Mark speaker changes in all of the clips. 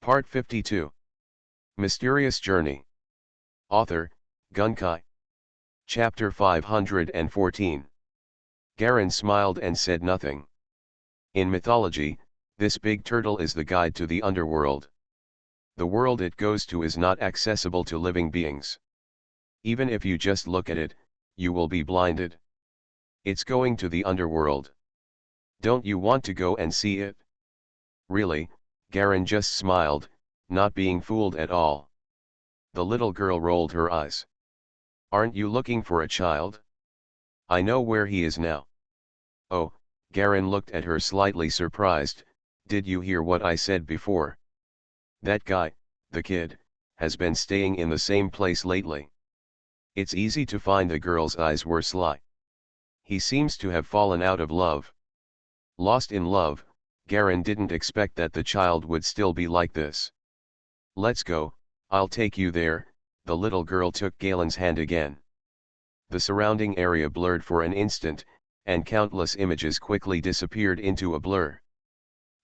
Speaker 1: Part 52. Mysterious Journey. Author, Gunkai. Chapter 514. Garen smiled and said nothing. In mythology, this big turtle is the guide to the underworld. The world it goes to is not accessible to living beings. Even if you just look at it, you will be blinded. It's going to the underworld. Don't you want to go and see it? Really? Garen just smiled, not being fooled at all. The little girl rolled her eyes. Aren't you looking for a child? I know where he is now. Oh, Garen looked at her slightly surprised. Did you hear what I said before? That guy, the kid, has been staying in the same place lately. It's easy to find. The girl's eyes were sly. He seems to have fallen out of love. Lost in love. Garen didn't expect that the child would still be like this. Let's go, I'll take you there. The little girl took Galen's hand again. The surrounding area blurred for an instant, and countless images quickly disappeared into a blur.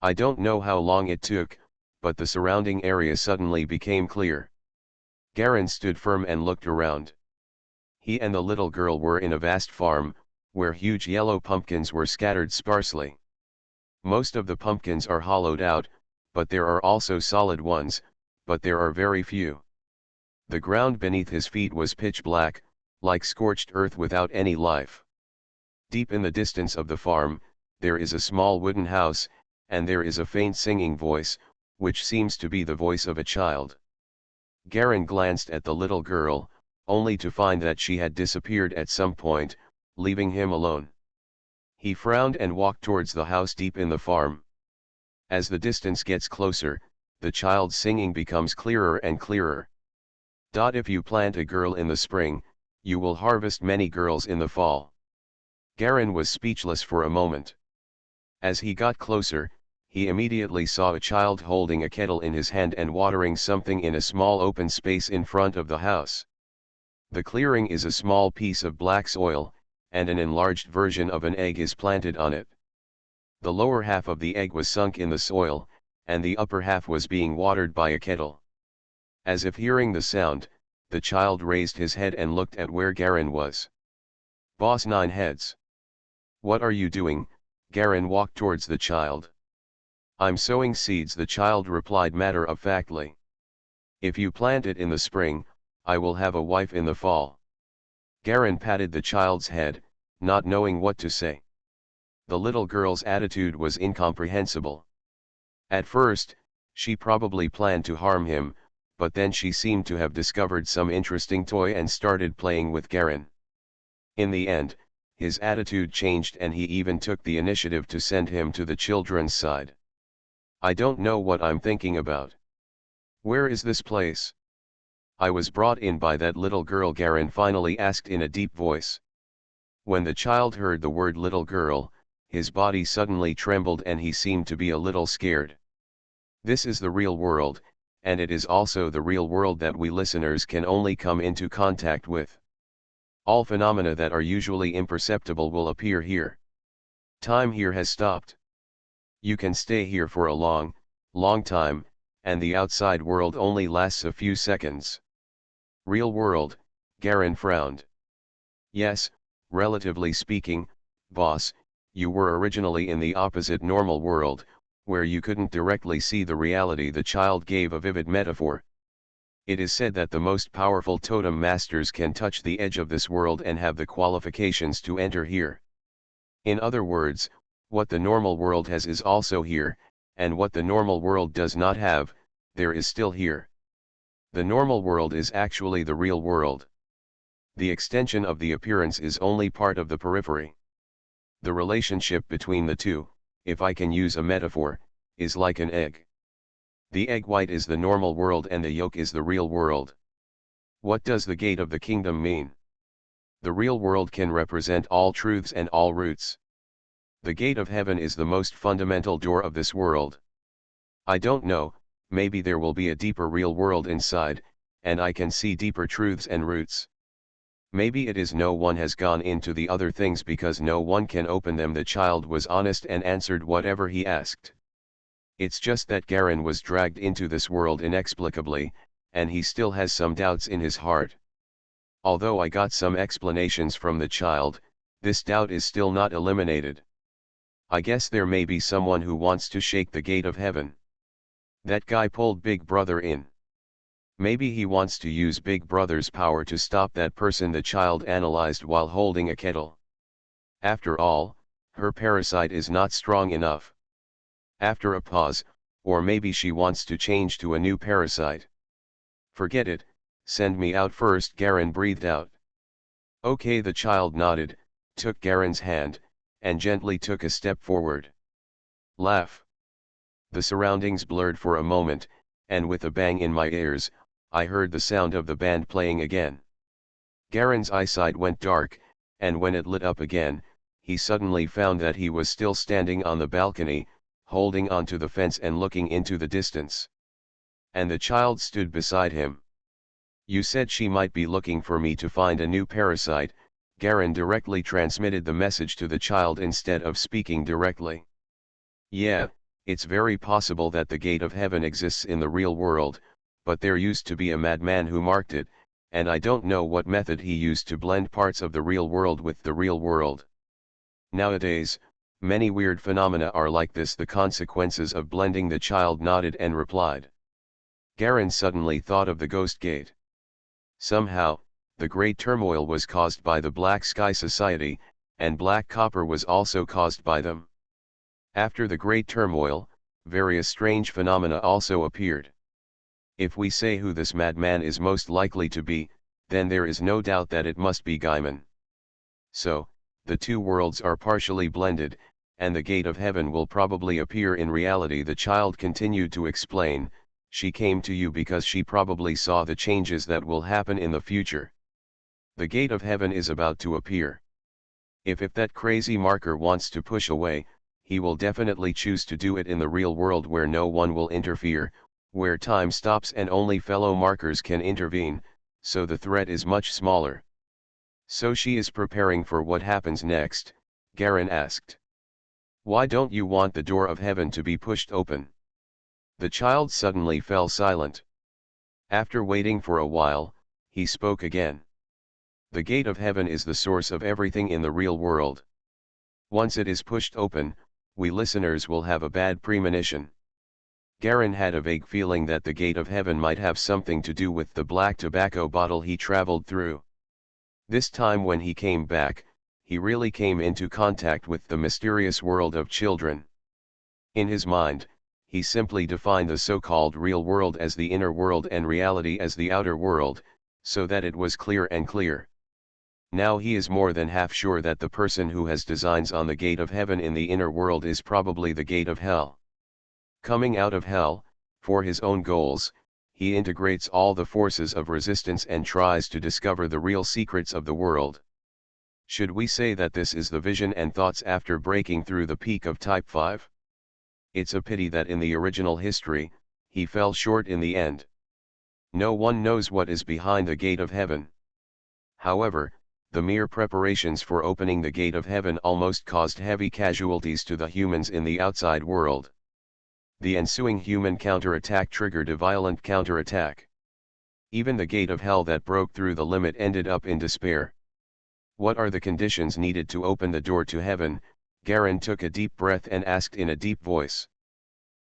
Speaker 1: I don't know how long it took, but the surrounding area suddenly became clear. Garen stood firm and looked around. He and the little girl were in a vast farm, where huge yellow pumpkins were scattered sparsely. Most of the pumpkins are hollowed out, but there are also solid ones, but there are very few. The ground beneath his feet was pitch black, like scorched earth without any life. Deep in the distance of the farm, there is a small wooden house, and there is a faint singing voice, which seems to be the voice of a child. Garen glanced at the little girl, only to find that she had disappeared at some point, leaving him alone. He frowned and walked towards the house deep in the farm. As the distance gets closer, the child's singing becomes clearer and clearer. If you plant a girl in the spring, you will harvest many girls in the fall. Garen was speechless for a moment. As he got closer, he immediately saw a child holding a kettle in his hand and watering something in a small open space in front of the house. The clearing is a small piece of black soil, and an enlarged version of an egg is planted on it. The lower half of the egg was sunk in the soil, and the upper half was being watered by a kettle. As if hearing the sound, the child raised his head and looked at where Garen was. Boss Nine Heads. What are you doing? Garen walked towards the child. I'm sowing seeds, the child replied matter-of-factly. If you plant it in the spring, I will have a wife in the fall. Garen patted the child's head, not knowing what to say. The little girl's attitude was incomprehensible. At first, she probably planned to harm him, but then she seemed to have discovered some interesting toy and started playing with Garen. In the end, his attitude changed and he even took the initiative to send him to the children's side. I don't know what I'm thinking about. Where is this place? I was brought in by that little girl, Garen finally asked in a deep voice. When the child heard the word little girl, his body suddenly trembled and he seemed to be a little scared. This is the real world, and it is also the real world that we listeners can only come into contact with. All phenomena that are usually imperceptible will appear here. Time here has stopped. You can stay here for a long, long time, and the outside world only lasts a few seconds. Real world, Garen frowned. Yes, relatively speaking, boss, you were originally in the opposite normal world, where you couldn't directly see the reality. The child gave a vivid metaphor. It is said that the most powerful totem masters can touch the edge of this world and have the qualifications to enter here. In other words, what the normal world has is also here, and what the normal world does not have, there is still here. The normal world is actually the real world. The extension of the appearance is only part of the periphery. The relationship between the two, if I can use a metaphor, is like an egg. The egg white is the normal world and the yolk is the real world. What does the gate of the kingdom mean? The real world can represent all truths and all roots. The gate of heaven is the most fundamental door of this world. I don't know, maybe there will be a deeper real world inside, and I can see deeper truths and roots. Maybe it is no one has gone into the other things because no one can open them. The child was honest and answered whatever he asked. It's just that Garen was dragged into this world inexplicably, and he still has some doubts in his heart. Although I got some explanations from the child, this doubt is still not eliminated. I guess there may be someone who wants to shake the gate of heaven. That guy pulled Big Brother in. Maybe he wants to use Big Brother's power to stop that person, the child analyzed while holding a kettle. After all, her parasite is not strong enough. After a pause, or maybe she wants to change to a new parasite. Forget it, send me out first, Garen breathed out. Okay, the child nodded, took Garen's hand, and gently took a step forward. Laugh. The surroundings blurred for a moment, and with a bang in my ears, I heard the sound of the band playing again. Garen's eyesight went dark, and when it lit up again, he suddenly found that he was still standing on the balcony, holding onto the fence and looking into the distance. And the child stood beside him. You said she might be looking for me to find a new parasite. Garen directly transmitted the message to the child instead of speaking directly. Yeah, it's very possible that the gate of heaven exists in the real world, but there used to be a madman who marked it, and I don't know what method he used to blend parts of the real world with the real world. Nowadays, many weird phenomena are like this, the consequences of blending. The child nodded and replied. Garen suddenly thought of the Ghost Gate. Somehow, the great turmoil was caused by the Black Sky Society, and black copper was also caused by them. After the great turmoil, various strange phenomena also appeared. If we say who this madman is most likely to be, then there is no doubt that it must be Gaiman. So, the two worlds are partially blended, and the gate of heaven will probably appear in reality. The child continued to explain. She came to you because she probably saw the changes that will happen in the future. The gate of heaven is about to appear. If that crazy marker wants to push away, he will definitely choose to do it in the real world where no one will interfere, where time stops and only fellow markers can intervene, so the threat is much smaller. So she is preparing for what happens next, Garen asked. Why don't you want the door of heaven to be pushed open? The child suddenly fell silent. After waiting for a while, he spoke again. The gate of heaven is the source of everything in the real world. Once it is pushed open, we listeners will have a bad premonition. Garen had a vague feeling that the gate of heaven might have something to do with the black tobacco bottle he traveled through. This time when he came back, he really came into contact with the mysterious world of children. In his mind, he simply defined the so-called real world as the inner world and reality as the outer world, so that it was clear and clear. Now he is more than half sure that the person who has designs on the gate of heaven in the inner world is probably the gate of hell. Coming out of hell, for his own goals, he integrates all the forces of resistance and tries to discover the real secrets of the world. Should we say that this is the vision and thoughts after breaking through the peak of Type 5? It's a pity that in the original history, he fell short in the end. No one knows what is behind the gate of heaven. However, the mere preparations for opening the gate of heaven almost caused heavy casualties to the humans in the outside world. The ensuing human counterattack triggered a violent counterattack. Even the gate of hell that broke through the limit ended up in despair. What are the conditions needed to open the door to heaven? Garen took a deep breath and asked in a deep voice.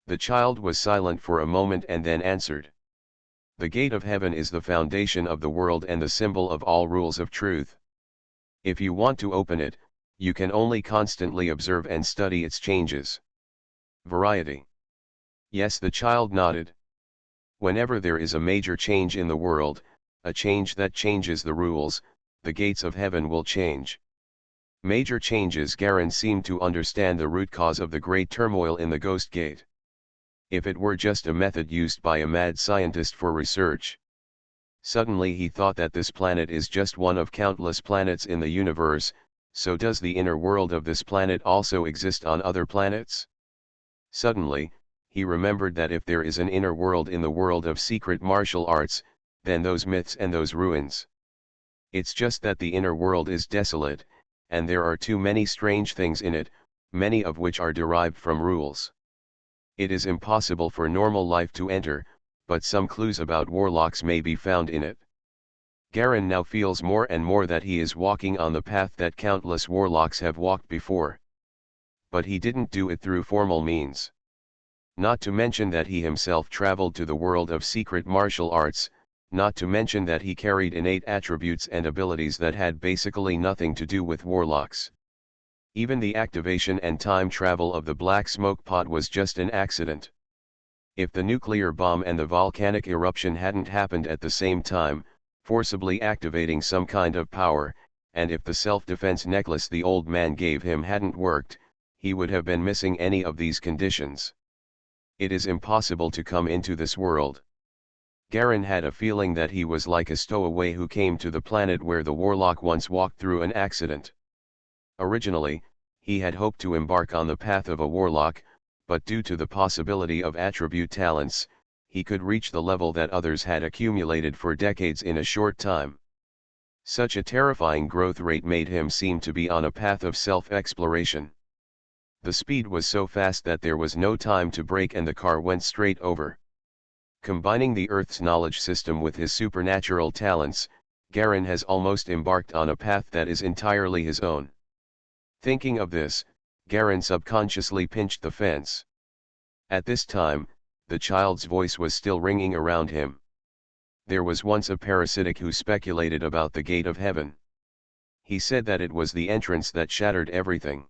Speaker 1: The child was silent for a moment and then answered. The gate of heaven is the foundation of the world and the symbol of all rules of truth. If you want to open it, you can only constantly observe and study its changes. Variety. Yes, the child nodded. Whenever there is a major change in the world, a change that changes the rules, the gates of heaven will change. Major changes. Garen seemed to understand the root cause of the great turmoil in the Ghost Gate. If it were just a method used by a mad scientist for research. Suddenly he thought that this planet is just one of countless planets in the universe, so does the inner world of this planet also exist on other planets? Suddenly, he remembered that if there is an inner world in the world of secret martial arts, then those myths and those ruins. It's just that the inner world is desolate, and there are too many strange things in it, many of which are derived from rules. It is impossible for normal life to enter, but some clues about warlocks may be found in it. Garen now feels more and more that he is walking on the path that countless warlocks have walked before. But he didn't do it through formal means. Not to mention that he himself traveled to the world of secret martial arts, not to mention that he carried innate attributes and abilities that had basically nothing to do with warlocks. Even the activation and time travel of the black smoke pot was just an accident. If the nuclear bomb and the volcanic eruption hadn't happened at the same time, forcibly activating some kind of power, and if the self-defense necklace the old man gave him hadn't worked, he would have been missing any of these conditions. It is impossible to come into this world. Garen had a feeling that he was like a stowaway who came to the planet where the warlock once walked through an accident. Originally, he had hoped to embark on the path of a warlock, but due to the possibility of attribute talents, he could reach the level that others had accumulated for decades in a short time. Such a terrifying growth rate made him seem to be on a path of self-exploration. The speed was so fast that there was no time to brake and the car went straight over. Combining the Earth's knowledge system with his supernatural talents, Garen has almost embarked on a path that is entirely his own. Thinking of this, Garen subconsciously pinched the fence. At this time, the child's voice was still ringing around him. There was once a parasitic who speculated about the gate of heaven. He said that it was the entrance that shattered everything.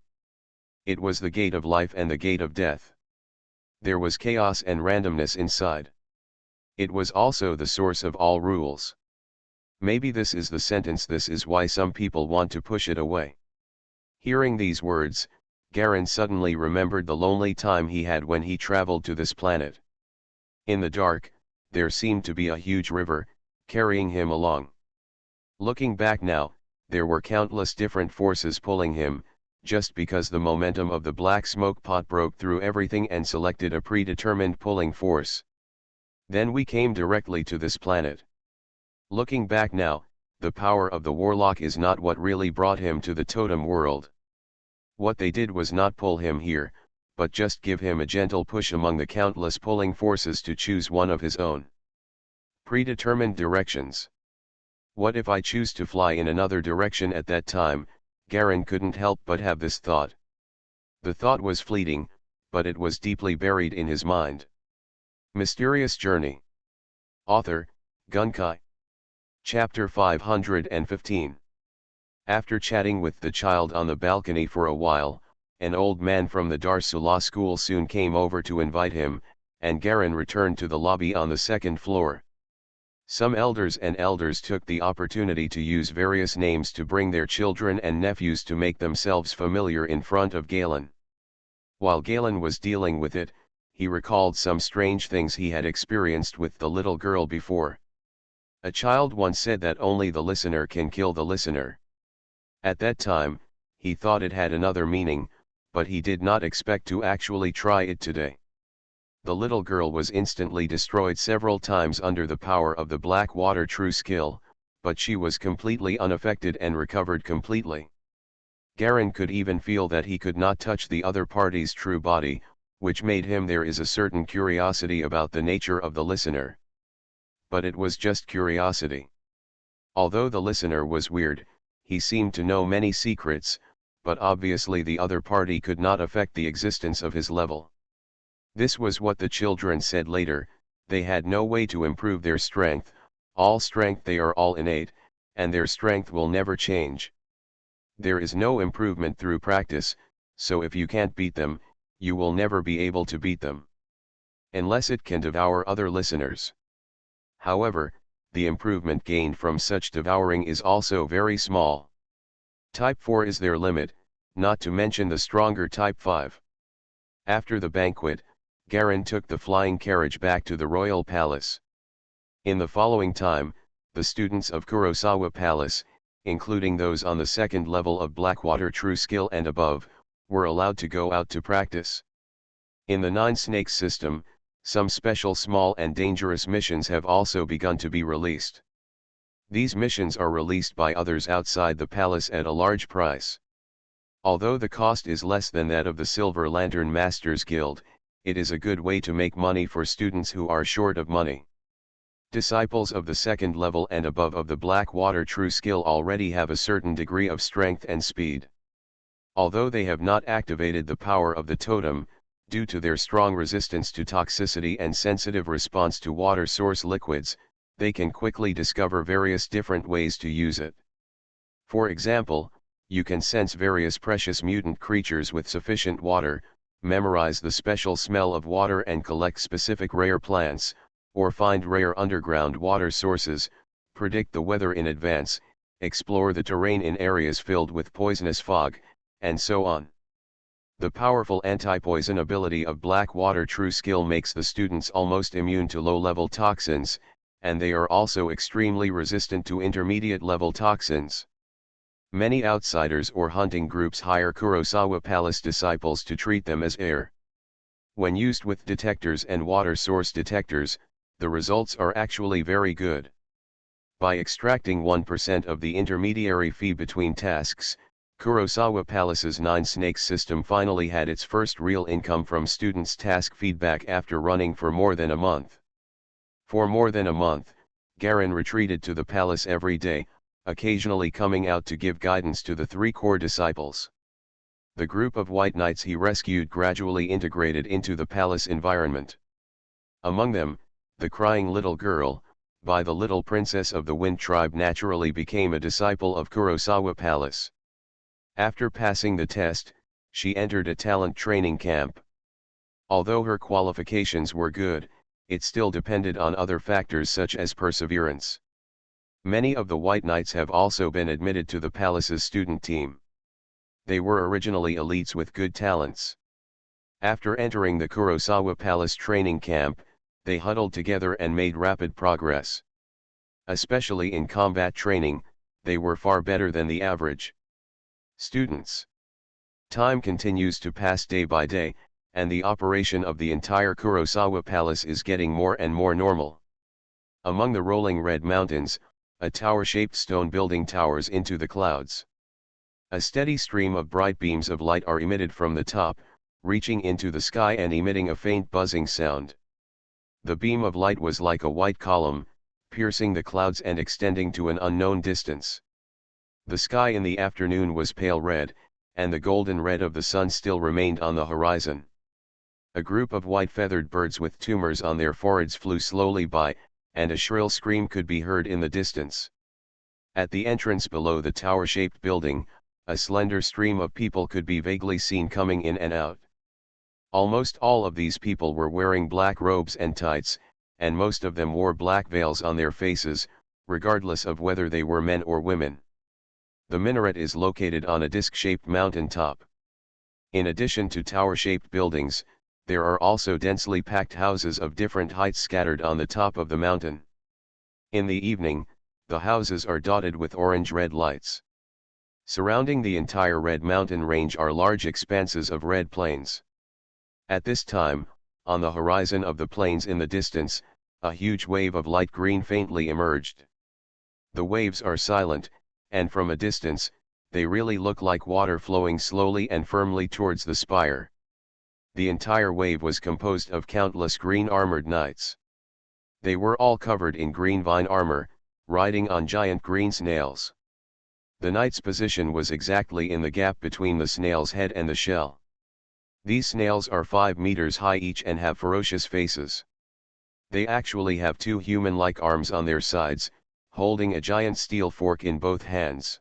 Speaker 1: It was the gate of life and the gate of death. There was chaos and randomness inside. It was also the source of all rules. Maybe this is the sentence, this is why some people want to push it away. Hearing these words, Garen suddenly remembered the lonely time he had when he traveled to this planet. In the dark, there seemed to be a huge river, carrying him along. Looking back now, there were countless different forces pulling him, just because the momentum of the black smoke pot broke through everything and selected a predetermined pulling force. Then we came directly to this planet. Looking back now, the power of the warlock is not what really brought him to the totem world. What they did was not pull him here, but just give him a gentle push among the countless pulling forces to choose one of his own. Predetermined directions. What if I choose to fly in another direction at that time? Garen couldn't help but have this thought. The thought was fleeting, but it was deeply buried in his mind. Mysterious Journey. Author, Gunkai. Chapter 515. After chatting with the child on the balcony for a while, an old man from the Darsula school soon came over to invite him, and Garen returned to the lobby on the second floor. Some elders took the opportunity to use various names to bring their children and nephews to make themselves familiar in front of Galen. While Galen was dealing with it, he recalled some strange things he had experienced with the little girl before. A child once said that only the listener can kill the listener. At that time, he thought it had another meaning, but he did not expect to actually try it today. The little girl was instantly destroyed several times under the power of the black water true skill, but she was completely unaffected and recovered completely. Garen could even feel that he could not touch the other party's true body, which made him there is a certain curiosity about the nature of the listener. But it was just curiosity. Although the listener was weird, he seemed to know many secrets, but obviously the other party could not affect the existence of his level. This was what the children said later: they had no way to improve their strength, all strength they are all innate, and their strength will never change. There is no improvement through practice, so if you can't beat them, you will never be able to beat them. Unless it can devour other listeners. However, the improvement gained from such devouring is also very small. Type 4 is their limit, not to mention the stronger Type 5. After the banquet, Garen took the flying carriage back to the royal palace. In the following time, the students of Kurosawa Palace, including those on the second level of Blackwater True Skill and above, were allowed to go out to practice. In the Nine Snakes system, some special small and dangerous missions have also begun to be released. These missions are released by others outside the palace at a large price. Although the cost is less than that of the Silver Lantern Masters Guild, it is a good way to make money for students who are short of money. Disciples of the second level and above of the Blackwater True Skill already have a certain degree of strength and speed. Although they have not activated the power of the totem, due to their strong resistance to toxicity and sensitive response to water source liquids, they can quickly discover various different ways to use it. For example, you can sense various precious mutant creatures with sufficient water, memorize the special smell of water and collect specific rare plants, or find rare underground water sources, predict the weather in advance, explore the terrain in areas filled with poisonous fog, and so on. The powerful anti-poison ability of Blackwater True Skill makes the students almost immune to low-level toxins, and they are also extremely resistant to intermediate-level toxins. Many outsiders or hunting groups hire Kurosawa Palace disciples to treat them as air. When used with detectors and water source detectors, the results are actually very good. By extracting 1% of the intermediary fee between tasks, Kurosawa Palace's 9 Snakes system finally had its first real income from students' task feedback after running for more than a month. For more than a month, Garen retreated to the palace every day, occasionally coming out to give guidance to the 3 core disciples. The group of white knights he rescued gradually integrated into the palace environment. Among them, the crying little girl, by the little princess of the Wind tribe, naturally became a disciple of Kurosawa Palace. After passing the test, she entered a talent training camp. Although her qualifications were good, it still depended on other factors such as perseverance. Many of the White Knights have also been admitted to the palace's student team. They were originally elites with good talents. After entering the Kurosawa Palace training camp, they huddled together and made rapid progress. Especially in combat training, they were far better than the average. Students. Time continues to pass day by day, and the operation of the entire Kurosawa Palace is getting more and more normal. Among the rolling red mountains, a tower-shaped stone building towers into the clouds. A steady stream of bright beams of light are emitted from the top, reaching into the sky and emitting a faint buzzing sound. The beam of light was like a white column, piercing the clouds and extending to an unknown distance. The sky in the afternoon was pale red, and the golden red of the sun still remained on the horizon. A group of white feathered birds with tumors on their foreheads flew slowly by, and a shrill scream could be heard in the distance. At the entrance below the tower-shaped building, a slender stream of people could be vaguely seen coming in and out. Almost all of these people were wearing black robes and tights, and most of them wore black veils on their faces, regardless of whether they were men or women. The minaret is located on a disc-shaped mountain top. In addition to tower-shaped buildings, there are also densely packed houses of different heights scattered on the top of the mountain. In the evening, the houses are dotted with orange-red lights. Surrounding the entire red mountain range are large expanses of red plains. At this time, on the horizon of the plains in the distance, a huge wave of light green faintly emerged. The waves are silent, and from a distance, they really look like water flowing slowly and firmly towards the spire. The entire wave was composed of countless green armored knights. They were all covered in green vine armor, riding on giant green snails. The knight's position was exactly in the gap between the snail's head and the shell. These snails are 5 meters high each and have ferocious faces. They actually have 2 human-like arms on their sides, holding a giant steel fork in both hands.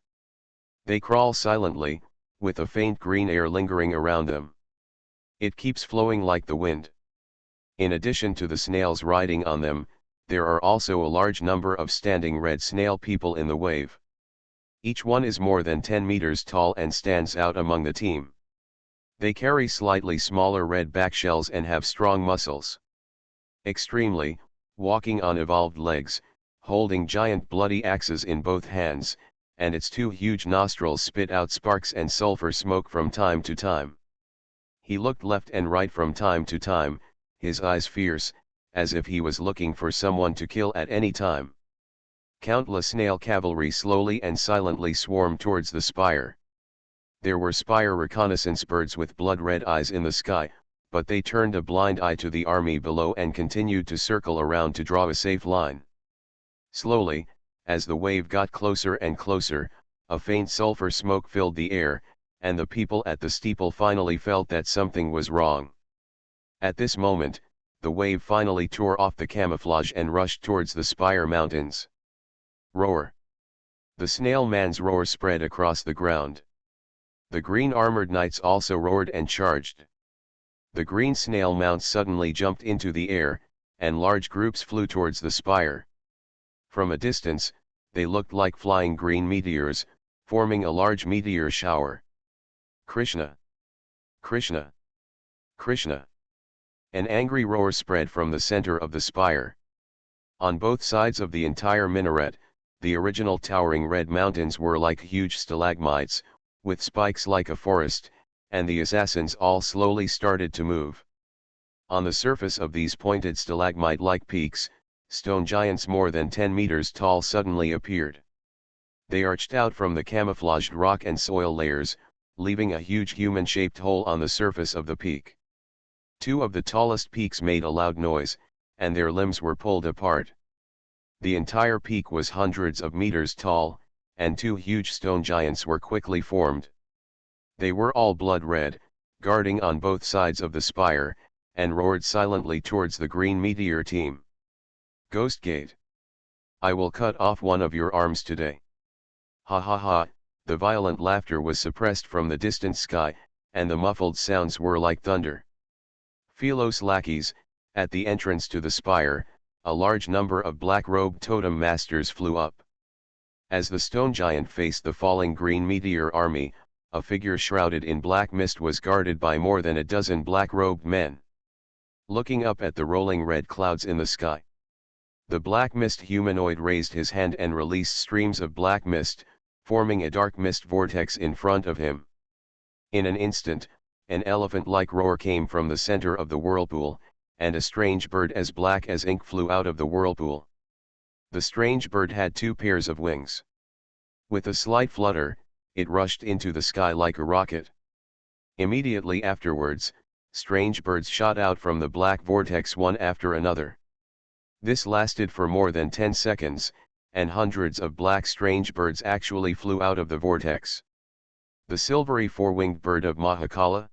Speaker 1: They crawl silently, with a faint green air lingering around them. It keeps flowing like the wind. In addition to the snails riding on them, there are also a large number of standing red snail people in the wave. Each one is more than 10 meters tall and stands out among the team. They carry slightly smaller red back shells and have strong muscles. Extremely, walking on evolved legs, holding giant bloody axes in both hands, and its 2 huge nostrils spit out sparks and sulfur smoke from time to time. He looked left and right from time to time, his eyes fierce, as if he was looking for someone to kill at any time. Countless snail cavalry slowly and silently swarmed towards the spire. There were spire reconnaissance birds with blood-red eyes in the sky, but they turned a blind eye to the army below and continued to circle around to draw a safe line. Slowly, as the wave got closer and closer, a faint sulfur smoke filled the air, and the people at the steeple finally felt that something was wrong. At this moment, the wave finally tore off the camouflage and rushed towards the Spire Mountains. Roar! The snail man's roar spread across the ground. The green armored knights also roared and charged. The green snail mounts suddenly jumped into the air, and large groups flew towards the spire. From a distance, they looked like flying green meteors, forming a large meteor shower. Krishna! Krishna! Krishna! An angry roar spread from the center of the spire. On both sides of the entire minaret, the original towering red mountains were like huge stalagmites, with spikes like a forest, and the assassins all slowly started to move. On the surface of these pointed stalagmite-like peaks, stone giants more than 10 meters tall suddenly appeared. They arched out from the camouflaged rock and soil layers, leaving a huge human-shaped hole on the surface of the peak. Two of the tallest peaks made a loud noise, and their limbs were pulled apart. The entire peak was hundreds of meters tall, and two huge stone giants were quickly formed. They were all blood red, guarding on both sides of the spire, and roared silently towards the green meteor team. Ghost Gate! I will cut off one of your arms today. Ha ha ha! The violent laughter was suppressed from the distant sky, and the muffled sounds were like thunder. Philos lackeys, at the entrance to the spire, a large number of black-robed totem masters flew up. As the stone giant faced the falling green meteor army, a figure shrouded in black mist was guarded by more than a dozen black-robed men. Looking up at the rolling red clouds in the sky, the black mist humanoid raised his hand and released streams of black mist, forming a dark mist vortex in front of him. In an instant, an elephant-like roar came from the center of the whirlpool, and a strange bird as black as ink flew out of the whirlpool. The strange bird had two pairs of wings. With a slight flutter, it rushed into the sky like a rocket. Immediately afterwards, strange birds shot out from the black vortex one after another. This lasted for more than 10 seconds, and hundreds of black strange birds actually flew out of the vortex. The silvery four-winged bird of Mahakala?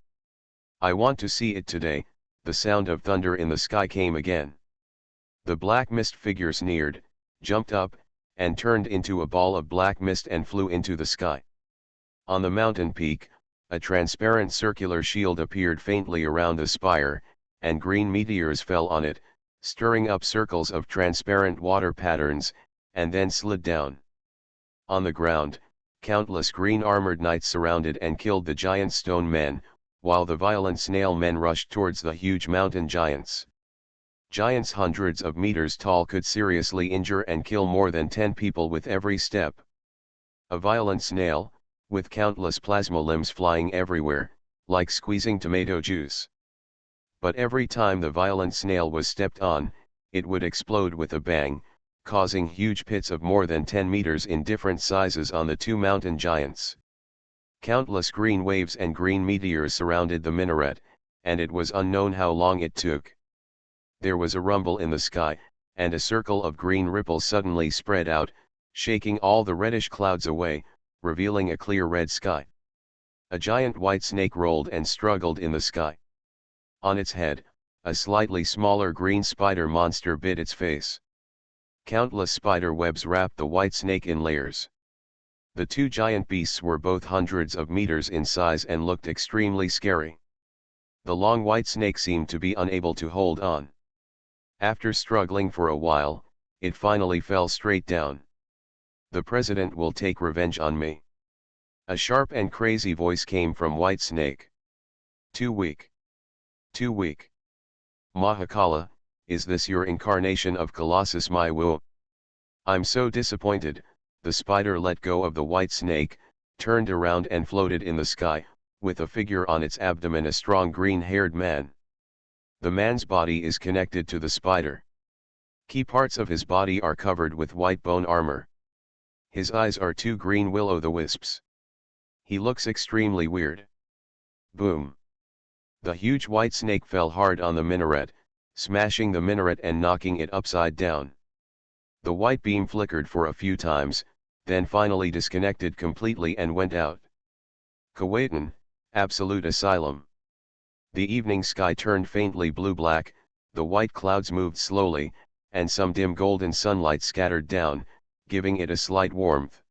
Speaker 1: I want to see it today. The sound of thunder in the sky came again. The black mist figure sneered, jumped up, and turned into a ball of black mist and flew into the sky. On the mountain peak, a transparent circular shield appeared faintly around the spire, and green meteors fell on it, stirring up circles of transparent water patterns, and then slid down. On the ground, countless green armored knights surrounded and killed the giant stone men, while the violent snail men rushed towards the huge mountain giants. Giants hundreds of meters tall could seriously injure and kill more than 10 people with every step. A violent snail, with countless plasma limbs flying everywhere, like squeezing tomato juice. But every time the violent snail was stepped on, it would explode with a bang, causing huge pits of more than 10 meters in different sizes on the two mountain giants. Countless green waves and green meteors surrounded the minaret, and it was unknown how long it took. There was a rumble in the sky, and a circle of green ripples suddenly spread out, shaking all the reddish clouds away, revealing a clear red sky. A giant white snake rolled and struggled in the sky. On its head, a slightly smaller green spider monster bit its face. Countless spider webs wrapped the white snake in layers. The two giant beasts were both hundreds of meters in size and looked extremely scary. The long white snake seemed to be unable to hold on. After struggling for a while, it finally fell straight down. The president will take revenge on me. A sharp and crazy voice came from White Snake. Too weak. Too weak. Mahakala, is this your incarnation of Colossus my womb? I'm so disappointed. The spider let go of the white snake, turned around and floated in the sky, with a figure on its abdomen, a strong green-haired man. The man's body is connected to the spider. Key parts of his body are covered with white bone armor. His eyes are two green will-o'-the-wisps. He looks extremely weird. Boom. The huge white snake fell hard on the minaret, smashing the minaret and knocking it upside down. The white beam flickered for a few times, then finally disconnected completely and went out. Kuwaitan, absolute asylum. The evening sky turned faintly blue-black, the white clouds moved slowly, and some dim golden sunlight scattered down, giving it a slight warmth.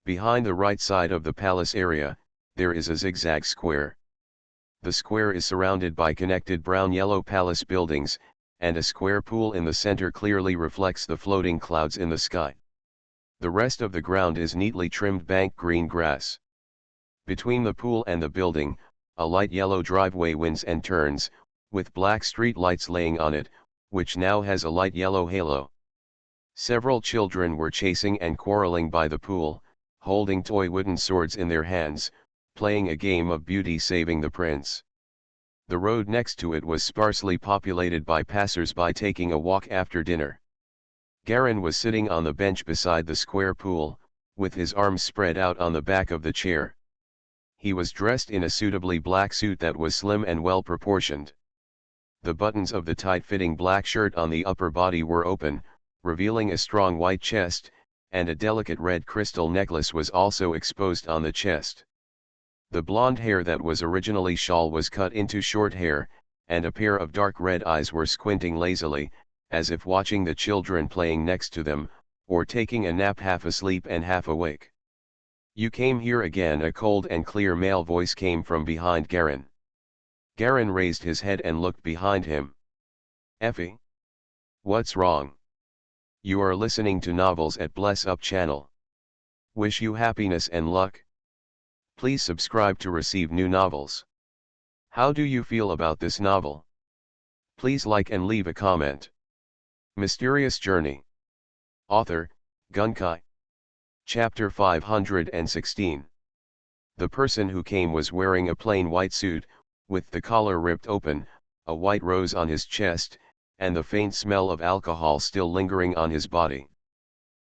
Speaker 1: Behind the right side of the palace area, there is a zigzag square. The square is surrounded by connected brown-yellow palace buildings, and a square pool in the center clearly reflects the floating clouds in the sky. The rest of the ground is neatly trimmed bank green grass. Between the pool and the building, a light yellow driveway winds and turns, with black street lights laying on it, which now has a light yellow halo. Several children were chasing and quarreling by the pool, holding toy wooden swords in their hands, playing a game of beauty saving the prince. The road next to it was sparsely populated by passers-by taking a walk after dinner. Garin was sitting on the bench beside the square pool, with his arms spread out on the back of the chair. He was dressed in a suitably black suit that was slim and well proportioned. The buttons of the tight-fitting black shirt on the upper body were open, revealing a strong white chest, and a delicate red crystal necklace was also exposed on the chest. The blonde hair that was originally shawl was cut into short hair, and a pair of dark red eyes were squinting lazily, as if watching the children playing next to them, or taking a nap half asleep and half awake. "You came here again," a cold and clear male voice came from behind Garin. Garin raised his head and looked behind him. "Effie? What's wrong? You are listening to novels at Bless Up channel. Wish you happiness and luck. Please subscribe to receive new novels. How do you feel about this novel? Please like and leave a comment." Mysterious Journey. Author, Gunkai. Chapter 516. The person who came was wearing a plain white suit, with the collar ripped open, a white rose on his chest, and the faint smell of alcohol still lingering on his body.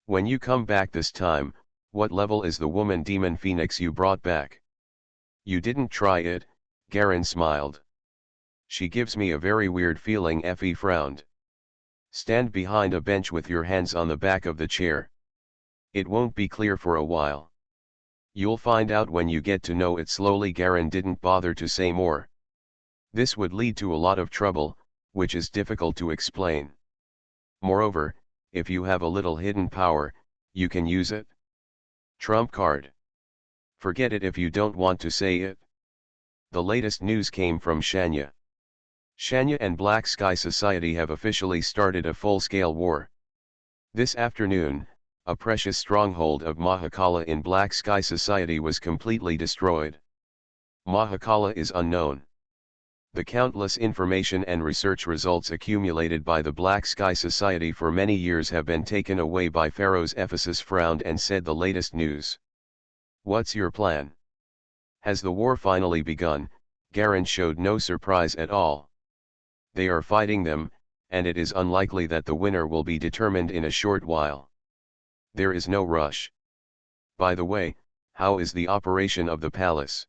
Speaker 1: "When you come back this time, what level is the woman demon phoenix you brought back?" "You didn't try it," Garin smiled. "She gives me a very weird feeling." Effie frowned. "Stand behind a bench with your hands on the back of the chair. It won't be clear for a while. You'll find out when you get to know it slowly." Garin didn't bother to say more. This would lead to a lot of trouble, which is difficult to explain. Moreover, if you have a little hidden power, you can use it. Trump card. Forget it if you don't want to say it. The latest news came from Shanya. Shanya and Black Sky Society have officially started a full-scale war. This afternoon, a precious stronghold of Mahakala in Black Sky Society was completely destroyed. Mahakala is unknown. The countless information and research results accumulated by the Black Sky Society for many years have been taken away by Pharaoh's Ephesus frowned and said the latest news. "What's your plan? Has the war finally begun?" Garin showed no surprise at all. "They are fighting them, and it is unlikely that the winner will be determined in a short while. There is no rush. By the way, how is the operation of the palace?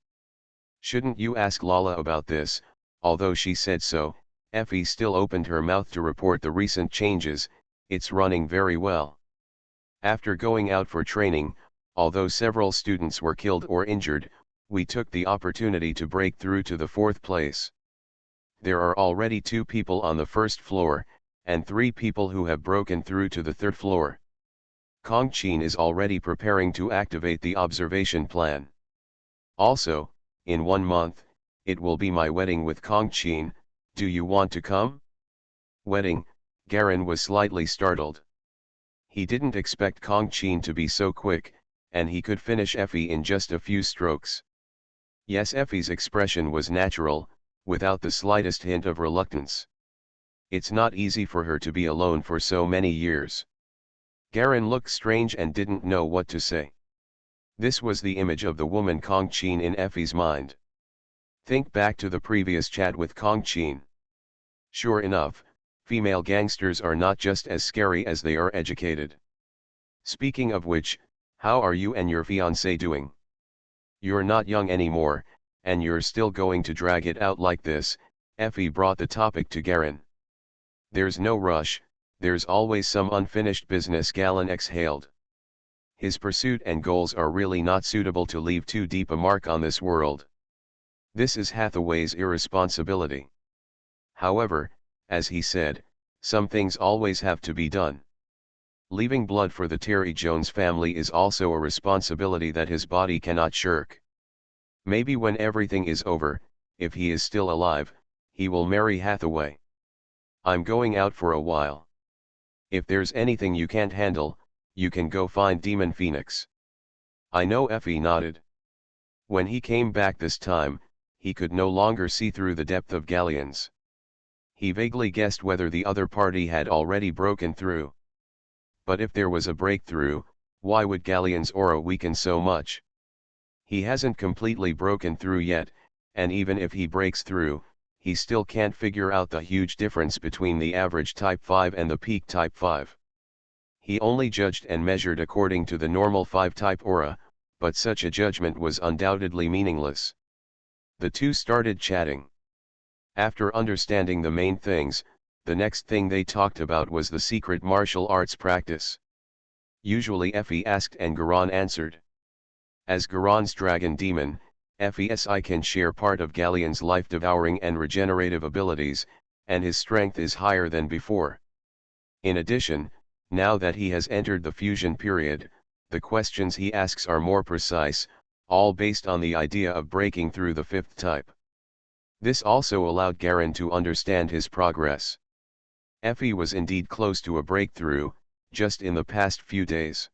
Speaker 1: Shouldn't you ask Lala about this?" Although she said so, Effie still opened her mouth to report the recent changes. "It's running very well. After going out for training, although several students were killed or injured, we took the opportunity to break through to the 4th place. There are already 2 people on the 1st floor, and 3 people who have broken through to the 3rd floor. Kong Chin is already preparing to activate the observation plan. Also, in 1 month, it will be my wedding with Kong Chin. Do you want to come?" Wedding? Garin was slightly startled. He didn't expect Kong Chin to be so quick, and he could finish Effie in just a few strokes. Yes, Effie's expression was natural, without the slightest hint of reluctance. It's not easy for her to be alone for so many years. Garin looked strange and didn't know what to say. This was the image of the woman Kong Chin in Effie's mind. Think back to the previous chat with Kong Chin. Sure enough, female gangsters are not just as scary as they are educated. Speaking of which, how are you and your fiancé doing? You're not young anymore, and you're still going to drag it out like this. Effie brought the topic to Garen. There's no rush, there's always some unfinished business. Galen exhaled. His pursuit and goals are really not suitable to leave too deep a mark on this world. This is Hathaway's irresponsibility. However, as he said, some things always have to be done. Leaving blood for the Terry Jones family is also a responsibility that his body cannot shirk. Maybe when everything is over, if he is still alive, he will marry Hathaway. I'm going out for a while. If there's anything you can't handle, you can go find Demon Phoenix. I know. Effie nodded. When he came back this time, he could no longer see through the depth of Galleon's. He vaguely guessed whether the other party had already broken through. But if there was a breakthrough, why would Galleon's aura weaken so much? He hasn't completely broken through yet, and even if he breaks through, he still can't figure out the huge difference between the average Type 5 and the peak Type 5. He only judged and measured according to the normal 5-type aura, but such a judgment was undoubtedly meaningless. The two started chatting. After understanding the main things, the next thing they talked about was the secret martial arts practice. Usually Effie asked and Garan answered. As Garan's dragon demon, Effie can share part of Galleon's life-devouring and regenerative abilities, and his strength is higher than before. In addition, now that he has entered the fusion period, the questions he asks are more precise, all based on the idea of breaking through the 5th type. This also allowed Garen to understand his progress. Effie was indeed close to a breakthrough, just in the past few days.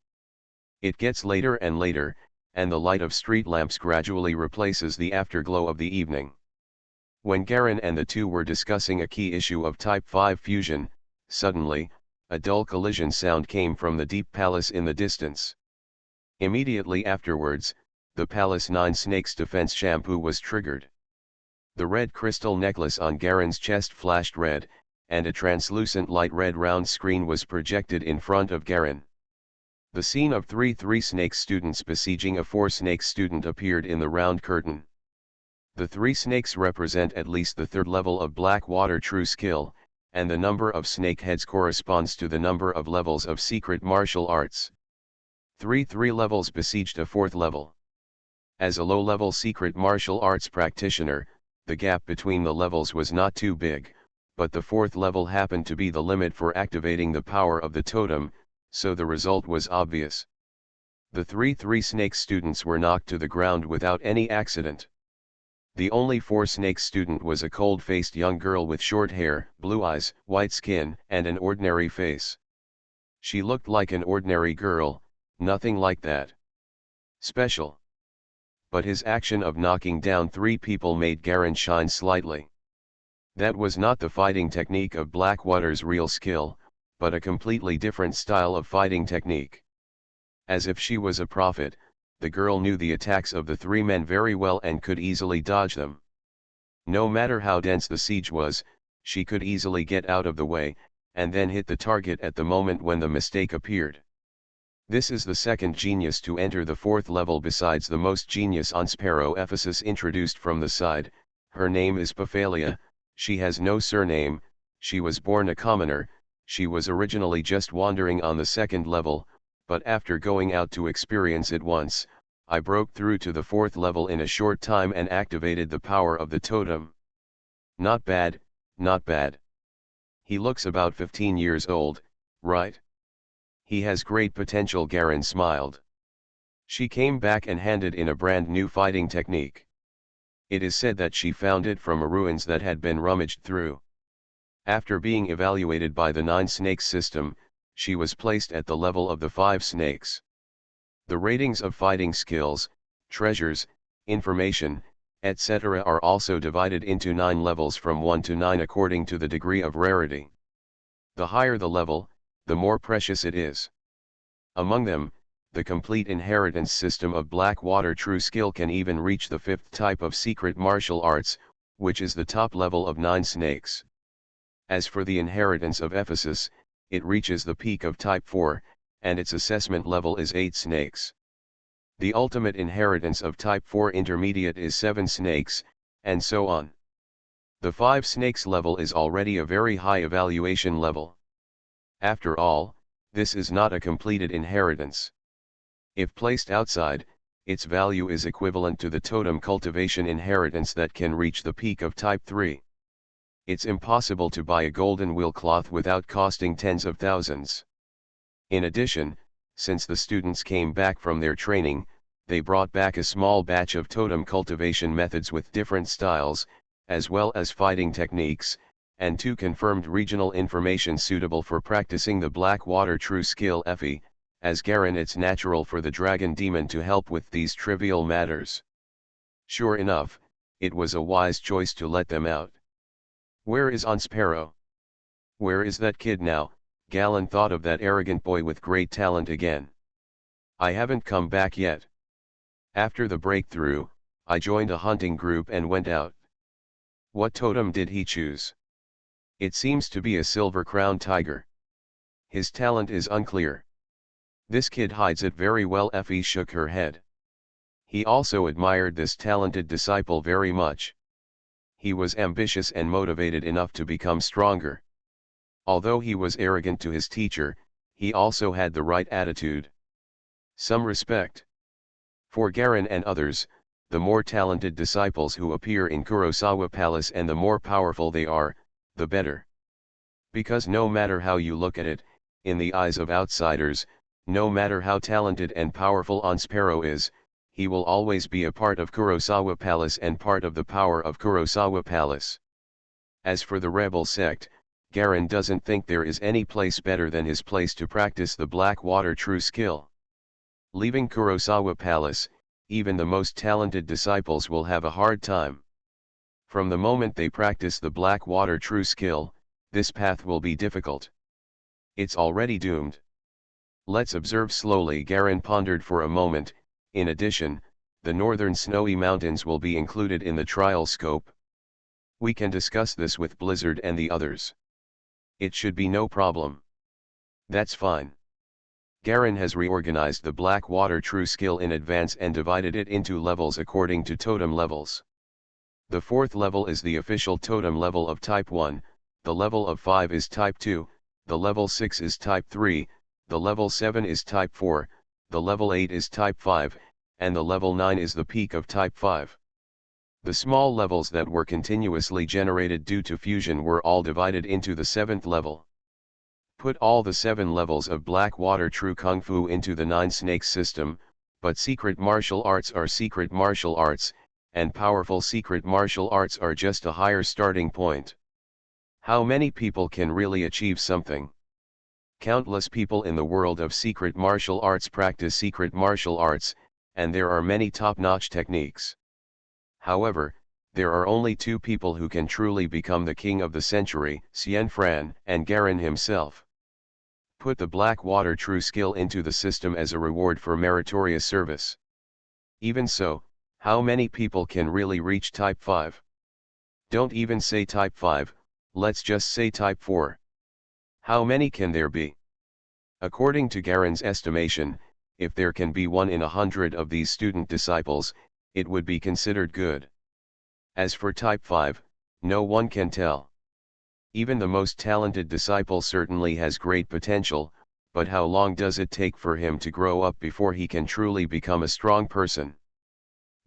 Speaker 1: It gets later and later, and the light of street lamps gradually replaces the afterglow of the evening. When Garen and the two were discussing a key issue of Type 5 fusion, suddenly, a dull collision sound came from the deep palace in the distance. Immediately afterwards, the Palace 9 Snakes defense shampoo was triggered. The red crystal necklace on Garen's chest flashed red, and a translucent light red round screen was projected in front of Garen. The scene of 3 Snakes students besieging a 4 Snakes student appeared in the round curtain. The 3 Snakes represent at least the 3rd level of Blackwater true skill, and the number of snake heads corresponds to the number of levels of secret martial arts. 3 levels besieged a 4th level. As a low-level secret martial arts practitioner, the gap between the levels was not too big, but the 4th level happened to be the limit for activating the power of the totem, so the result was obvious. The 3 Snakes students were knocked to the ground without any accident. The only 4 Snakes student was a cold-faced young girl with short hair, blue eyes, white skin, and an ordinary face. She looked like an ordinary girl, nothing like that special. But his action of knocking down 3 people made Garen shine slightly. That was not the fighting technique of Blackwater's real skill, but a completely different style of fighting technique. As if she was a prophet, the girl knew the attacks of the 3 men very well and could easily dodge them. No matter how dense the siege was, she could easily get out of the way, and then hit the target at the moment when the mistake appeared. This is the second genius to enter the 4th level besides the most genius on Sparrow Ephesus introduced from the side. Her name is Paphalia. She has no surname, she was born a commoner, she was originally just wandering on the 2nd level, but after going out to experience it once, I broke through to the 4th level in a short time and activated the power of the totem. Not bad, not bad. He looks about 15 years old, right? He has great potential. Garen smiled. She came back and handed in a brand new fighting technique. It is said that she found it from a ruins that had been rummaged through. After being evaluated by the 9 Snakes system, she was placed at the level of the 5 Snakes. The ratings of fighting skills, treasures, information, etc. are also divided into 9 levels from 1 to 9 according to the degree of rarity. The higher the level, the more precious it is. Among them, the complete inheritance system of Blackwater true skill can even reach the 5th type of secret martial arts, which is the top level of 9 Snakes. As for the inheritance of Ephesus, it reaches the peak of Type 4, and its assessment level is 8 Snakes. The ultimate inheritance of type 4 intermediate is 7 snakes, and so on. The 5 snakes level is already a very high evaluation level. After all, this is not a completed inheritance. If placed outside, its value is equivalent to the totem cultivation inheritance that can reach the peak of type 3. It's impossible to buy a golden wheel cloth without costing tens of thousands. In addition, since the students came back from their training, they brought back a small batch of totem cultivation methods with different styles, as well as fighting techniques, and 2 confirmed regional information suitable for practicing the Blackwater True Skill FE, as Garen it's natural for the dragon demon to help with these trivial matters. Sure enough, it was a wise choice to let them out. Where is Onspero? Where is that kid now? Galen thought of that arrogant boy with great talent again. I haven't come back yet. After the breakthrough, I joined a hunting group and went out. What totem did he choose? It seems to be a silver-crowned tiger. His talent is unclear. This kid hides it very well. Effie shook her head. He also admired this talented disciple very much. He was ambitious and motivated enough to become stronger. Although he was arrogant to his teacher, he also had the right attitude. Some respect. For Garen and others, the more talented disciples who appear in Kurosawa Palace and the more powerful they are, the better. Because no matter how you look at it, in the eyes of outsiders, no matter how talented and powerful Onspero is, he will always be a part of Kurosawa Palace and part of the power of Kurosawa Palace. As for the rebel sect, Garen doesn't think there is any place better than his place to practice the Blackwater True Skill. Leaving Kurosawa Palace, even the most talented disciples will have a hard time. From the moment they practice the Blackwater True Skill, this path will be difficult. It's already doomed. Let's observe slowly. Garen pondered for a moment. In addition, the northern snowy mountains will be included in the trial scope. We can discuss this with Blizzard and the others. It should be no problem. That's fine. Garen has reorganized the Blackwater True Skill in advance and divided it into levels according to totem levels. The 4th level is the official totem level of Type 1, the level of 5 is Type 2, the level 6 is Type 3, the level 7 is Type 4, the level 8 is Type 5, and the level 9 is the peak of Type 5. The small levels that were continuously generated due to fusion were all divided into the 7th level. Put all the 7 levels of Blackwater True Kung Fu into the 9 snakes system, but secret martial arts are secret martial arts, and powerful secret martial arts are just a higher starting point. How many people can really achieve something? Countless people in the world of secret martial arts practice secret martial arts, and there are many top-notch techniques. However, there are only 2 people who can truly become the king of the century, Xianfran and Garen himself. Put the Blackwater True Skill into the system as a reward for meritorious service. Even so, how many people can really reach Type 5? Don't even say Type 5, let's just say Type 4. How many can there be? According to Garen's estimation, if there can be 1 in 100 of these student disciples, it would be considered good. As for Type 5, no one can tell. Even the most talented disciple certainly has great potential, but how long does it take for him to grow up before he can truly become a strong person?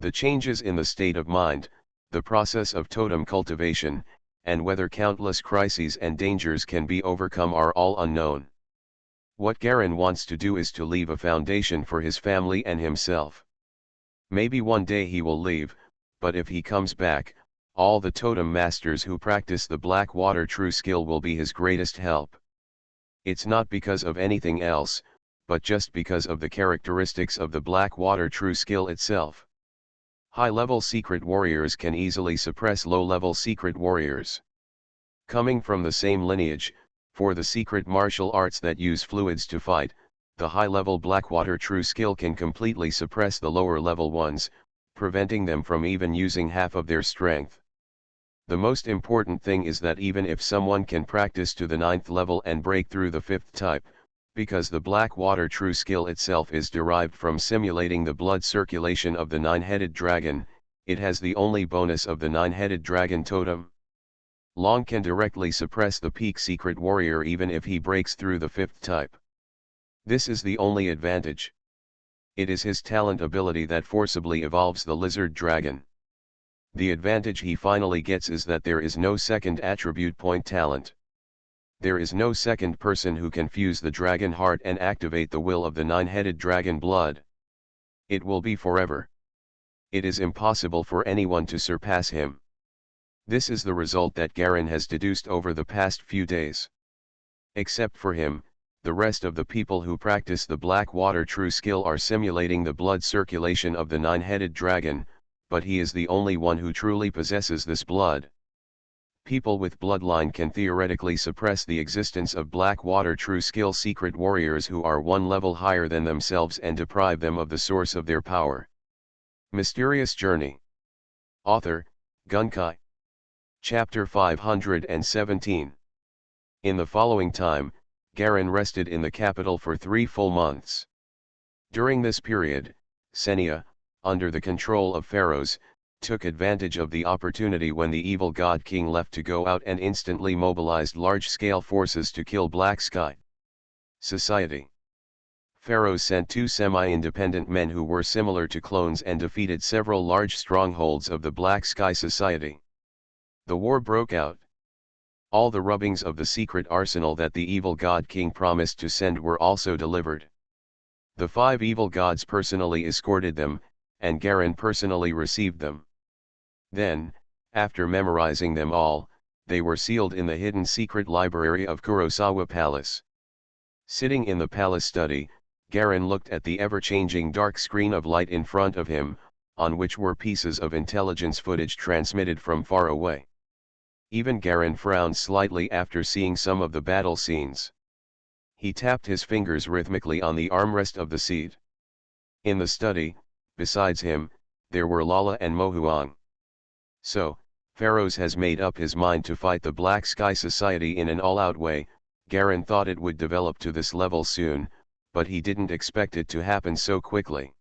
Speaker 1: The changes in the state of mind, the process of totem cultivation, and whether countless crises and dangers can be overcome are all unknown. What Garen wants to do is to leave a foundation for his family and himself. Maybe one day he will leave, but if he comes back, all the totem masters who practice the Blackwater True Skill will be his greatest help. It's not because of anything else, but just because of the characteristics of the Blackwater True Skill itself. High-level secret warriors can easily suppress low-level secret warriors. Coming from the same lineage, for the secret martial arts that use fluids to fight, the high-level Blackwater True Skill can completely suppress the lower-level ones, preventing them from even using half of their strength. The most important thing is that even if someone can practice to the 9th level and break through the 5th type, Because the black water true skill itself is derived from simulating the blood circulation of the nine-headed dragon, it has the only bonus of the nine-headed dragon totem. Long can directly suppress the peak secret warrior even if he breaks through the fifth type. This is the only advantage. It is his talent ability that forcibly evolves the lizard dragon. The advantage he finally gets is that there is no second attribute point talent. There is no second person who can fuse the dragon heart and activate the will of the nine-headed dragon blood. It will be forever. It is impossible for anyone to surpass him. This is the result that Garen has deduced over the past few days. Except for him, the rest of the people who practice the black water true skill are simulating the blood circulation of the nine-headed dragon, but he is the only one who truly possesses this blood. People with bloodline can theoretically suppress the existence of black water true skill secret warriors who are one level higher than themselves and deprive them of the source of their power. Mysterious Journey. Author, Gunkai. Chapter 517. In the following time, Garen rested in the capital for 3 full months. During this period, Senia, under the control of pharaohs, took advantage of the opportunity when the evil god king left to go out and instantly mobilized large-scale forces to kill Black Sky Society. Pharaohs sent 2 semi-independent men who were similar to clones and defeated several large strongholds of the Black Sky Society. The war broke out. All the rubbings of the secret arsenal that the evil god king promised to send were also delivered. The 5 evil gods personally escorted them, and Garen personally received them. Then, after memorizing them all, they were sealed in the hidden secret library of Kurosawa Palace. Sitting in the palace study, Garen looked at the ever-changing dark screen of light in front of him, on which were pieces of intelligence footage transmitted from far away. Even Garen frowned slightly after seeing some of the battle scenes. He tapped his fingers rhythmically on the armrest of the seat. In the study, besides him, there were Lala and Mohuang. So, Pharaohs has made up his mind to fight the Black Sky Society in an all-out way. Garen thought it would develop to this level soon, but he didn't expect it to happen so quickly.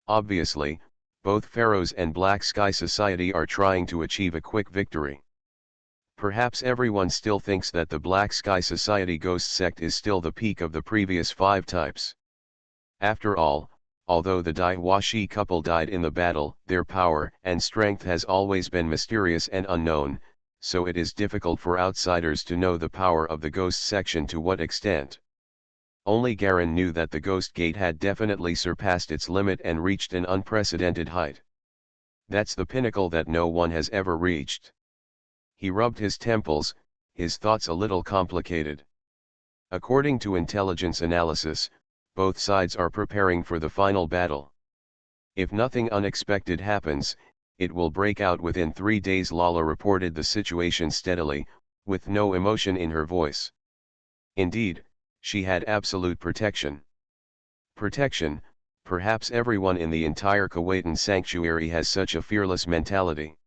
Speaker 1: Obviously, both Pharaohs and Black Sky Society are trying to achieve a quick victory. Perhaps everyone still thinks that the Black Sky Society Ghost Sect is still the peak of the previous 5 types. After all, although the Daiwashi couple died in the battle, their power and strength has always been mysterious and unknown, so it is difficult for outsiders to know the power of the Ghost Section to what extent. Only Garen knew that the Ghost Gate had definitely surpassed its limit and reached an unprecedented height. That's the pinnacle that no one has ever reached. He rubbed his temples, his thoughts a little complicated. According to intelligence analysis, both sides are preparing for the final battle. If nothing unexpected happens, it will break out within 3 days. Lala reported the situation steadily, with no emotion in her voice. Indeed, she had absolute protection. Protection, perhaps everyone in the entire Kuwaitan sanctuary has such a fearless mentality.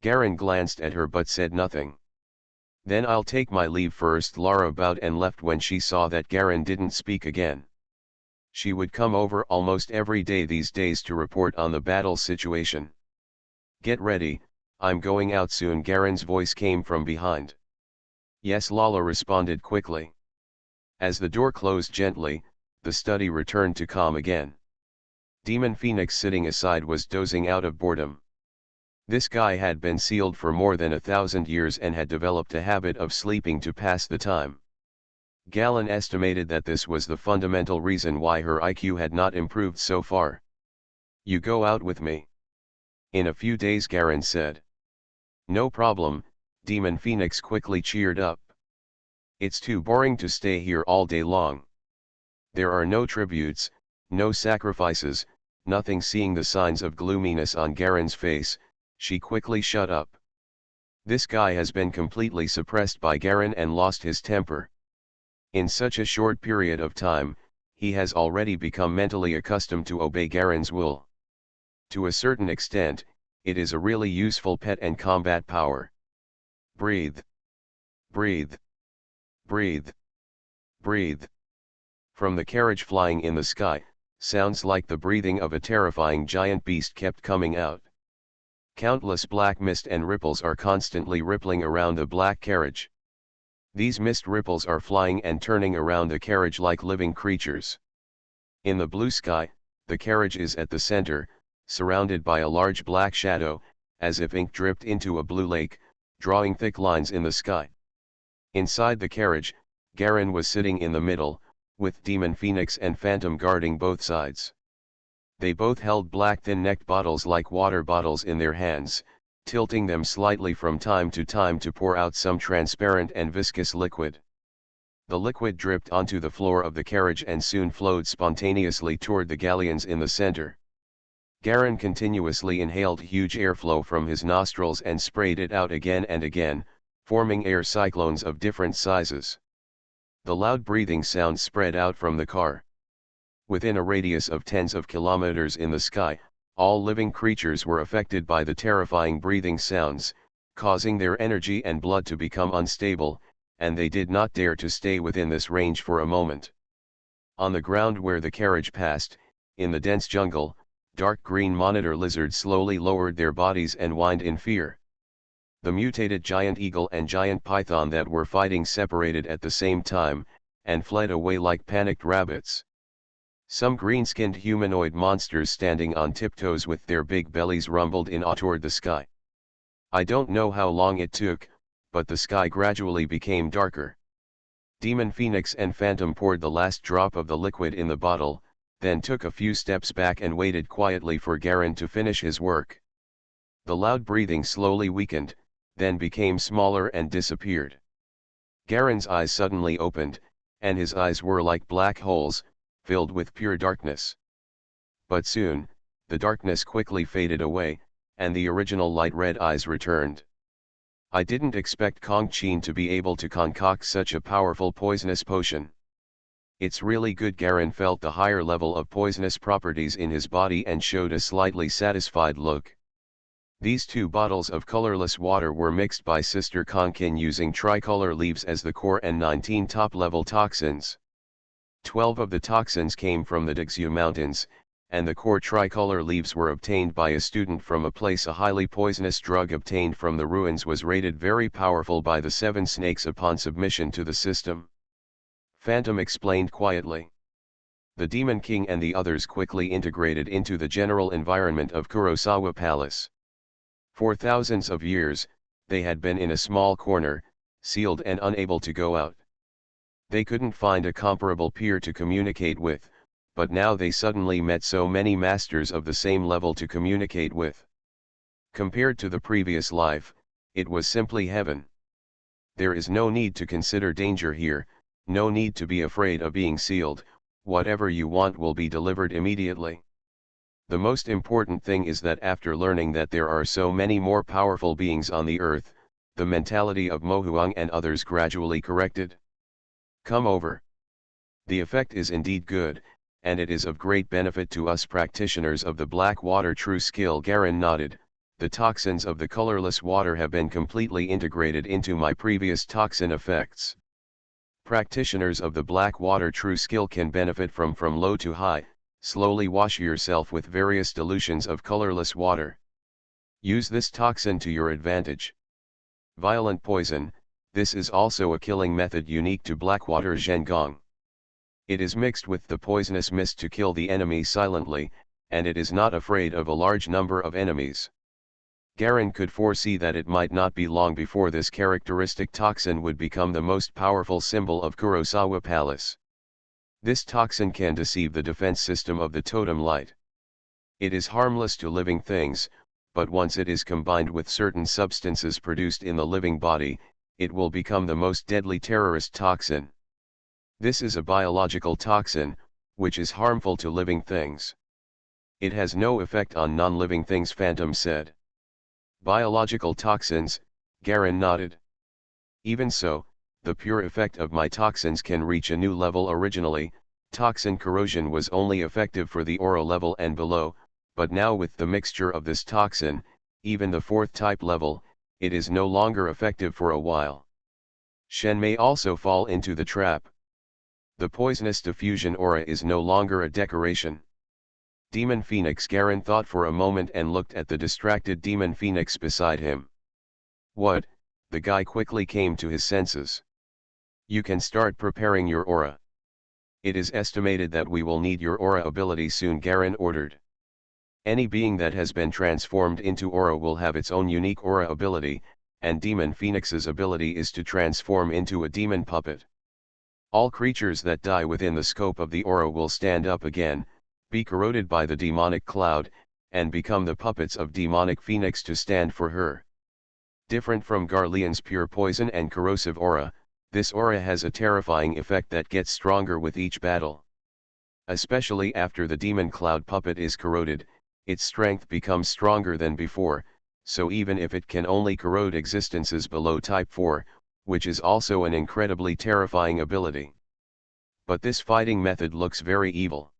Speaker 1: Garen glanced at her but said nothing. Then I'll take my leave first. Lara bowed and left when she saw that Garen didn't speak again. She would come over almost every day these days to report on the battle situation. Get ready, I'm going out soon. Garen's voice came from behind. Yes, Lala responded quickly. As the door closed gently, the study returned to calm again. Demon Phoenix sitting aside was dozing out of boredom. This guy had been sealed for more than 1,000 years and had developed a habit of sleeping to pass the time. Galen estimated that this was the fundamental reason why her IQ had not improved so far. You go out with me. In a few days, Garen said. No problem, Demon Phoenix quickly cheered up. It's too boring to stay here all day long. There are no tributes, no sacrifices, nothing. Seeing the signs of gloominess on Garen's face, she quickly shut up. This guy has been completely suppressed by Garen and lost his temper. In such a short period of time, he has already become mentally accustomed to obey Garen's will. To a certain extent, it is a really useful pet and combat power. Breathe. Breathe. Breathe. Breathe. From the carriage flying in the sky, sounds like the breathing of a terrifying giant beast kept coming out. Countless black mist and ripples are constantly rippling around the black carriage. These mist ripples are flying and turning around the carriage like living creatures. In the blue sky, the carriage is at the center, surrounded by a large black shadow, as if ink dripped into a blue lake, drawing thick lines in the sky. Inside the carriage, Garen was sitting in the middle, with Demon Phoenix and Phantom guarding both sides. They both held black thin-necked bottles like water bottles in their hands, tilting them slightly from time to pour out some transparent and viscous liquid. The liquid dripped onto the floor of the carriage and soon flowed spontaneously toward the galleons in the center. Garen continuously inhaled huge airflow from his nostrils and sprayed it out again and again, forming air cyclones of different sizes. The loud breathing sound spread out from the car. Within a radius of tens of kilometers in the sky, all living creatures were affected by the terrifying breathing sounds, causing their energy and blood to become unstable, and they did not dare to stay within this range for a moment. On the ground where the carriage passed, in the dense jungle, dark green monitor lizards slowly lowered their bodies and whined in fear. The mutated giant eagle and giant python that were fighting separated at the same time, and fled away like panicked rabbits. Some green-skinned humanoid monsters standing on tiptoes with their big bellies rumbled in awe toward the sky. I don't know how long it took, but the sky gradually became darker. Demon Phoenix and Phantom poured the last drop of the liquid in the bottle, then took a few steps back and waited quietly for Garen to finish his work. The loud breathing slowly weakened, then became smaller and disappeared. Garen's eyes suddenly opened, and his eyes were like black holes, filled with pure darkness. But soon, the darkness quickly faded away, and the original light red eyes returned. I didn't expect Kong Qin to be able to concoct such a powerful poisonous potion. It's really good. Garen felt the higher level of poisonous properties in his body and showed a slightly satisfied look. These 2 bottles of colorless water were mixed by Sister Kong Qin using tricolor leaves as the core and 19 top-level toxins. 12 of the toxins came from the Dixu Mountains, and the core tricolor leaves were obtained by a student from a place. A highly poisonous drug obtained from the ruins was rated very powerful by the 7 snakes upon submission to the system. Phantom explained quietly. The Demon King and the others quickly integrated into the general environment of Kurosawa Palace. For thousands of years, they had been in a small corner, sealed and unable to go out. They couldn't find a comparable peer to communicate with, but now they suddenly met so many masters of the same level to communicate with. Compared to the previous life, it was simply heaven. There is no need to consider danger here, no need to be afraid of being sealed. Whatever you want will be delivered immediately. The most important thing is that after learning that there are so many more powerful beings on the earth, the mentality of Mo Huang and others gradually corrected. Come over. The effect is indeed good, and it is of great benefit to us practitioners of the black water true skill. Garen nodded. The toxins of the colorless water have been completely integrated into my previous toxin effects. Practitioners of the black water true skill can benefit from low to high. Slowly wash yourself with various dilutions of colorless water. Use this toxin to your advantage. Violent poison. This is also a killing method unique to Blackwater Zhengong. It is mixed with the poisonous mist to kill the enemy silently, and it is not afraid of a large number of enemies. Garen could foresee that it might not be long before this characteristic toxin would become the most powerful symbol of Kurosawa Palace. This toxin can deceive the defense system of the totem light. It is harmless to living things, but once it is combined with certain substances produced in the living body, it will become the most deadly terrorist toxin. This is a biological toxin, which is harmful to living things. It has no effect on non-living things, Phantom said. Biological toxins, Garen nodded. Even so, the pure effect of my toxins can reach a new level. Originally, toxin corrosion was only effective for the aura level and below, but now with the mixture of this toxin, even the 4th type level, it is no longer effective for a while. Shen may also fall into the trap. The poisonous diffusion aura is no longer a decoration. Demon Phoenix. Garen thought for a moment and looked at the distracted Demon Phoenix beside him. What? The guy quickly came to his senses. You can start preparing your aura. It is estimated that we will need your aura ability soon, Garen ordered. Any being that has been transformed into aura will have its own unique aura ability, and Demon Phoenix's ability is to transform into a demon puppet. All creatures that die within the scope of the aura will stand up again, be corroded by the demonic cloud, and become the puppets of demonic Phoenix to stand for her. Different from Garleon's pure poison and corrosive aura, this aura has a terrifying effect that gets stronger with each battle. Especially after the demon cloud puppet is corroded, its strength becomes stronger than before, so even if it can only corrode existences below type 4, which is also an incredibly terrifying ability. But this fighting method looks very evil.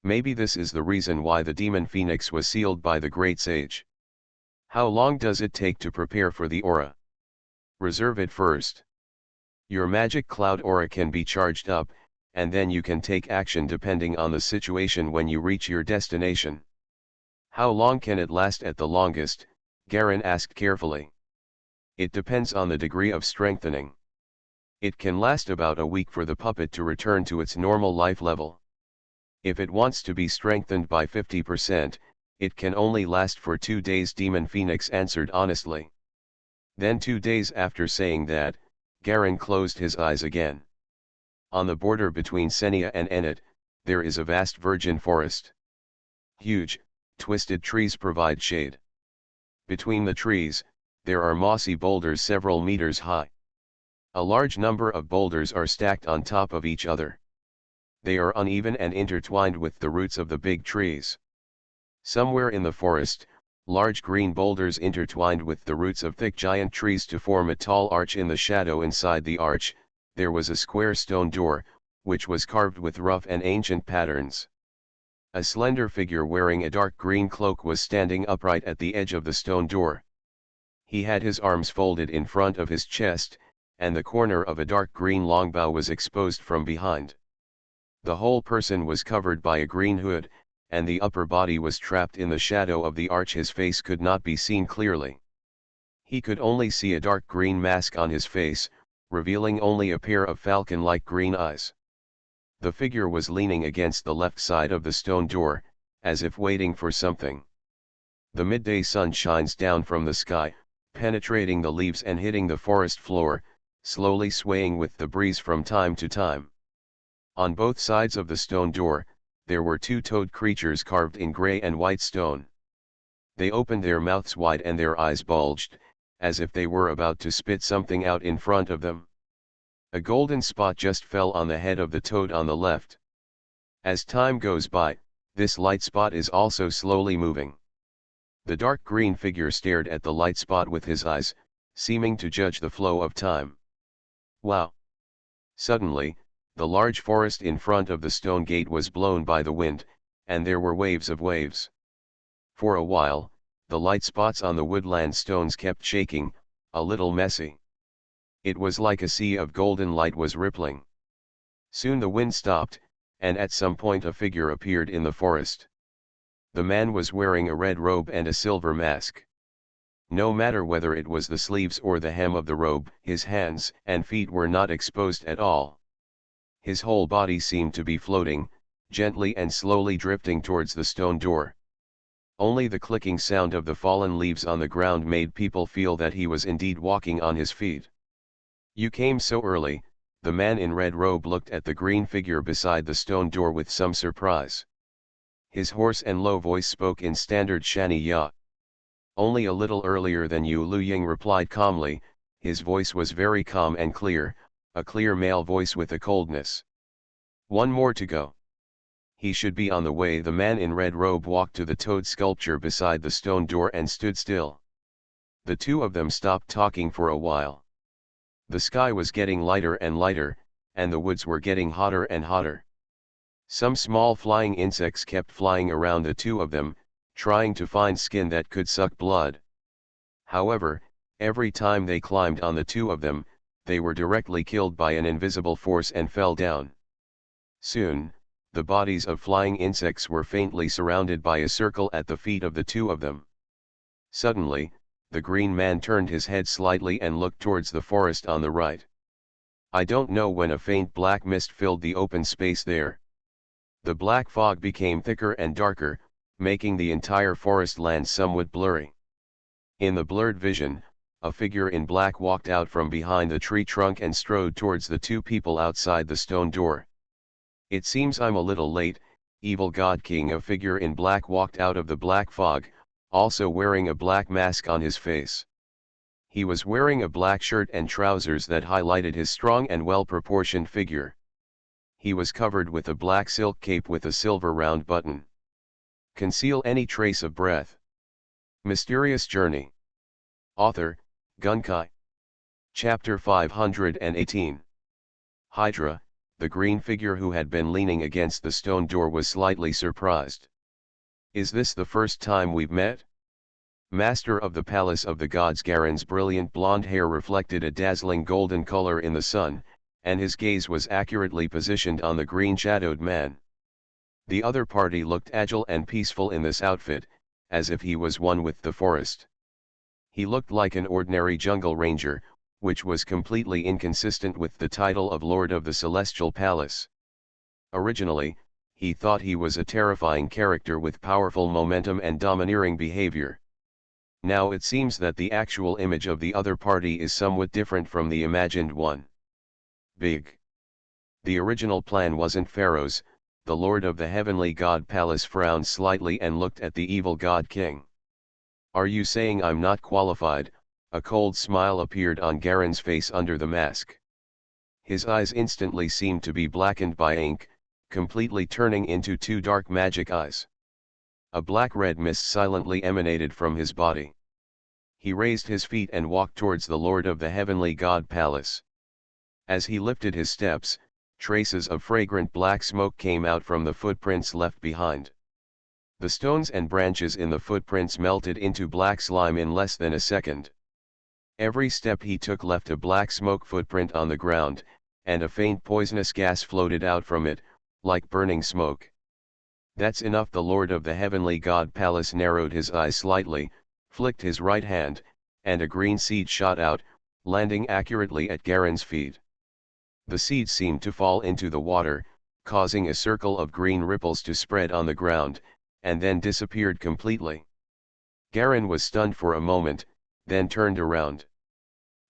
Speaker 1: Maybe this is the reason why the Demon Phoenix was sealed by the Great Sage. How long does it take to prepare for the aura? Reserve it first. Your magic cloud aura can be charged up, and then you can take action depending on the situation when you reach your destination. How long can it last at the longest? Garen asked carefully. It depends on the degree of strengthening. It can last about a week for the puppet to return to its normal life level. If it wants to be strengthened by 50%, it can only last for 2 days, Demon Phoenix answered honestly. Then 2 days after saying that, Garen closed his eyes again. On the border between Senia and Ennet, there is a vast virgin forest. Huge, twisted trees provide shade. Between the trees, there are mossy boulders several meters high. A large number of boulders are stacked on top of each other. They are uneven and intertwined with the roots of the big trees. Somewhere in the forest, large green boulders intertwined with the roots of thick giant trees to form a tall arch. In the shadow inside the arch, there was a square stone door, which was carved with rough and ancient patterns. A slender figure wearing a dark green cloak was standing upright at the edge of the stone door. He had his arms folded in front of his chest, and the corner of a dark green longbow was exposed from behind. The whole person was covered by a green hood, and the upper body was trapped in the shadow of the arch. His face could not be seen clearly. He could only see a dark green mask on his face, revealing only a pair of falcon-like green eyes. The figure was leaning against the left side of the stone door, as if waiting for something. The midday sun shines down from the sky, penetrating the leaves and hitting the forest floor, slowly swaying with the breeze from time to time. On both sides of the stone door, there were 2 toad creatures carved in gray and white stone. They opened their mouths wide and their eyes bulged, as if they were about to spit something out in front of them. A golden spot just fell on the head of the toad on the left. As time goes by, this light spot is also slowly moving. The dark green figure stared at the light spot with his eyes, seeming to judge the flow of time. Wow! Suddenly, the large forest in front of the stone gate was blown by the wind, and there were waves of waves. For a while, the light spots on the woodland stones kept shaking, a little messy. It was like a sea of golden light was rippling. Soon the wind stopped, and at some point a figure appeared in the forest. The man was wearing a red robe and a silver mask. No matter whether it was the sleeves or the hem of the robe, his hands and feet were not exposed at all. His whole body seemed to be floating, gently and slowly drifting towards the stone door. Only the clicking sound of the fallen leaves on the ground made people feel that he was indeed walking on his feet. You came so early. The man in red robe looked at the green figure beside the stone door with some surprise. His hoarse and low voice spoke in standard Shani Ya. Only a little earlier than you, Lu Ying replied calmly. His voice was very calm and clear, a clear male voice with a coldness. 1 more to go. He should be on the way. The man in red robe walked to the toad sculpture beside the stone door and stood still. The 2 of them stopped talking for a while. The sky was getting lighter and lighter, and the woods were getting hotter and hotter. Some small flying insects kept flying around the 2 of them, trying to find skin that could suck blood. However, every time they climbed on the 2 of them, they were directly killed by an invisible force and fell down. Soon, the bodies of flying insects were faintly surrounded by a circle at the feet of the two of them. Suddenly, the green man turned his head slightly and looked towards the forest on the right. I don't know when a faint black mist filled the open space there. The black fog became thicker and darker, making the entire forest land somewhat blurry. In the blurred vision, a figure in black walked out from behind the tree trunk and strode towards the two people outside the stone door. It seems I'm a little late, evil God King. A figure in black walked out of the black fog, also wearing a black mask on his face. He was wearing a black shirt and trousers that highlighted his strong and well-proportioned figure. He was covered with a black silk cape with a silver round button. Conceal any trace of breath. Mysterious Journey. Author, Gunkai. Chapter 518. Hydra, the green figure who had been leaning against the stone door, was slightly surprised. Is this the first time we've met? Master of the Palace of the Gods. Garen's brilliant blonde hair reflected a dazzling golden color in the sun, and his gaze was accurately positioned on the green-shadowed man. The other party looked agile and peaceful in this outfit, as if he was one with the forest. He looked like an ordinary jungle ranger, which was completely inconsistent with the title of Lord of the Celestial Palace. Originally, he thought he was a terrifying character with powerful momentum and domineering behavior. Now it seems that the actual image of the other party is somewhat different from the imagined one. Big. The original plan wasn't Pharaoh's. The Lord of the Heavenly God Palace frowned slightly and looked at the evil God King. Are you saying I'm not qualified? A cold smile appeared on Garen's face under the mask. His eyes instantly seemed to be blackened by ink, completely turning into two dark magic eyes. A black-red mist silently emanated from his body. He raised his feet and walked towards the Lord of the Heavenly God Palace. As he lifted his steps, traces of fragrant black smoke came out from the footprints left behind. The stones and branches in the footprints melted into black slime in less than a second. Every step he took left a black smoke footprint on the ground, and a faint poisonous gas floated out from it, like burning smoke. That's enough. The Lord of the Heavenly God Palace narrowed his eyes slightly, flicked his right hand, and a green seed shot out, landing accurately at Garen's feet. The seed seemed to fall into the water, causing a circle of green ripples to spread on the ground, and then disappeared completely. Garen was stunned for a moment, then turned around.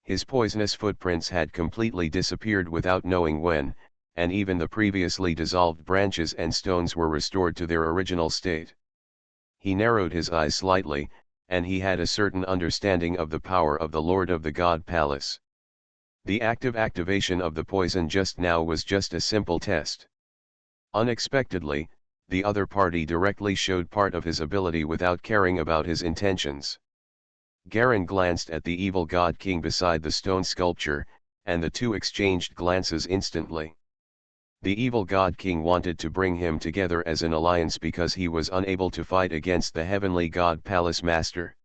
Speaker 1: His poisonous footprints had completely disappeared without knowing when, and even the previously dissolved branches and stones were restored to their original state. He narrowed his eyes slightly, and he had a certain understanding of the power of the Lord of the God Palace. The active activation of the poison just now was just a simple test. Unexpectedly, the other party directly showed part of his ability without caring about his intentions. Garen glanced at the evil God King beside the stone sculpture, and the two exchanged glances instantly. The evil God King wanted to bring him together as an alliance because he was unable to fight against the Heavenly God Palace Master.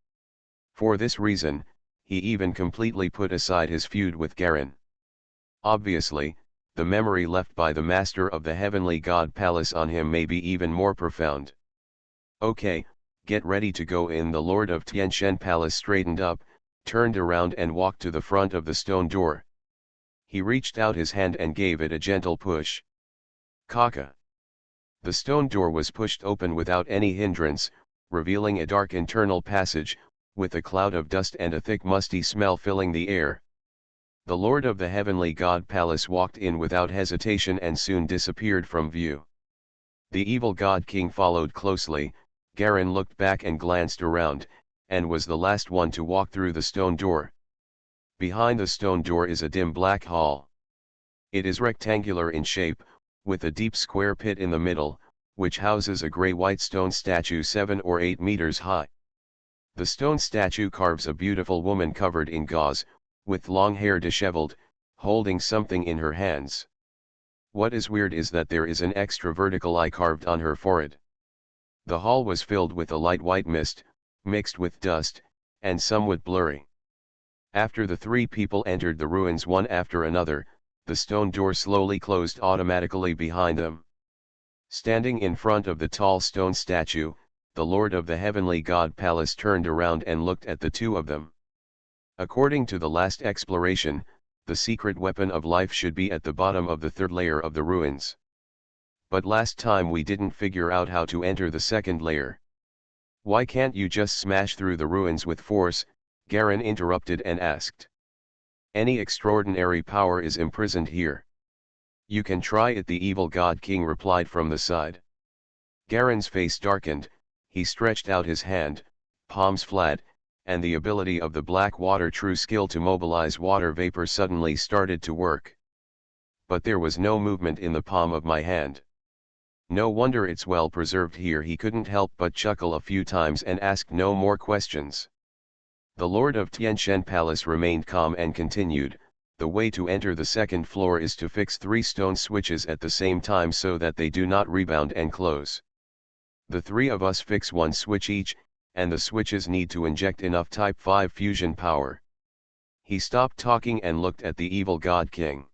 Speaker 1: For this reason, he even completely put aside his feud with Garen. Obviously, the memory left by the Master of the Heavenly God Palace on him may be even more profound. Okay, get ready to go in. The Lord of Tianshan Palace straightened up, turned around and walked to the front of the stone door. He reached out his hand and gave it a gentle push. Kaka. The stone door was pushed open without any hindrance, revealing a dark internal passage, with a cloud of dust and a thick musty smell filling the air. The Lord of the Heavenly God Palace walked in without hesitation and soon disappeared from view. The evil God King followed closely. Garen looked back and glanced around, and was the last one to walk through the stone door. Behind the stone door is a dim black hall. It is rectangular in shape, with a deep square pit in the middle, which houses a gray-white stone statue 7 or 8 meters high. The stone statue carves a beautiful woman covered in gauze, with long hair disheveled, holding something in her hands. What is weird is that there is an extra vertical eye carved on her forehead. The hall was filled with a light white mist, mixed with dust, and somewhat blurry. After the three people entered the ruins one after another, the stone door slowly closed automatically behind them. Standing in front of the tall stone statue, the Lord of the Heavenly God Palace turned around and looked at the two of them. According to the last exploration, the secret weapon of life should be at the bottom of the third layer of the ruins. But last time we didn't figure out how to enter the second layer. Why can't you just smash through the ruins with force? Garen interrupted and asked. Any extraordinary power is imprisoned here. You can try it, the evil God King replied from the side. Garen's face darkened, he stretched out his hand, palms flat, and the ability of the black water true skill to mobilize water vapor suddenly started to work. But there was no movement in the palm of my hand. No wonder it's well preserved here. He couldn't help but chuckle a few times and ask no more questions. The Lord of Tianshan Palace remained calm and continued, the way to enter the second floor is to fix 3 stone switches at the same time so that they do not rebound and close. The 3 of us fix 1 switch each, and the switches need to inject enough Type 5 fusion power. He stopped talking and looked at the evil God King.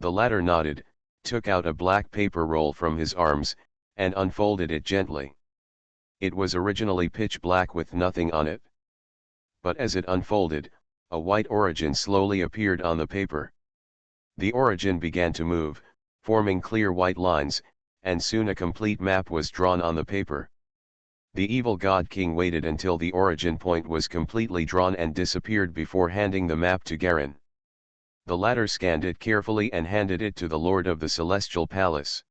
Speaker 1: The latter nodded, took out a black paper roll from his arms, and unfolded it gently. It was originally pitch black with nothing on it. But as it unfolded, a white origin slowly appeared on the paper. The origin began to move, forming clear white lines, and soon a complete map was drawn on the paper. The evil God King waited until the origin point was completely drawn and disappeared before handing the map to Garen. The latter scanned it carefully and handed it to the Lord of the Celestial Palace.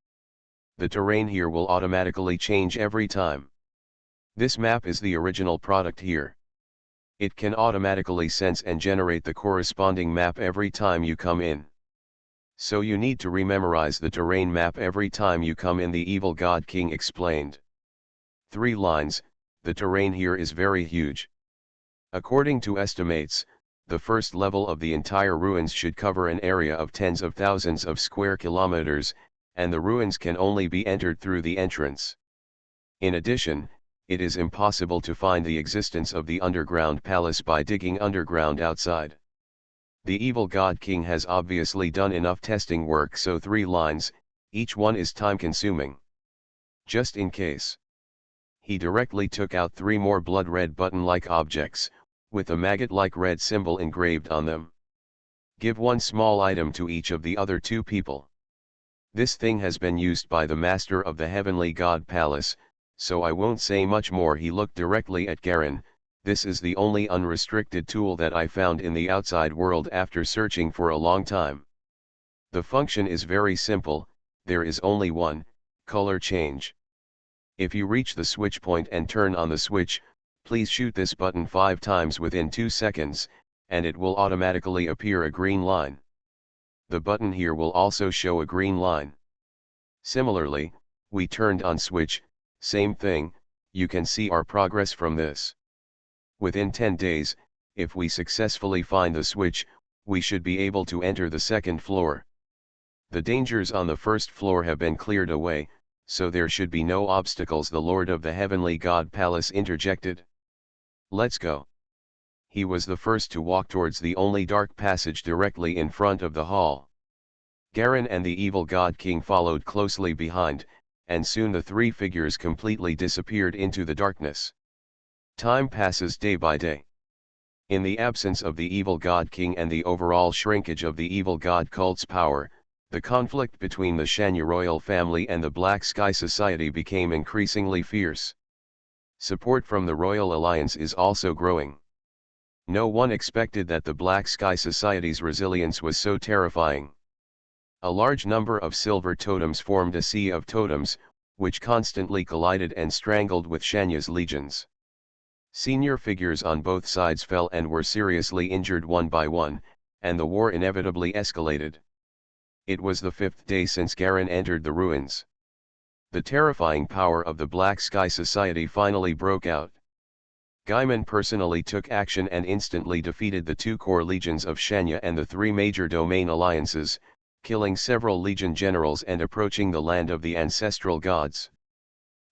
Speaker 1: The terrain here will automatically change every time. This map is the original product here. It can automatically sense and generate the corresponding map every time you come in. So you need to rememorize the terrain map every time you come in, the evil God King explained. 3 lines, the terrain here is very huge. According to estimates, the first level of the entire ruins should cover an area of tens of thousands of square kilometers, and the ruins can only be entered through the entrance. In addition, it is impossible to find the existence of the underground palace by digging underground outside. The evil God King has obviously done enough testing work, so 3 lines, each one is time-consuming. Just in case. He directly took out 3 more blood-red button-like objects, with a maggot-like red symbol engraved on them. Give 1 small item to each of the other 2 people. This thing has been used by the Master of the Heavenly God Palace, so I won't say much more. He looked directly at Garen. This is the only unrestricted tool that I found in the outside world after searching for a long time. The function is very simple, there is only one, color change. If you reach the switch point and turn on the switch, please shoot this button 5 times within 2 seconds, and it will automatically appear a green line. The button here will also show a green line. Similarly, we turned on switch, same thing, you can see our progress from this. Within 10 days, if we successfully find the switch, we should be able to enter the second floor. The dangers on the first floor have been cleared away, so there should be no obstacles, the Lord of the Heavenly God Palace interjected. Let's go. He was the first to walk towards the only dark passage directly in front of the hall. Garen and the evil God King followed closely behind, and soon the 3 figures completely disappeared into the darkness. Time passes day by day. In the absence of the evil God King and the overall shrinkage of the evil God cult's power, the conflict between the Shanya royal family and the Black Sky Society became increasingly fierce. Support from the Royal Alliance is also growing. No one expected that the Black Sky Society's resilience was so terrifying. A large number of silver totems formed a sea of totems, which constantly collided and strangled with Shanya's legions. Senior figures on both sides fell and were seriously injured one by one, and the war inevitably escalated. It was the 5th day since Garen entered the ruins. The terrifying power of the Black Sky Society finally broke out. Gaiman personally took action and instantly defeated the 2 core legions of Shanya and the 3 major domain alliances, killing several legion generals and approaching the land of the ancestral gods.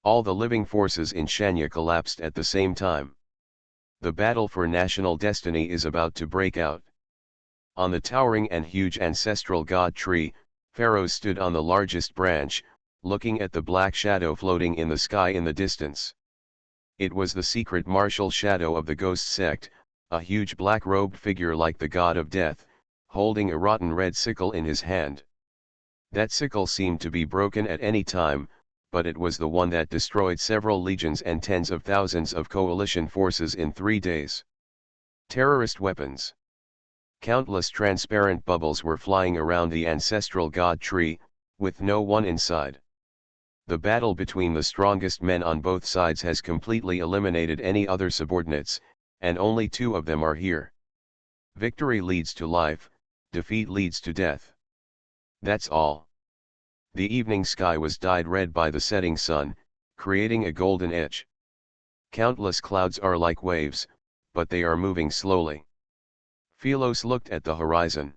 Speaker 1: All the living forces in Shanya collapsed at the same time. The battle for national destiny is about to break out. On the towering and huge ancestral god tree, Pharaoh stood on the largest branch, looking at the black shadow floating in the sky in the distance. It was the secret martial shadow of the ghost sect, a huge black-robed figure like the god of death, holding a rotten red sickle in his hand. That sickle seemed to be broken at any time, but it was the one that destroyed several legions and tens of thousands of coalition forces in 3 days. Terrorist weapons. Countless transparent bubbles were flying around the ancestral god tree, with no one inside. The battle between the strongest men on both sides has completely eliminated any other subordinates, and only 2 of them are here. Victory leads to life, defeat leads to death. That's all. The evening sky was dyed red by the setting sun, creating a golden edge. Countless clouds are like waves, but they are moving slowly. Philos looked at the horizon.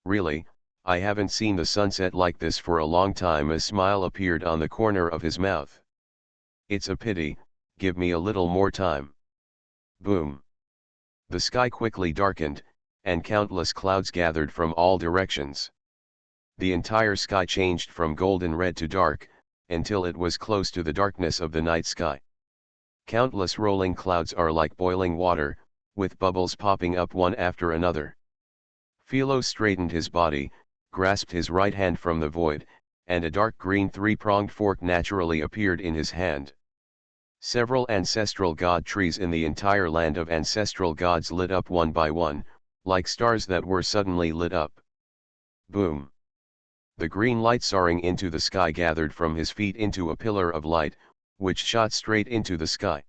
Speaker 1: Really, I haven't seen the sunset like this for a long time. A smile appeared on the corner of his mouth. It's a pity, give me a little more time. Boom. The sky quickly darkened, and countless clouds gathered from all directions. The entire sky changed from golden red to dark, until it was close to the darkness of the night sky. Countless rolling clouds are like boiling water, with bubbles popping up one after another. Philos straightened his body, grasped his right hand from the void, and a dark green 3-pronged fork naturally appeared in his hand. Several ancestral god trees in the entire land of ancestral gods lit up one by one, like stars that were suddenly lit up. Boom. The green light soaring into the sky gathered from his feet into a pillar of light, which shot straight into the sky.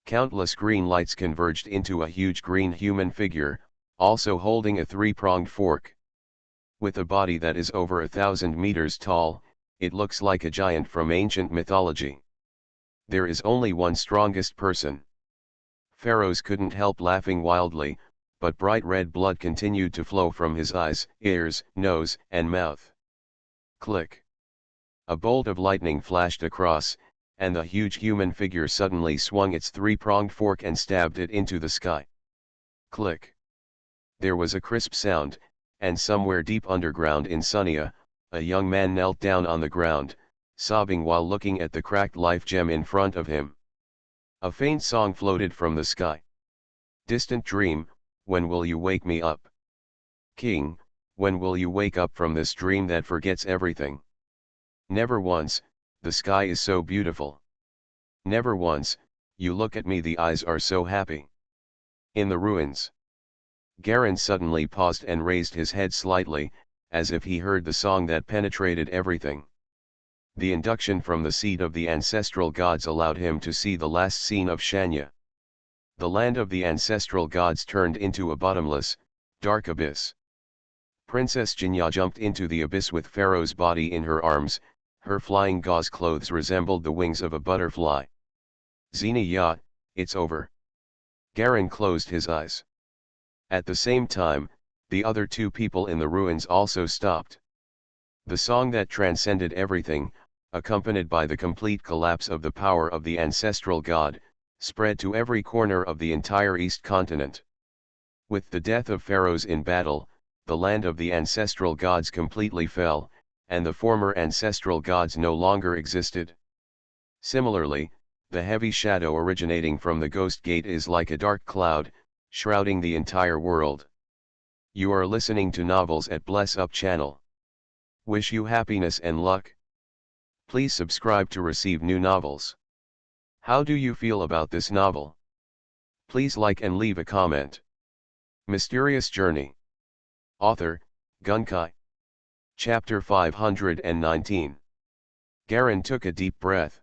Speaker 1: Countless green lights converged into a huge green human figure, also holding a 3-pronged fork. With a body that is over 1,000 meters tall, it looks like a giant from ancient mythology. There is only one strongest person. Pharaoh couldn't help laughing wildly, but bright red blood continued to flow from his eyes, ears, nose, and mouth. Click. A bolt of lightning flashed across, and the huge human figure suddenly swung its 3-pronged fork and stabbed it into the sky. Click. There was a crisp sound, and somewhere deep underground in Sunia, a young man knelt down on the ground, sobbing while looking at the cracked life gem in front of him. A faint song floated from the sky. Distant dream, when will you wake me up? King, when will you wake up from this dream that forgets everything? Never once, the sky is so beautiful. Never once, you look at me, the eyes are so happy. In the ruins. Garen suddenly paused and raised his head slightly, as if he heard the song that penetrated everything. The induction from the seat of the ancestral gods allowed him to see the last scene of Shanya. The land of the ancestral gods turned into a bottomless, dark abyss. Princess Jinya jumped into the abyss with Pharaoh's body in her arms. Her flying gauze clothes resembled the wings of a butterfly. Xenia, it's over. Garen closed his eyes. At the same time, the other 2 people in the ruins also stopped. The song that transcended everything, accompanied by the complete collapse of the power of the ancestral god, spread to every corner of the entire East continent. With the death of pharaohs in battle, the land of the ancestral gods completely fell, and the former ancestral gods no longer existed. Similarly, the heavy shadow originating from the Ghost Gate is like a dark cloud, shrouding the entire world. You are listening to Novels at Bless Up channel. Wish you happiness and luck. Please subscribe to receive new novels. How do you feel about this novel? Please like and leave a comment. Mysterious Journey. Author, Gunkai. Chapter 519. Garen took a deep breath.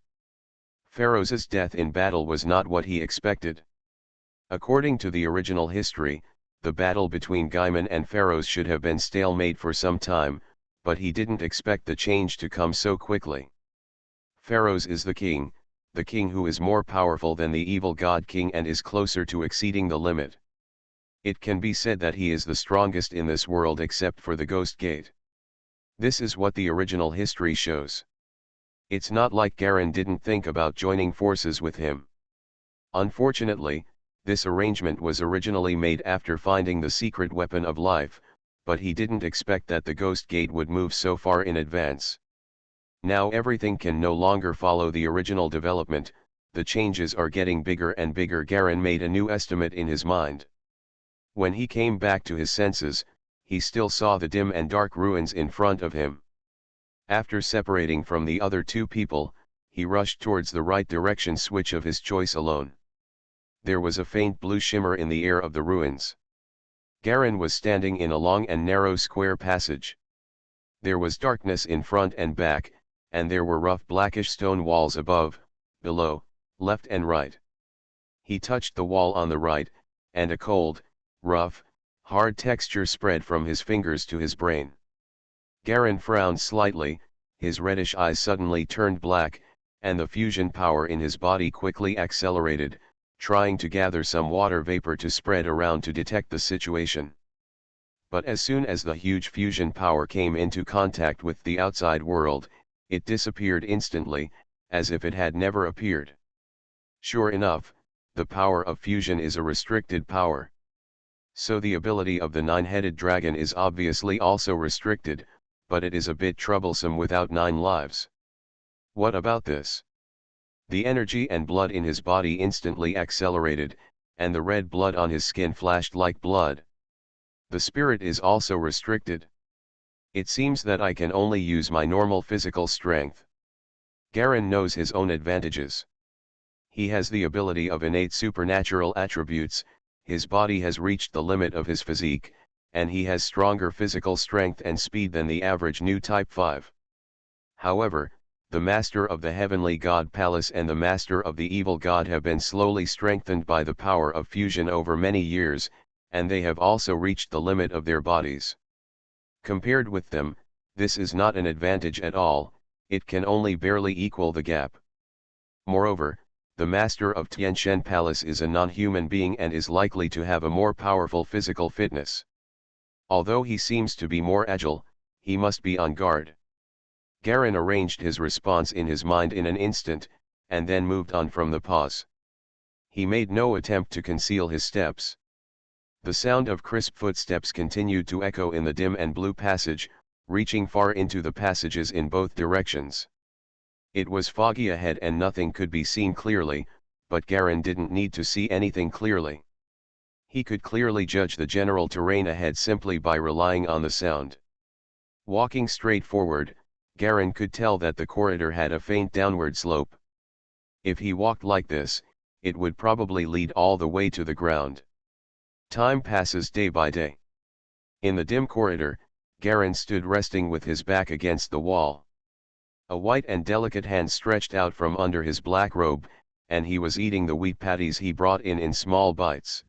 Speaker 1: Pharaoh's death in battle was not what he expected. According to the original history, the battle between Gaiman and Pharaohs should have been stalemate for some time, but he didn't expect the change to come so quickly. Pharaohs is the king who is more powerful than the evil god king and is closer to exceeding the limit. It can be said that he is the strongest in this world except for the Ghost Gate. This is what the original history shows. It's not like Garen didn't think about joining forces with him. Unfortunately, This arrangement was originally made after finding the secret weapon of life, but he didn't expect that the Ghost Gate would move so far in advance. Now everything can no longer follow the original development, the changes are getting bigger and bigger. Garen made a new estimate in his mind. When he came back to his senses, he still saw the dim and dark ruins in front of him. After separating from the other two people, he rushed towards the right direction switch of his choice alone. There was a faint blue shimmer in the air of the ruins. Garen was standing in a long and narrow square passage. There was darkness in front and back, and there were rough blackish stone walls above, below, left and right. He touched the wall on the right, and a cold, rough, hard texture spread from his fingers to his brain. Garen frowned slightly, his reddish eyes suddenly turned black, and the fusion power in his body quickly accelerated, trying to gather some water vapor to spread around to detect the situation. But as soon as the huge fusion power came into contact with the outside world, it disappeared instantly, as if it had never appeared. Sure enough, the power of fusion is a restricted power. So the ability of the nine-headed dragon is obviously also restricted, but it is a bit troublesome without 9 lives. What about this? The energy and blood in his body instantly accelerated, and the red blood on his skin flashed like blood. The spirit is also restricted. It seems that I can only use my normal physical strength. Garen knows his own advantages. He has the ability of innate supernatural attributes, his body has reached the limit of his physique, and he has stronger physical strength and speed than the average new Type 5. However, the Master of the Heavenly God Palace and the Master of the Evil God have been slowly strengthened by the power of fusion over many years, and they have also reached the limit of their bodies. Compared with them, this is not an advantage at all, it can only barely equal the gap. Moreover, the Master of Tianshan Palace is a non-human being and is likely to have a more powerful physical fitness. Although he seems to be more agile, he must be on guard. Garen arranged his response in his mind in an instant, and then moved on from the pause. He made no attempt to conceal his steps. The sound of crisp footsteps continued to echo in the dim and blue passage, reaching far into the passages in both directions. It was foggy ahead and nothing could be seen clearly, but Garen didn't need to see anything clearly. He could clearly judge the general terrain ahead simply by relying on the sound. Walking straight forward, Garen could tell that the corridor had a faint downward slope. If he walked like this, it would probably lead all the way to the ground. Time passes day by day. In the dim corridor, Garen stood resting with his back against the wall. A white and delicate hand stretched out from under his black robe, and he was eating the wheat patties he brought in small bites.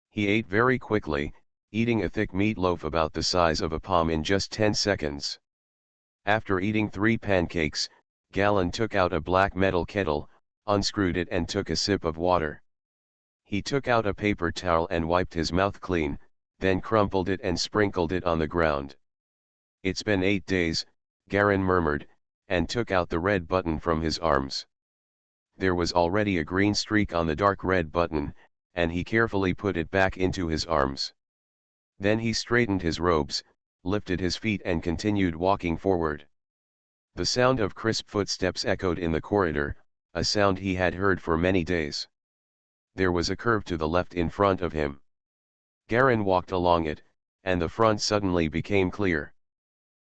Speaker 1: He ate very quickly, eating a thick meatloaf about the size of a palm in just 10 seconds. After eating 3 pancakes, Galen took out a black metal kettle, unscrewed it and took a sip of water. He took out a paper towel and wiped his mouth clean, then crumpled it and sprinkled it on the ground. "It's been 8 days, Garen murmured, and took out the red button from his arms. There was already a green streak on the dark red button, and he carefully put it back into his arms. Then he straightened his robes, lifted his feet and continued walking forward. The sound of crisp footsteps echoed in the corridor, a sound he had heard for many days. There was a curve to the left in front of him. Garen walked along it, and the front suddenly became clear.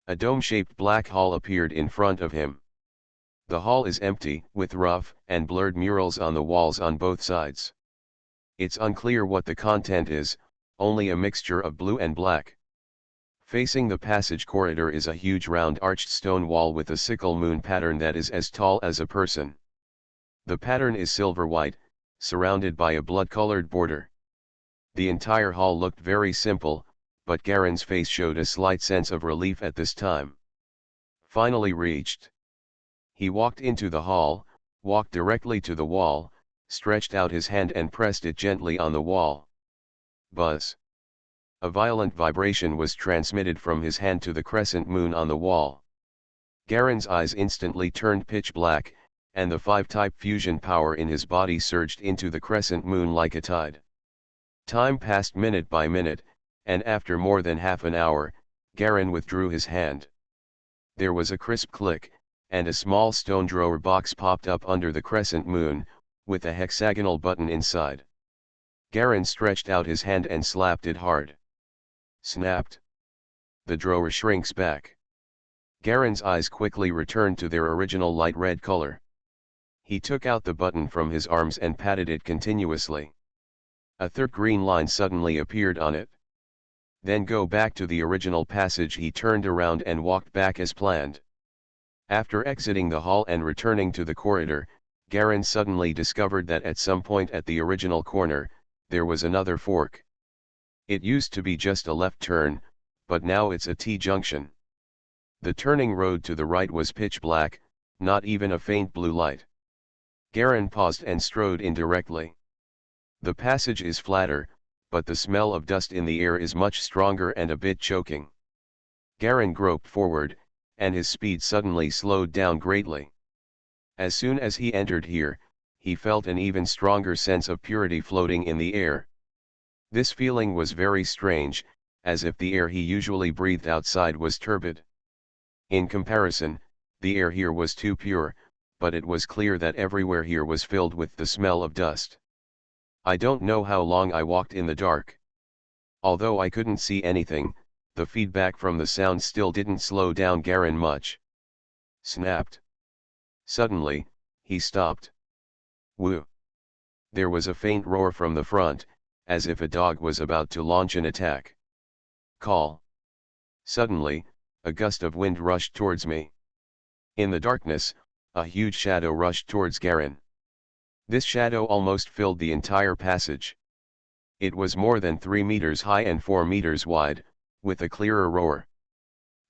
Speaker 1: A dome-shaped black hall appeared in front of him. The hall is empty, with rough and blurred murals on the walls on both sides. It's unclear what the content is, only a mixture of blue and black. Facing the passage corridor is a huge round arched stone wall with a sickle moon pattern that is as tall as a person. The pattern is silver-white, surrounded by a blood-colored border. The entire hall looked very simple, but Garen's face showed a slight sense of relief at this time. Finally reached. He walked into the hall, walked directly to the wall, stretched out his hand and pressed it gently on the wall. Buzz. A violent vibration was transmitted from his hand to the crescent moon on the wall. Garen's eyes instantly turned pitch black, and the 5-type fusion power in his body surged into the crescent moon like a tide. Time passed minute by minute, and after more than half an hour, Garen withdrew his hand. There was a crisp click, and a small stone drawer box popped up under the crescent moon, with a hexagonal button inside. Garen stretched out his hand and slapped it hard. Snapped. The drawer shrinks back. Garen's eyes quickly returned to their original light red color. He took out the button from his arms and patted it continuously. A third green line suddenly appeared on it. Then go back to the original passage. He turned around and walked back as planned. After exiting the hall and returning to the corridor, Garen suddenly discovered that at some point at the original corner, there was another fork. It used to be just a left turn, but now it's a T-junction. The turning road to the right was pitch black, not even a faint blue light. Garen paused and strode in directly. The passage is flatter, but the smell of dust in the air is much stronger and a bit choking. Garen groped forward, and his speed suddenly slowed down greatly. As soon as he entered here, he felt an even stronger sense of purity floating in the air. This feeling was very strange, as if the air he usually breathed outside was turbid. In comparison, the air here was too pure, but it was clear that everywhere here was filled with the smell of dust. I don't know how long I walked in the dark. Although I couldn't see anything, the feedback from the sound still didn't slow down Garen much. Snapped. Suddenly, he stopped. Woo! There was a faint roar from the front, as if a dog was about to launch an attack. Call. Suddenly, a gust of wind rushed towards me. In the darkness, a huge shadow rushed towards Garen. This shadow almost filled the entire passage. It was more than 3 meters high and 4 meters wide, with a clearer roar.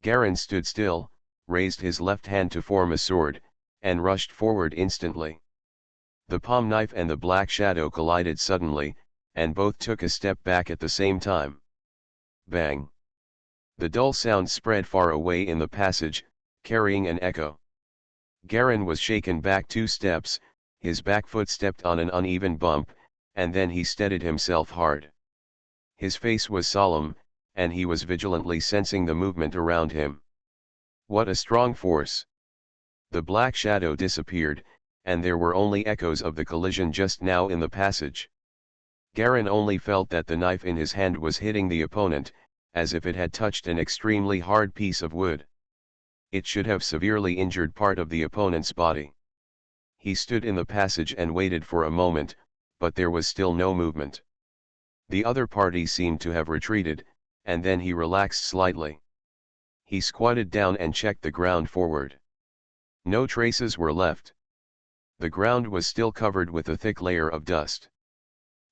Speaker 1: Garen stood still, raised his left hand to form a sword, and rushed forward instantly. The palm knife and the black shadow collided suddenly, and both took a step back at the same time. Bang! The dull sound spread far away in the passage, carrying an echo. Garen was shaken back 2 steps, his back foot stepped on an uneven bump, and then he steadied himself hard. His face was solemn, and he was vigilantly sensing the movement around him. What a strong force! The black shadow disappeared, and there were only echoes of the collision just now in the passage. Garen only felt that the knife in his hand was hitting the opponent, as if it had touched an extremely hard piece of wood. It should have severely injured part of the opponent's body. He stood in the passage and waited for a moment, but there was still no movement. The other party seemed to have retreated, and then he relaxed slightly. He squatted down and checked the ground forward. No traces were left. The ground was still covered with a thick layer of dust.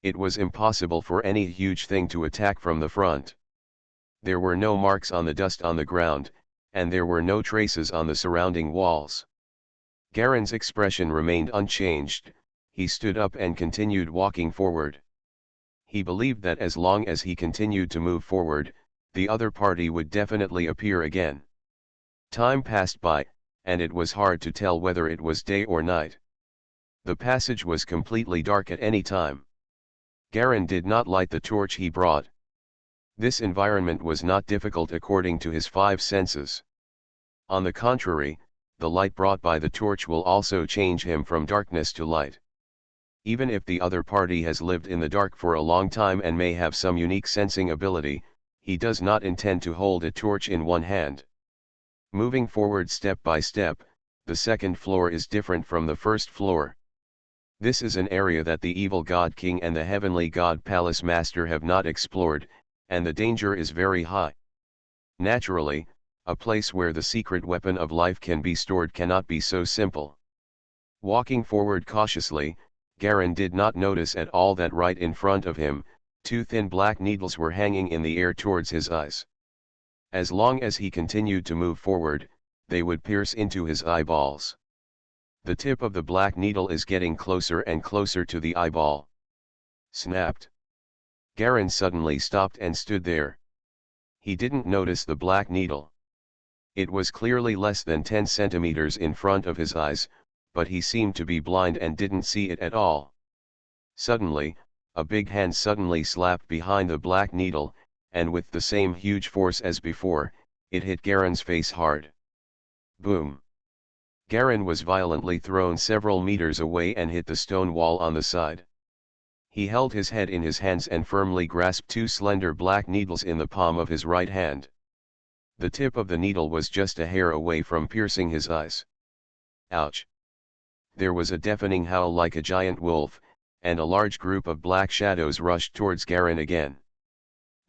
Speaker 1: It was impossible for any huge thing to attack from the front. There were no marks on the dust on the ground, and there were no traces on the surrounding walls. Garen's expression remained unchanged. He stood up and continued walking forward. He believed that as long as he continued to move forward, the other party would definitely appear again. Time passed by, and it was hard to tell whether it was day or night. The passage was completely dark at any time. Garen did not light the torch he brought. This environment was not difficult according to his 5 senses. On the contrary, the light brought by the torch will also change him from darkness to light. Even if the other party has lived in the dark for a long time and may have some unique sensing ability, he does not intend to hold a torch in one hand. Moving forward step by step, the second floor is different from the first floor. This is an area that the evil God King and the heavenly God Palace Master have not explored, and the danger is very high. Naturally, a place where the secret weapon of life can be stored cannot be so simple. Walking forward cautiously, Garen did not notice at all that right in front of him, 2 thin black needles were hanging in the air towards his eyes. As long as he continued to move forward, they would pierce into his eyeballs. The tip of the black needle is getting closer and closer to the eyeball. Snapped. Garen suddenly stopped and stood there. He didn't notice the black needle. It was clearly less than 10 centimeters in front of his eyes, but he seemed to be blind and didn't see it at all. Suddenly, a big hand suddenly slapped behind the black needle, and with the same huge force as before, it hit Garen's face hard. Boom! Garen was violently thrown several meters away and hit the stone wall on the side. He held his head in his hands and firmly grasped two slender black needles in the palm of his right hand. The tip of the needle was just a hair away from piercing his eyes. Ouch! There was a deafening howl like a giant wolf, and a large group of black shadows rushed towards Garen again.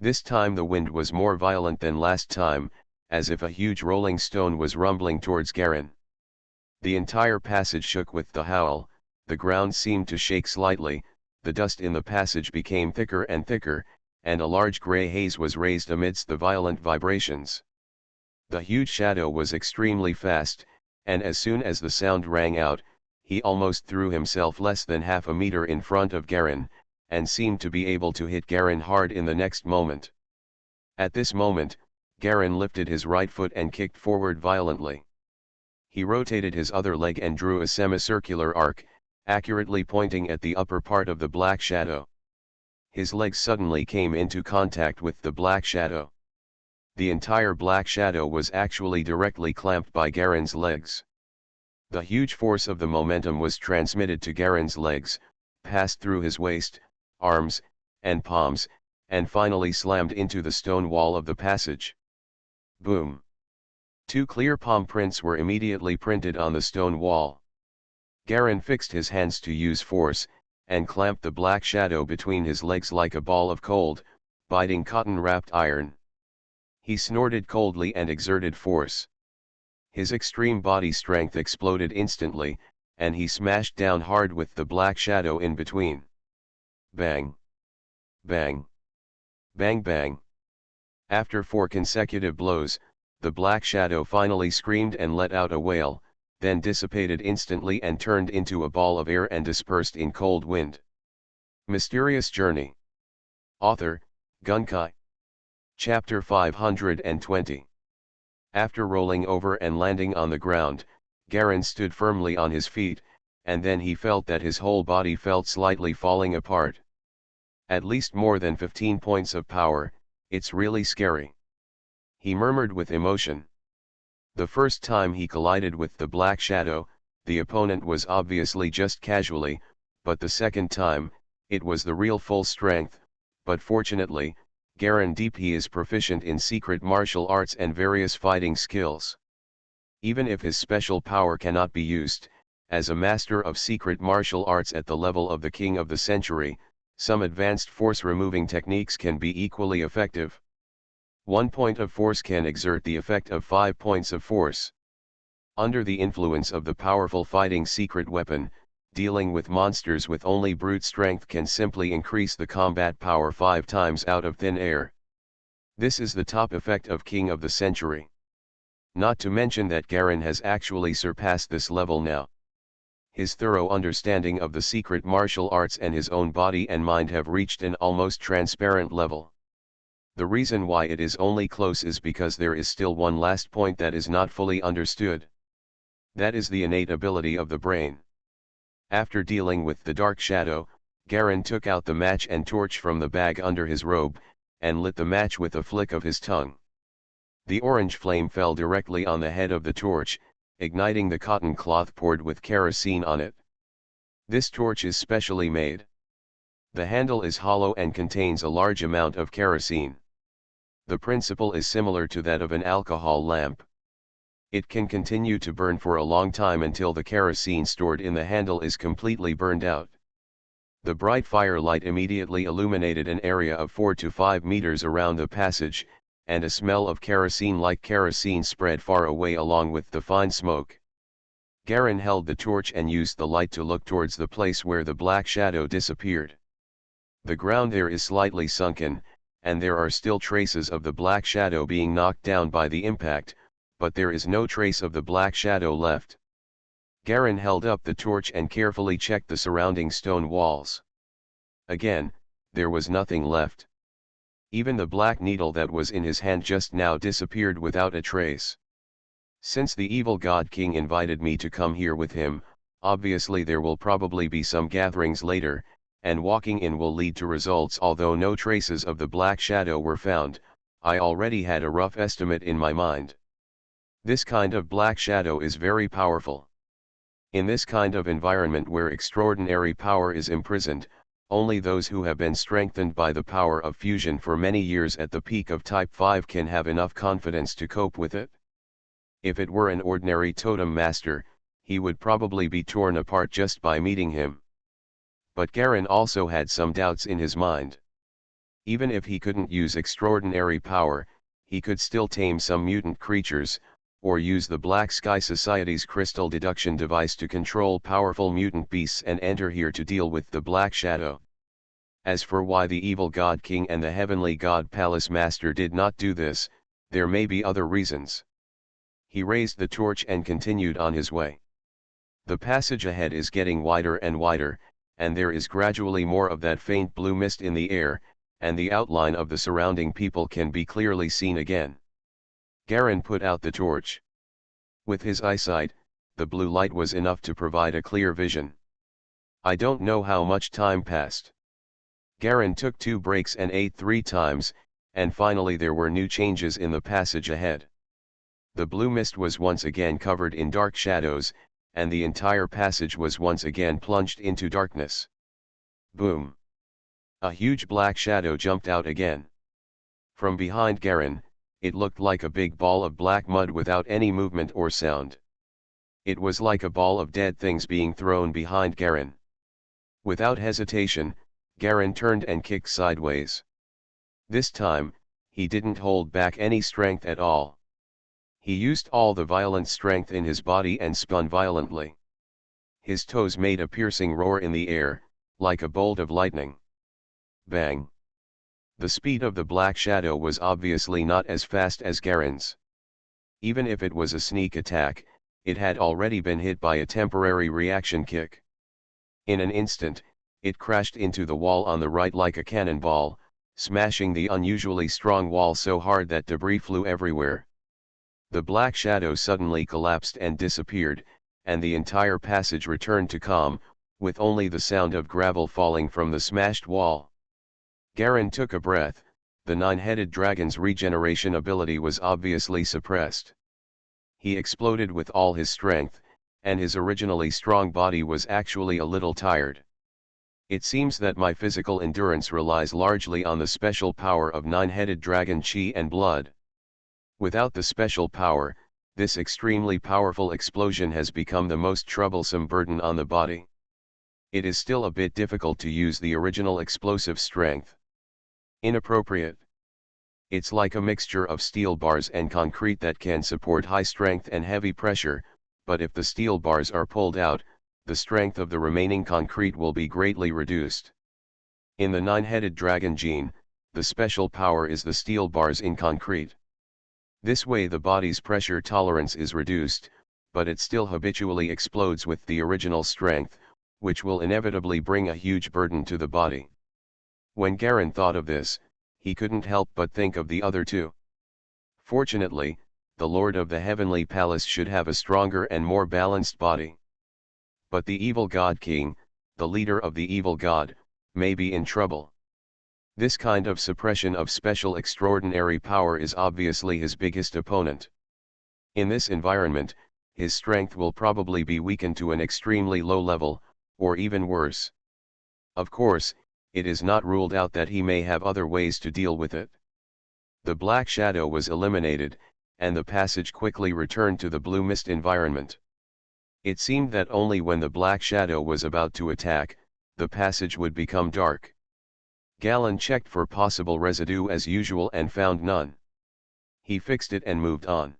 Speaker 1: This time the wind was more violent than last time, as if a huge rolling stone was rumbling towards Garen. The entire passage shook with the howl, the ground seemed to shake slightly, the dust in the passage became thicker and thicker, and a large grey haze was raised amidst the violent vibrations. The huge shadow was extremely fast, and as soon as the sound rang out, he almost threw himself less than half a meter in front of Garen, and seemed to be able to hit Garen hard in the next moment. At this moment, Garen lifted his right foot and kicked forward violently. He rotated his other leg and drew a semicircular arc, accurately pointing at the upper part of the black shadow. His legs suddenly came into contact with the black shadow. The entire black shadow was actually directly clamped by Garen's legs. The huge force of the momentum was transmitted to Garen's legs, passed through his waist, arms, and palms, and finally slammed into the stone wall of the passage. Boom! Two clear palm prints were immediately printed on the stone wall. Garen fixed his hands to use force, and clamped the black shadow between his legs like a ball of cold, biting cotton-wrapped iron. He snorted coldly and exerted force. His extreme body strength exploded instantly, and he smashed down hard with the black shadow in between. Bang! Bang! Bang bang! After 4 consecutive blows, the black shadow finally screamed and let out a wail, then dissipated instantly and turned into a ball of air and dispersed in cold wind. Mysterious Journey. Author, Gunkai. Chapter 520. After rolling over and landing on the ground, Garen stood firmly on his feet, and then he felt that his whole body felt slightly falling apart. At least more than 15 points of power, it's really scary. He murmured with emotion. The first time he collided with the black shadow, the opponent was obviously just casually, but the second time, it was the real full strength, but fortunately, Garen Deephi is proficient in secret martial arts and various fighting skills. Even if his special power cannot be used, as a master of secret martial arts at the level of the King of the Century, some advanced force-removing techniques can be equally effective. 1 point of force can exert the effect of 5 points of force. Under the influence of the powerful fighting secret weapon, dealing with monsters with only brute strength can simply increase the combat power 5 times out of thin air. This is the top effect of King of the Century. Not to mention that Garen has actually surpassed this level now. His thorough understanding of the secret martial arts and his own body and mind have reached an almost transparent level. The reason why it is only close is because there is still one last point that is not fully understood. That is the innate ability of the brain. After dealing with the dark shadow, Garen took out the match and torch from the bag under his robe, and lit the match with a flick of his tongue. The orange flame fell directly on the head of the torch, igniting the cotton cloth poured with kerosene on it. This torch is specially made. The handle is hollow and contains a large amount of kerosene. The principle is similar to that of an alcohol lamp. It can continue to burn for a long time until the kerosene stored in the handle is completely burned out. The bright firelight immediately illuminated an area of 4 to 5 meters around the passage, and a smell of kerosene-like kerosene spread far away along with the fine smoke. Garen held the torch and used the light to look towards the place where the black shadow disappeared. The ground there is slightly sunken, and there are still traces of the black shadow being knocked down by the impact, but there is no trace of the black shadow left. Garen held up the torch and carefully checked the surrounding stone walls. Again, there was nothing left. Even the black needle that was in his hand just now disappeared without a trace. Since the evil God King invited me to come here with him, Obviously there will probably be some gatherings later, and walking in will lead to results. Although no traces of the black shadow were found, I already had a rough estimate in my mind. This kind of black shadow is very powerful. In this kind of environment where extraordinary power is imprisoned, only those who have been strengthened by the power of fusion for many years at the peak of Type 5 can have enough confidence to cope with it. If it were an ordinary totem master, he would probably be torn apart just by meeting him. But Garen also had some doubts in his mind. Even if he couldn't use extraordinary power, he could still tame some mutant creatures, or use the Black Sky Society's crystal deduction device to control powerful mutant beasts and enter here to deal with the Black Shadow. As for why the evil God King and the heavenly God Palace Master did not do this, there may be other reasons. He raised the torch and continued on his way. The passage ahead is getting wider and wider, and there is gradually more of that faint blue mist in the air, and the outline of the surrounding people can be clearly seen again. Garen put out the torch. With his eyesight, the blue light was enough to provide a clear vision. I don't know how much time passed. Garen took 2 breaks and ate 3 times, and finally there were new changes in the passage ahead. The blue mist was once again covered in dark shadows, and the entire passage was once again plunged into darkness. Boom! A huge black shadow jumped out again. From behind Garen, it looked like a big ball of black mud without any movement or sound. It was like a ball of dead things being thrown behind Garen. Without hesitation, Garen turned and kicked sideways. This time, he didn't hold back any strength at all. He used all the violent strength in his body and spun violently. His toes made a piercing roar in the air, like a bolt of lightning. Bang! The speed of the black shadow was obviously not as fast as Garen's. Even if it was a sneak attack, it had already been hit by a temporary reaction kick. In an instant, it crashed into the wall on the right like a cannonball, smashing the unusually strong wall so hard that debris flew everywhere. The black shadow suddenly collapsed and disappeared, and the entire passage returned to calm, with only the sound of gravel falling from the smashed wall. Garen took a breath. The 9-headed dragon's regeneration ability was obviously suppressed. He exploded with all his strength, and his originally strong body was actually a little tired. It seems that my physical endurance relies largely on the special power of 9-headed dragon chi and blood. Without the special power, this extremely powerful explosion has become the most troublesome burden on the body. It is still a bit difficult to use the original explosive strength. Inappropriate. It's like a mixture of steel bars and concrete that can support high strength and heavy pressure, but if the steel bars are pulled out, the strength of the remaining concrete will be greatly reduced. In the 9-headed dragon gene, the special power is the steel bars in concrete. This way the body's pressure tolerance is reduced, but it still habitually explodes with the original strength, which will inevitably bring a huge burden to the body. When Garen thought of this, he couldn't help but think of the other two. Fortunately, the Lord of the Heavenly Palace should have a stronger and more balanced body. But the evil God King, the leader of the evil God, may be in trouble. This kind of suppression of special extraordinary power is obviously his biggest opponent. In this environment, his strength will probably be weakened to an extremely low level, or even worse. Of course, it is not ruled out that he may have other ways to deal with it. The black shadow was eliminated, and the passage quickly returned to the blue mist environment. It seemed that only when the black shadow was about to attack, the passage would become dark. Galen checked for possible residue as usual and found none. He fixed it and moved on.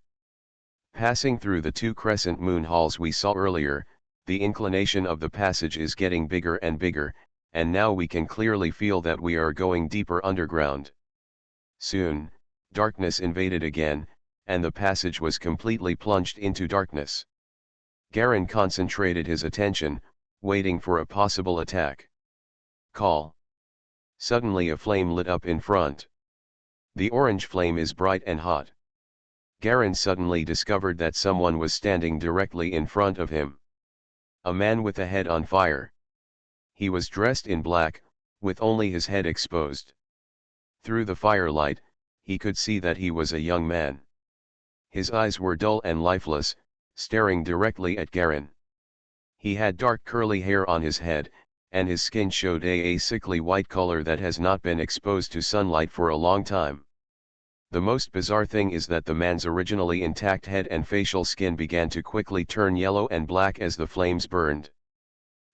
Speaker 1: Passing through the 2 crescent moon halls we saw earlier, the inclination of the passage is getting bigger and bigger, and now we can clearly feel that we are going deeper underground. Soon, darkness invaded again, and the passage was completely plunged into darkness. Garen concentrated his attention, waiting for a possible attack. Call. Suddenly a flame lit up in front. The orange flame is bright and hot. Garen suddenly discovered that someone was standing directly in front of him. A man with a head on fire. He was dressed in black, with only his head exposed. Through the firelight, he could see that he was a young man. His eyes were dull and lifeless, staring directly at Garen. He had dark curly hair on his head, and his skin showed a sickly white color that has not been exposed to sunlight for a long time. The most bizarre thing is that the man's originally intact head and facial skin began to quickly turn yellow and black as the flames burned.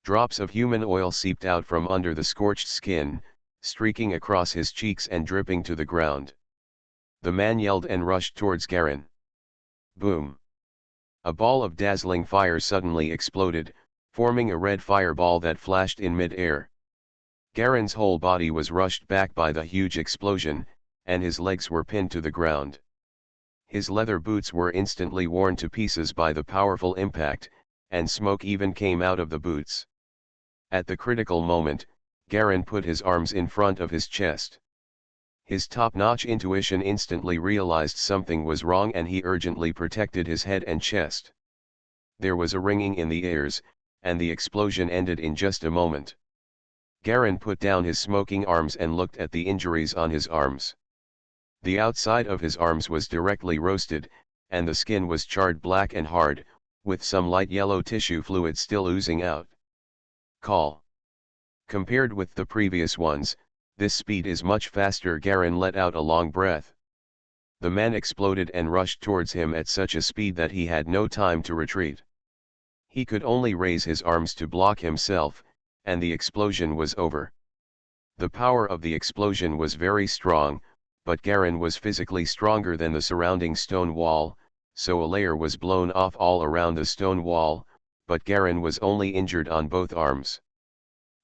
Speaker 1: Drops of human oil seeped out from under the scorched skin, streaking across his cheeks and dripping to the ground. The man yelled and rushed towards Garen. Boom! A ball of dazzling fire suddenly exploded, forming a red fireball that flashed in mid-air. Garen's whole body was rushed back by the huge explosion, and his legs were pinned to the ground. His leather boots were instantly worn to pieces by the powerful impact, and smoke even came out of the boots. At the critical moment, Garen put his arms in front of his chest. His top-notch intuition instantly realized something was wrong, and he urgently protected his head and chest. There was a ringing in the ears, and the explosion ended in just a moment. Garen put down his smoking arms and looked at the injuries on his arms. The outside of his arms was directly roasted, and the skin was charred black and hard, with some light yellow tissue fluid still oozing out. Call. Compared with the previous ones, this speed is much faster. Garen let out a long breath. The man exploded and rushed towards him at such a speed that he had no time to retreat. He could only raise his arms to block himself, and the explosion was over. The power of the explosion was very strong, but Garen was physically stronger than the surrounding stone wall, so a layer was blown off all around the stone wall, but Garen was only injured on both arms.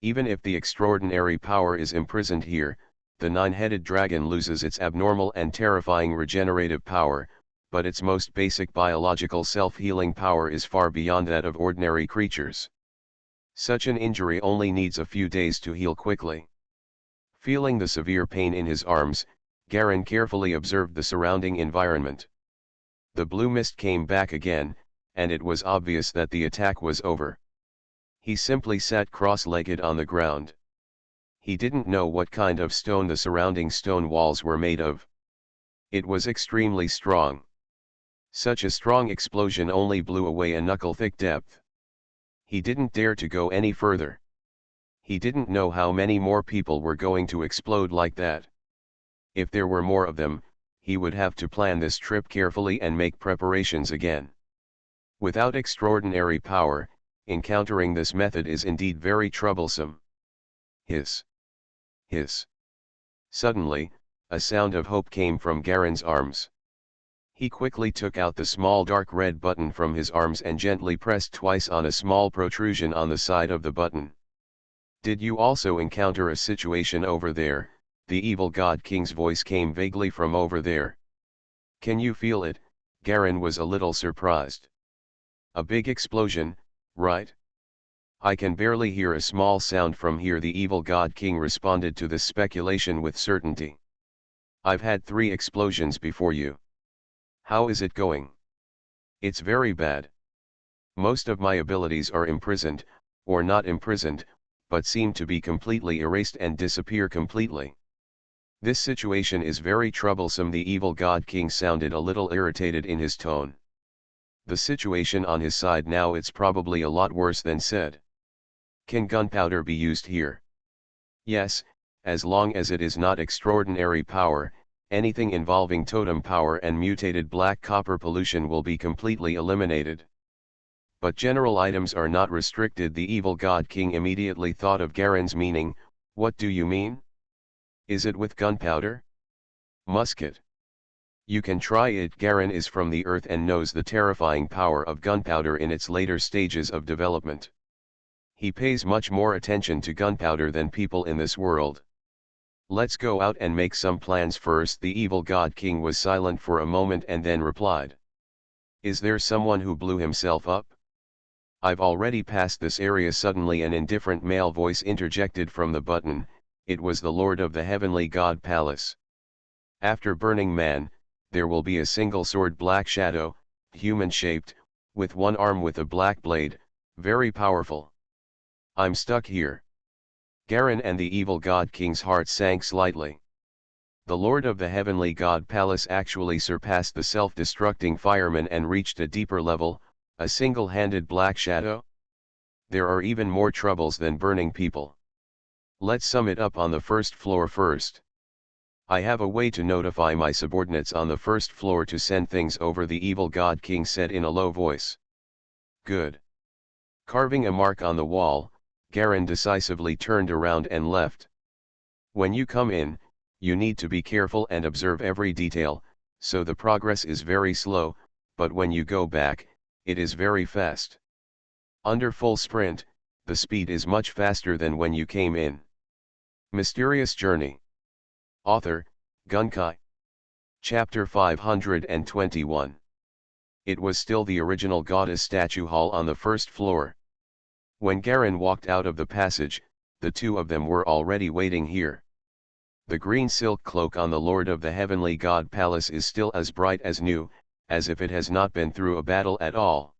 Speaker 1: Even if the extraordinary power is imprisoned here, the nine-headed dragon loses its abnormal and terrifying regenerative power, but its most basic biological self-healing power is far beyond that of ordinary creatures. Such an injury only needs a few days to heal quickly. Feeling the severe pain in his arms, Garen carefully observed the surrounding environment. The blue mist came back again, and it was obvious that the attack was over. He simply sat cross-legged on the ground. He didn't know what kind of stone the surrounding stone walls were made of. It was extremely strong. Such a strong explosion only blew away a knuckle-thick depth. He didn't dare to go any further. He didn't know how many more people were going to explode like that. If there were more of them, he would have to plan this trip carefully and make preparations again. Without extraordinary power, encountering this method is indeed very troublesome. Hiss. Hiss. Suddenly, a sound of hope came from Garen's arms. He quickly took out the small dark red button from his arms and gently pressed twice on a small protrusion on the side of the button. Did you also encounter a situation over there? The evil God King's voice came vaguely from over there. Can you feel it? Garen was a little surprised. A big explosion, right? I can barely hear a small sound from here. The evil God King responded to this speculation with certainty. I've had 3 explosions before you. How is it going? It's very bad. Most of my abilities are imprisoned, or not imprisoned, but seem to be completely erased and disappear completely. This situation is very troublesome. The evil God King sounded a little irritated in his tone. The situation on his side now, it's probably a lot worse than said. Can gunpowder be used here? Yes, as long as it is not extraordinary power. Anything involving totem power and mutated black copper pollution will be completely eliminated. But general items are not restricted. The evil God King immediately thought of Garen's meaning. What do you mean? Is it with gunpowder? Musket. You can try it. Garen is from the earth and knows the terrifying power of gunpowder in its later stages of development. He pays much more attention to gunpowder than people in this world. Let's go out and make some plans first. The evil God King was silent for a moment and then replied. Is there someone who blew himself up? I've already passed this area. Suddenly an indifferent male voice interjected from the button. It was the Lord of the Heavenly God Palace. After Burning Man, there will be a single sword, black shadow, human-shaped, with one arm with a black blade, Very powerful. I'm stuck here. Garen and the evil god king's heart sank slightly. The lord of the heavenly god palace actually surpassed the self-destructing fireman and reached a deeper level, a single-handed black shadow? There are even more troubles than burning people. Let's sum it up on the first floor first. I have a way to notify my subordinates on the first floor to send things over, the evil god king said in a low voice. Good. Carving a mark on the wall, Garen decisively turned around and left. When you come in, you need to be careful and observe every detail, so the progress is very slow, but when you go back, it is very fast. Under full sprint, the speed is much faster than when you came in. Mysterious Journey. Author, Gunkai. Chapter 521. It was still the original goddess statue hall on the first floor. When Garen walked out of the passage, the two of them were already waiting here. The green silk cloak on the Lord of the Heavenly God Palace is still as bright as new, as if it has not been through a battle at all.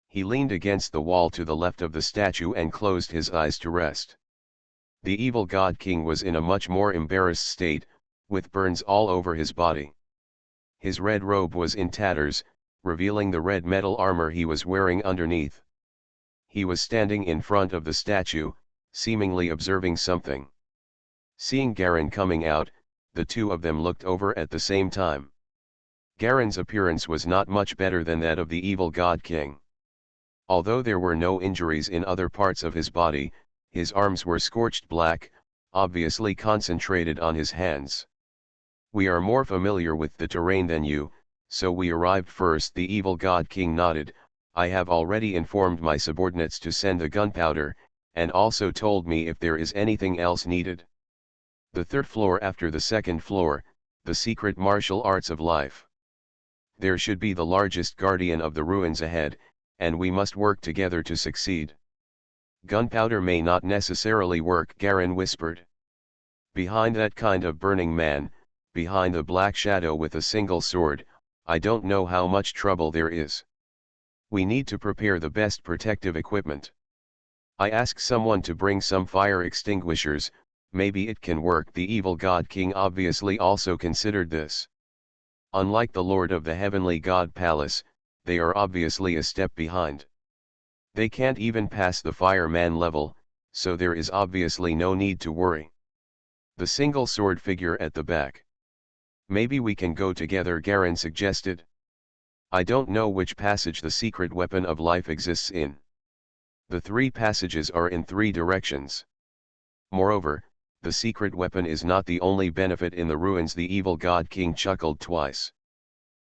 Speaker 1: He leaned against the wall to the left of the statue and closed his eyes to rest. The evil God King was in a much more embarrassed state, with burns all over his body. His red robe was in tatters, revealing the red metal armor he was wearing underneath. He was standing in front of the statue, seemingly observing something. Seeing Garen coming out, the two of them looked over at the same time. Garen's appearance was not much better than that of the evil God King. Although there were no injuries in other parts of his body, his arms were scorched black, obviously concentrated on his hands. We are more familiar with the terrain than you, so we arrived first, the evil God King nodded. I have already informed my subordinates to send the gunpowder, and also told me if there is anything else needed. The third floor after the second floor, the secret martial arts of life. There should be the largest guardian of the ruins ahead, and we must work together to succeed. Gunpowder may not necessarily work, Garen whispered. Behind that kind of burning man, behind the black shadow with a single sword, I don't know how much trouble there is. We need to prepare the best protective equipment. I ask someone to bring some fire extinguishers, maybe it can work. The evil God King obviously also considered this. Unlike the Lord of the Heavenly God Palace, they are obviously a step behind. They can't even pass the fireman level, so there is obviously no need to worry. The single sword figure at the back. Maybe we can go together, Garen suggested. I don't know which passage the secret weapon of life exists in. The three passages are in three directions. Moreover, the secret weapon is not the only benefit in the ruins. The evil God King chuckled twice.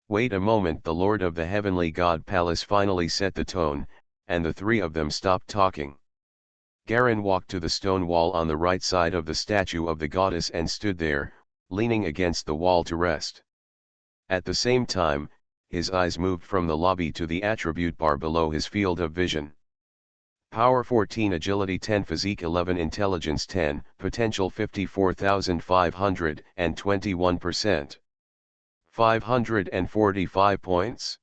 Speaker 1: Wait a moment, the Lord of the Heavenly God Palace finally set the tone, and the three of them stopped talking. Garen walked to the stone wall on the right side of the statue of the goddess and stood there, leaning against the wall to rest. At the same time, his eyes moved from the lobby to the attribute bar below his field of vision. Power 14, Agility 10, Physique 11, Intelligence 10, Potential 54,521%. 545 points?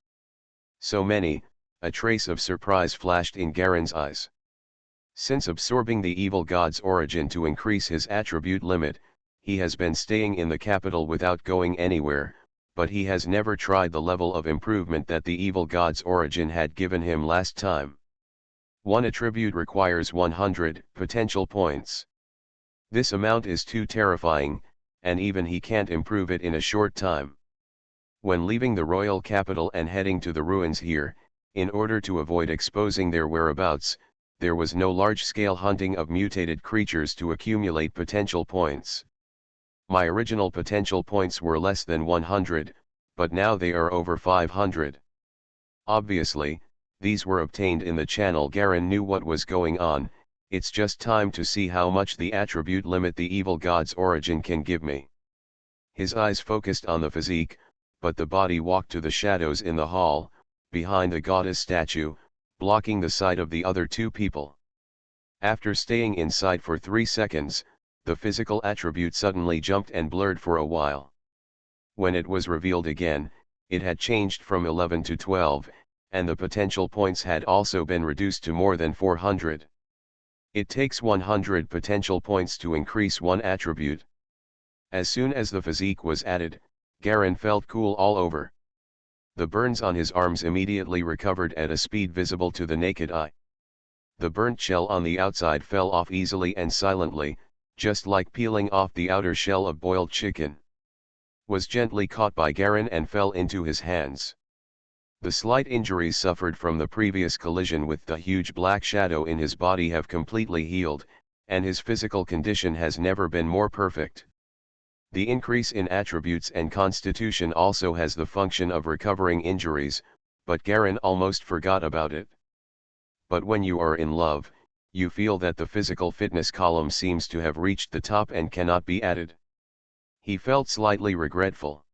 Speaker 1: So many, a trace of surprise flashed in Garen's eyes. Since absorbing the evil god's origin to increase his attribute limit, he has been staying in the capital without going anywhere, but he has never tried the level of improvement that the evil god's origin had given him last time. One attribute requires 100 potential points. This amount is too terrifying, and even he can't improve it in a short time. When leaving the royal capital and heading to the ruins here, in order to avoid exposing their whereabouts, there was no large-scale hunting of mutated creatures to accumulate potential points. My original potential points were less than 100, but now they are over 500. Obviously, these were obtained in the channel. Garen knew what was going on. It's just time to see how much the attribute limit the evil god's origin can give me. His eyes focused on the physique, but the body walked to the shadows in the hall, behind the goddess statue, blocking the sight of the other two people. After staying in sight for 3 seconds, the physical attribute suddenly jumped and blurred for a while. When it was revealed again, it had changed from 11 to 12, and the potential points had also been reduced to more than 400. It takes 100 potential points to increase one attribute. As soon as the physique was added, Garen felt cool all over. The burns on his arms immediately recovered at a speed visible to the naked eye. The burnt shell on the outside fell off easily and silently, just like peeling off the outer shell of boiled chicken. Was gently caught by Garen and fell into his hands. The slight injuries suffered from the previous collision with the huge black shadow in his body have completely healed, and his physical condition has never been more perfect. The increase in attributes and constitution also has the function of recovering injuries, but Garen almost forgot about it. But when you are in love, you feel that the physical fitness column seems to have reached the top and cannot be added. He felt slightly regretful.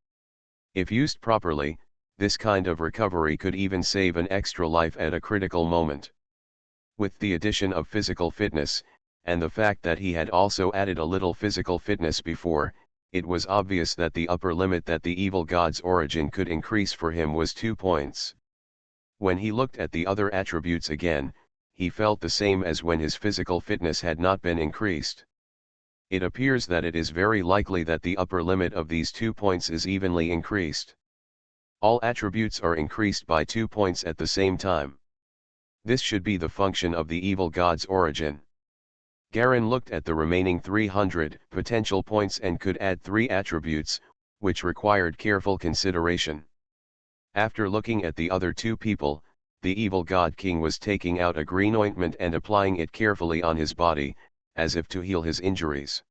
Speaker 1: If used properly, this kind of recovery could even save an extra life at a critical moment. With the addition of physical fitness, and the fact that he had also added a little physical fitness before, it was obvious that the upper limit that the evil god's origin could increase for him was 2 points. When he looked at the other attributes again, he felt the same as when his physical fitness had not been increased. It appears that it is very likely that the upper limit of these 2 points is evenly increased. All attributes are increased by 2 points at the same time. This should be the function of the evil god's origin. Garen looked at the remaining 300 potential points and could add 3 attributes, which required careful consideration. After looking at the other 2 people, the evil god king was taking out a green ointment and applying it carefully on his body, as if to heal his injuries.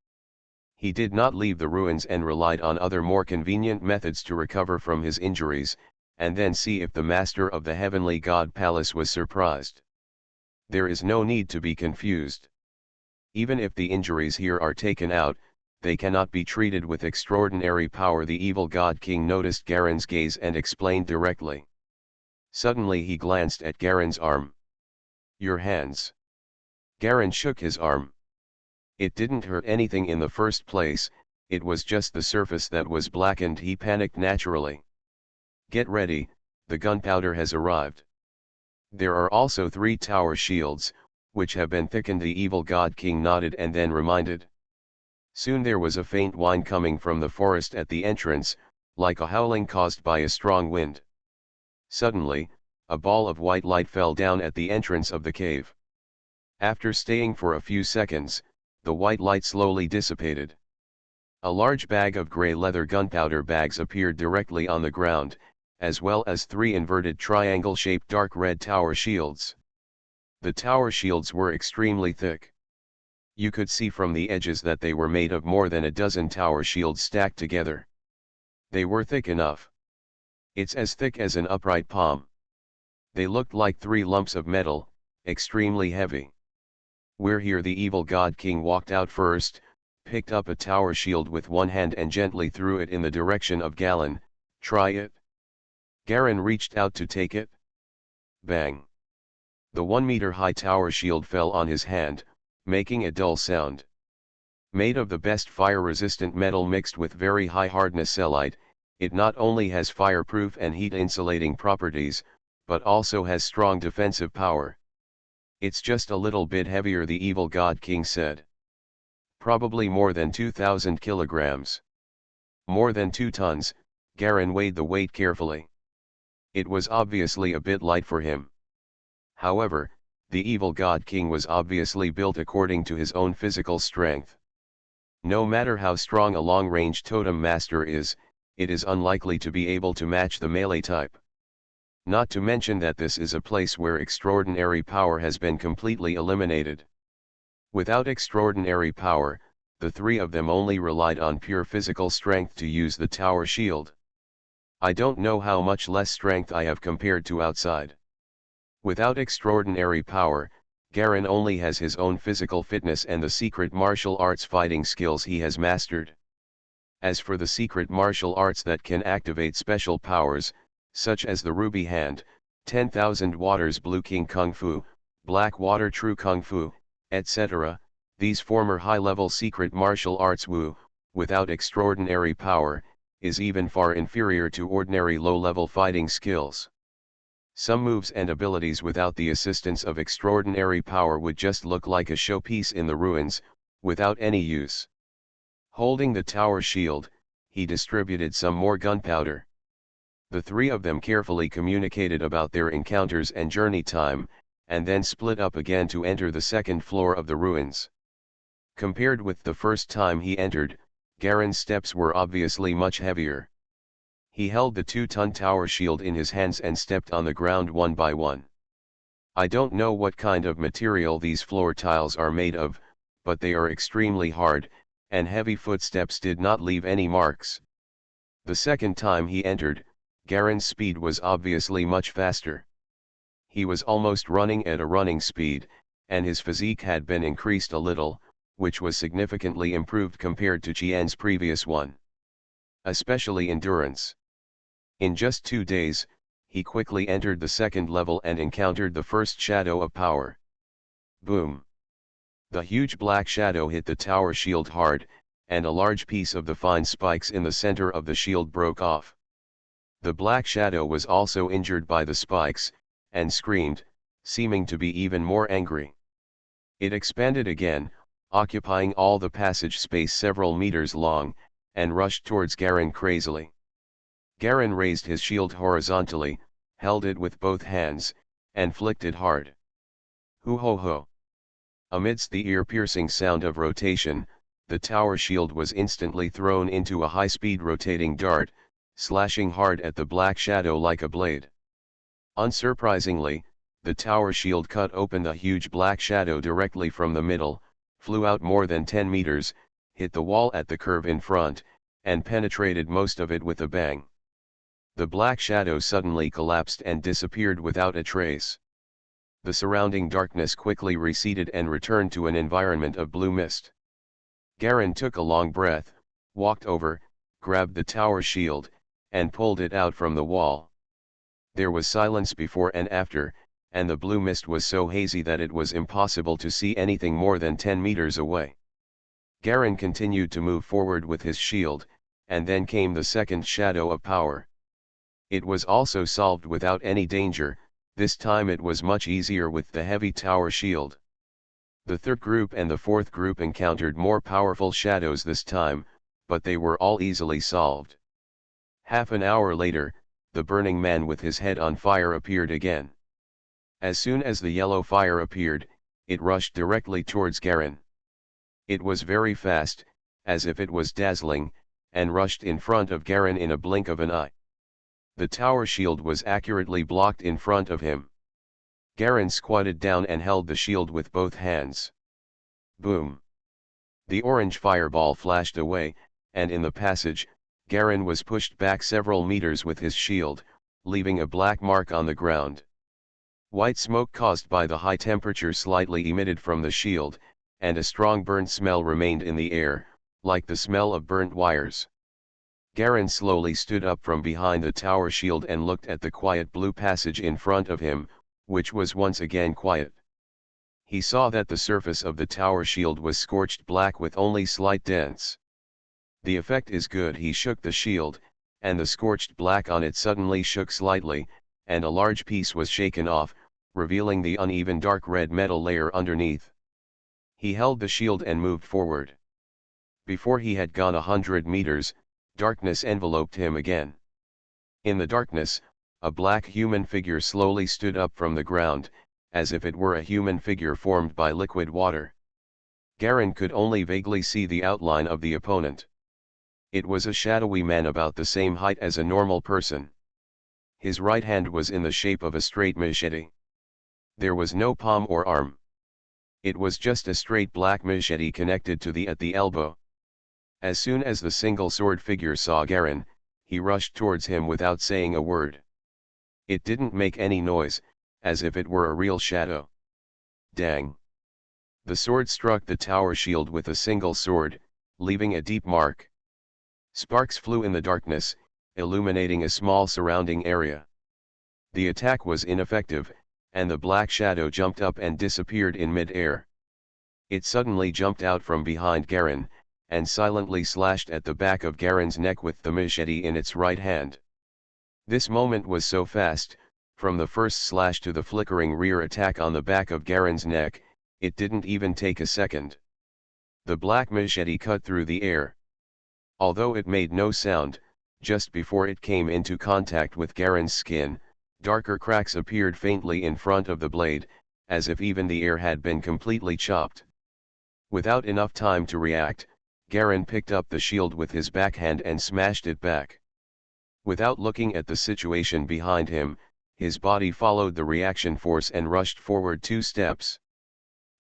Speaker 1: He did not leave the ruins and relied on other more convenient methods to recover from his injuries, and then see if the master of the heavenly god palace was surprised. There is no need to be confused. Even if the injuries here are taken out, they cannot be treated with extraordinary power. The evil god king noticed Garen's gaze and explained directly. Suddenly he glanced at Garen's arm. "Your hands." Garen shook his arm. It didn't hurt anything in the first place, it was just the surface that was blackened. He panicked naturally. "Get ready, the gunpowder has arrived." There are also 3 tower shields, which have been thickened. The evil god king nodded and then reminded. Soon there was a faint whine coming from the forest at the entrance, like a howling caused by a strong wind. Suddenly, a ball of white light fell down at the entrance of the cave. After staying for a few seconds, the white light slowly dissipated. A large bag of gray leather gunpowder bags appeared directly on the ground, as well as 3 inverted triangle-shaped dark red tower shields. The tower shields were extremely thick. You could see from the edges that they were made of more than a dozen tower shields stacked together. They were thick enough. It's as thick as an upright palm. They looked like 3 lumps of metal, extremely heavy. "We're here." The evil god king walked out first, picked up a tower shield with one hand and gently threw it in the direction of Galen. "Try it." Garen reached out to take it. Bang! The 1-meter-high tower shield fell on his hand, making a dull sound. Made of the best fire-resistant metal mixed with very high-hardness cellite, it not only has fireproof and heat-insulating properties, but also has strong defensive power. "It's just a little bit heavier," the evil god king said. "Probably more than 2,000 kilograms. More than 2 tons, Garen weighed the weight carefully. It was obviously a bit light for him. However, the evil god king was obviously built according to his own physical strength. No matter how strong a long-range totem master is, it is unlikely to be able to match the melee type. Not to mention that this is a place where extraordinary power has been completely eliminated. Without extraordinary power, the 3 of them only relied on pure physical strength to use the tower shield. I don't know how much less strength I have compared to outside. Without extraordinary power, Garen only has his own physical fitness and the secret martial arts fighting skills he has mastered. As for the secret martial arts that can activate special powers, such as the Ruby Hand, 10,000 Waters Blue King Kung Fu, Black Water True Kung Fu, etc., these former high-level secret martial arts without extraordinary power, is even far inferior to ordinary low-level fighting skills. Some moves and abilities without the assistance of extraordinary power would just look like a showpiece in the ruins, without any use. Holding the tower shield, he distributed some more gunpowder. The three of them carefully communicated about their encounters and journey time, and then split up again to enter the second floor of the ruins. Compared with the first time he entered, Garen's steps were obviously much heavier. He held the 2-ton tower shield in his hands and stepped on the ground one by one. I don't know what kind of material these floor tiles are made of, but they are extremely hard, and heavy footsteps did not leave any marks. The second time he entered, Garen's speed was obviously much faster. He was almost running at a running speed, and his physique had been increased a little, which was significantly improved compared to Qian's previous one. Especially endurance. In just 2 days, he quickly entered the second level and encountered the first shadow of power. Boom! The huge black shadow hit the tower shield hard, and a large piece of the fine spikes in the center of the shield broke off. The black shadow was also injured by the spikes, and screamed, seeming to be even more angry. It expanded again, occupying all the passage space several meters long, and rushed towards Garen crazily. Garen raised his shield horizontally, held it with both hands, and flicked it hard. Hoo ho ho! Amidst the ear-piercing sound of rotation, the tower shield was instantly thrown into a high-speed rotating dart, slashing hard at the black shadow like a blade. Unsurprisingly, the tower shield cut open the huge black shadow directly from the middle, flew out more than 10 meters, hit the wall at the curve in front, and penetrated most of it with a bang. The black shadow suddenly collapsed and disappeared without a trace. The surrounding darkness quickly receded and returned to an environment of blue mist. Garen took a long breath, walked over, grabbed the tower shield, and pulled it out from the wall. There was silence before and after, and the blue mist was so hazy that it was impossible to see anything more than 10 meters away. Garen continued to move forward with his shield, and then came the second shadow of power. It was also solved without any danger. This time it was much easier with the heavy tower shield. The third group and the fourth group encountered more powerful shadows this time, but they were all easily solved. Half an hour later, the burning man with his head on fire appeared again. As soon as the yellow fire appeared, it rushed directly towards Garen. It was very fast, as if it was dazzling, and rushed in front of Garen in a blink of an eye. The tower shield was accurately blocked in front of him. Garen squatted down and held the shield with both hands. Boom! The orange fireball flashed away, and in the passage, Garen was pushed back several meters with his shield, leaving a black mark on the ground. White smoke caused by the high temperature slightly emitted from the shield, and a strong burnt smell remained in the air, like the smell of burnt wires. Garen slowly stood up from behind the tower shield and looked at the quiet blue passage in front of him, which was once again quiet. He saw that the surface of the tower shield was scorched black with only slight dents. The effect is good. He shook the shield, and the scorched black on it suddenly shook slightly, and a large piece was shaken off, revealing the uneven dark red metal layer underneath. He held the shield and moved forward. Before he had gone 100 meters, darkness enveloped him again. In the darkness, a black human figure slowly stood up from the ground, as if it were a human figure formed by liquid water. Garen could only vaguely see the outline of the opponent. It was a shadowy man about the same height as a normal person. His right hand was in the shape of a straight machete. There was no palm or arm. It was just a straight black machete connected to at the elbow. As soon as the single sword figure saw Garen, he rushed towards him without saying a word. It didn't make any noise, as if it were a real shadow. Dang! The sword struck the tower shield with a single sword, leaving a deep mark. Sparks flew in the darkness, illuminating a small surrounding area. The attack was ineffective, and the black shadow jumped up and disappeared in mid-air. It suddenly jumped out from behind Garen, and silently slashed at the back of Garen's neck with the machete in its right hand. This moment was so fast, From the first slash to the flickering rear attack on the back of Garen's neck, it didn't even take a second. The black machete cut through the air. Although it made no sound, just before it came into contact with Garen's skin, darker cracks appeared faintly in front of the blade, as if even the air had been completely chopped. Without enough time to react, Garen picked up the shield with his backhand and smashed it back. Without looking at the situation behind him, his body followed the reaction force and rushed forward 2 steps.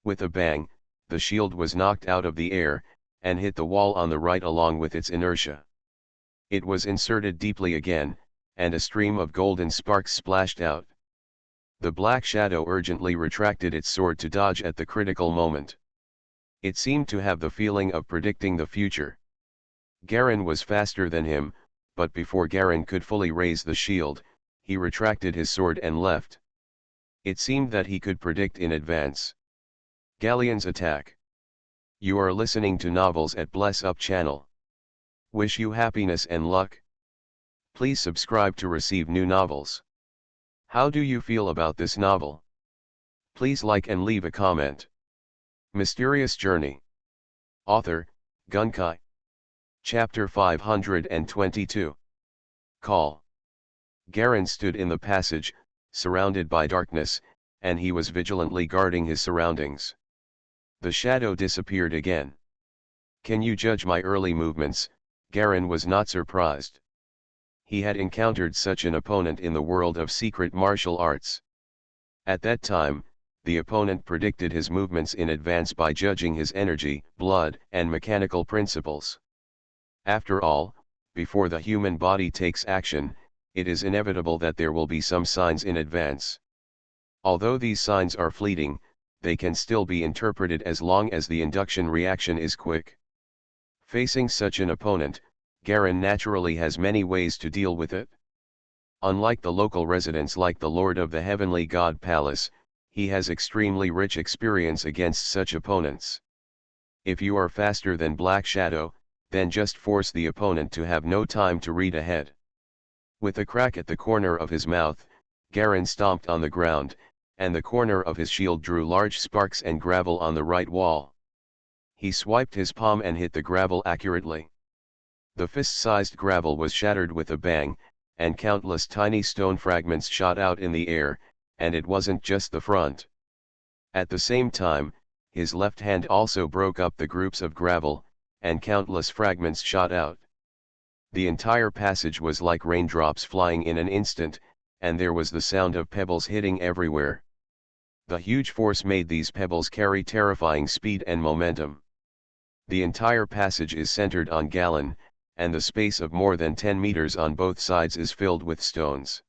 Speaker 1: With a bang, the shield was knocked out of the air, and hit the wall on the right along with its inertia. It was inserted deeply again, and a stream of golden sparks splashed out. The black shadow urgently retracted its sword to dodge at the critical moment. It seemed to have the feeling of predicting the future. Garen was faster than him, but before Garen could fully raise the shield, he retracted his sword and left. It seemed that he could predict in advance. Galleon's attack. You are listening to Novels at Bless Up channel. Wish you happiness and luck. Please subscribe to receive new novels. How do you feel about this novel? Please like and leave a comment. Mysterious Journey. Author, Gunkai. Chapter 522. Call. Garen stood in the passage, surrounded by darkness, and he was vigilantly guarding his surroundings. The shadow disappeared again. Can you judge my early movements? Garen was not surprised. He had encountered such an opponent in the world of secret martial arts. At that time, the opponent predicted his movements in advance by judging his energy, blood, and mechanical principles. After all, before the human body takes action, it is inevitable that there will be some signs in advance. Although these signs are fleeting, they can still be interpreted as long as the induction reaction is quick. Facing such an opponent, Garen naturally has many ways to deal with it. Unlike the local residents like the Lord of the Heavenly God Palace, he has extremely rich experience against such opponents. If you are faster than Black Shadow, then just force the opponent to have no time to read ahead. With a crack at the corner of his mouth, Garen stomped on the ground, and the corner of his shield drew large sparks and gravel on the right wall. He swiped his palm and hit the gravel accurately. The fist-sized gravel was shattered with a bang, and countless tiny stone fragments shot out in the air, and it wasn't just the front. At the same time, his left hand also broke up the groups of gravel, and countless fragments shot out. The entire passage was like raindrops flying in an instant, and there was the sound of pebbles hitting everywhere. The huge force made these pebbles carry terrifying speed and momentum. The entire passage is centered on Galen, and the space of more than 10 meters on both sides is filled with stones.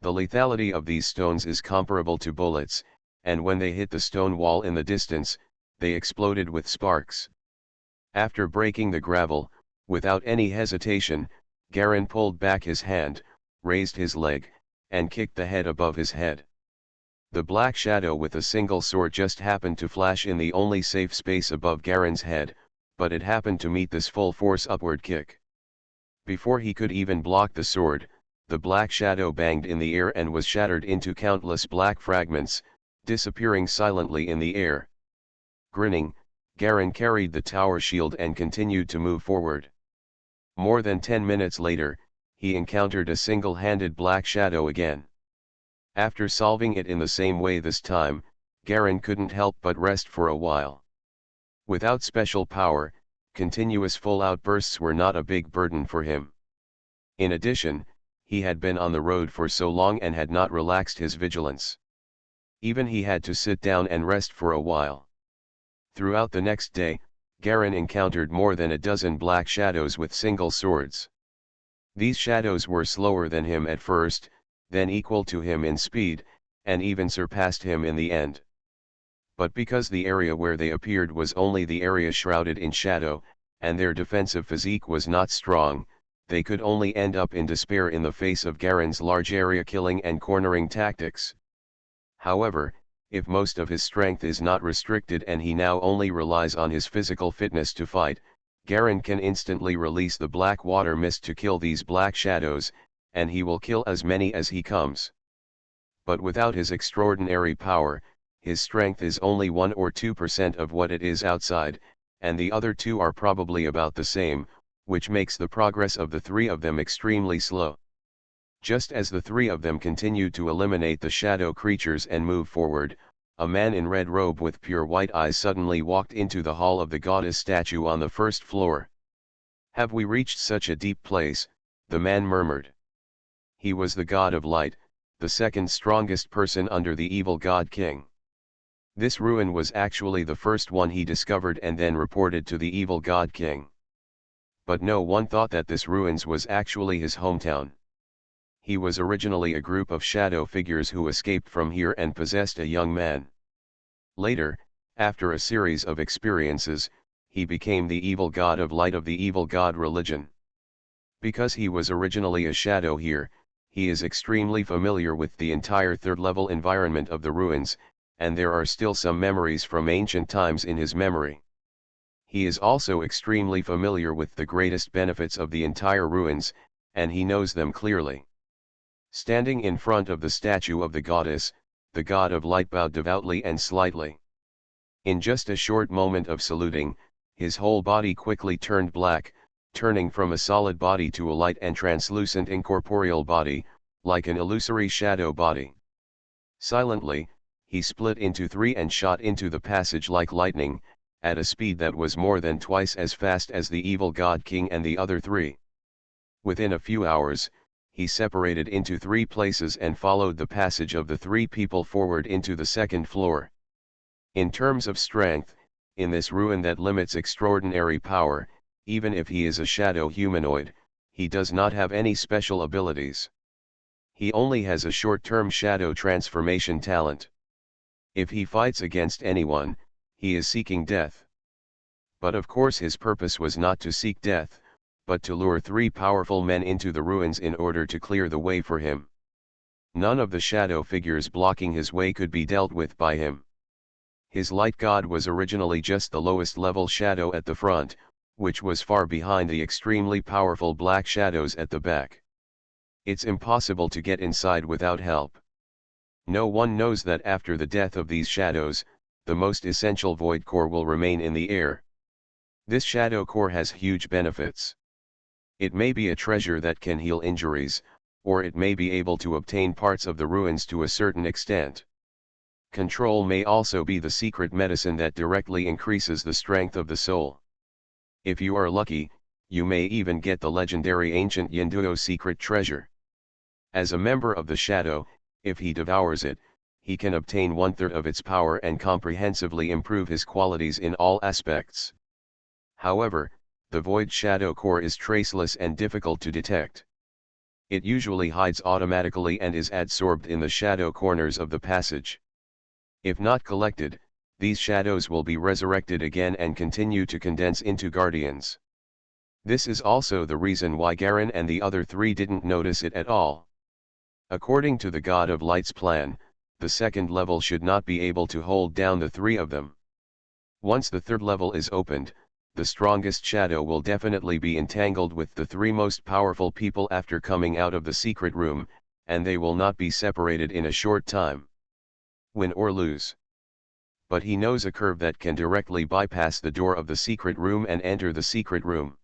Speaker 1: The lethality of these stones is comparable to bullets, and when they hit the stone wall in the distance, they exploded with sparks. After breaking the gravel, without any hesitation, Garen pulled back his hand, raised his leg, and kicked the head above his head. The black shadow with a single sword just happened to flash in the only safe space above Garen's head, but it happened to meet this full force upward kick. Before he could even block the sword, the black shadow banged in the air and was shattered into countless black fragments, disappearing silently in the air. Grinning, Garen carried the tower shield and continued to move forward. More than 10 minutes later, he encountered a single-handed black shadow again. After solving it in the same way this time, Garen couldn't help but rest for a while. Without special power, continuous full outbursts were not a big burden for him. In addition, he had been on the road for so long and had not relaxed his vigilance. Even he had to sit down and rest for a while. Throughout the next day, Garen encountered more than a dozen black shadows with single swords. These shadows were slower than him at first, then equal to him in speed, and even surpassed him in the end. But because the area where they appeared was only the area shrouded in shadow, and their defensive physique was not strong, they could only end up in despair in the face of Garen's large area killing and cornering tactics. However, if most of his strength is not restricted and he now only relies on his physical fitness to fight, Garen can instantly release the black water mist to kill these black shadows, and he will kill as many as he comes. But without his extraordinary power, his strength is only 1 or 2% of what it is outside, and the other two are probably about the same, which makes the progress of the three of them extremely slow. Just as the three of them continued to eliminate the shadow creatures and move forward, a man in red robe with pure white eyes suddenly walked into the hall of the goddess statue on the first floor. "Have we reached such a deep place?" the man murmured. He was the god of light, the second strongest person under the evil god king. This ruin was actually the first one he discovered and then reported to the evil god king. But no one thought that this ruins was actually his hometown. He was originally a group of shadow figures who escaped from here and possessed a young man. Later, after a series of experiences, he became the evil god of light of the evil god religion. Because he was originally a shadow here, he is extremely familiar with the entire third-level environment of the ruins, and there are still some memories from ancient times in his memory. He is also extremely familiar with the greatest benefits of the entire ruins, and he knows them clearly. Standing in front of the statue of the goddess, the god of light bowed devoutly and slightly. In just a short moment of saluting, his whole body quickly turned black, turning from a solid body to a light and translucent incorporeal body, like an illusory shadow body. Silently, he split into three and shot into the passage like lightning, at a speed that was more than twice as fast as the evil god king and the other three. Within a few hours, he separated into three places and followed the passage of the three people forward into the second floor. In terms of strength, in this ruin that limits extraordinary power, even if he is a shadow humanoid, he does not have any special abilities. He only has a short-term shadow transformation talent. If he fights against anyone, he is seeking death. But of course his purpose was not to seek death, but to lure three powerful men into the ruins in order to clear the way for him. None of the shadow figures blocking his way could be dealt with by him. His light god was originally just the lowest level shadow at the front, which was far behind the extremely powerful black shadows at the back. It's impossible to get inside without help. No one knows that after the death of these shadows, the most essential void core will remain in the air. This shadow core has huge benefits. It may be a treasure that can heal injuries, or it may be able to obtain parts of the ruins to a certain extent. Control may also be the secret medicine that directly increases the strength of the soul. If you are lucky, you may even get the legendary ancient Yinduo secret treasure. As a member of the shadow, if he devours it, he can obtain 1/3 of its power and comprehensively improve his qualities in all aspects. However, the void shadow core is traceless and difficult to detect. It usually hides automatically and is adsorbed in the shadow corners of the passage. If not collected, these shadows will be resurrected again and continue to condense into guardians. This is also the reason why Garen and the other three didn't notice it at all. According to the God of Light's plan, the second level should not be able to hold down the three of them. Once the third level is opened, the strongest shadow will definitely be entangled with the three most powerful people after coming out of the secret room, and they will not be separated in a short time. Win or lose. But he knows a curve that can directly bypass the door of the secret room and enter the secret room.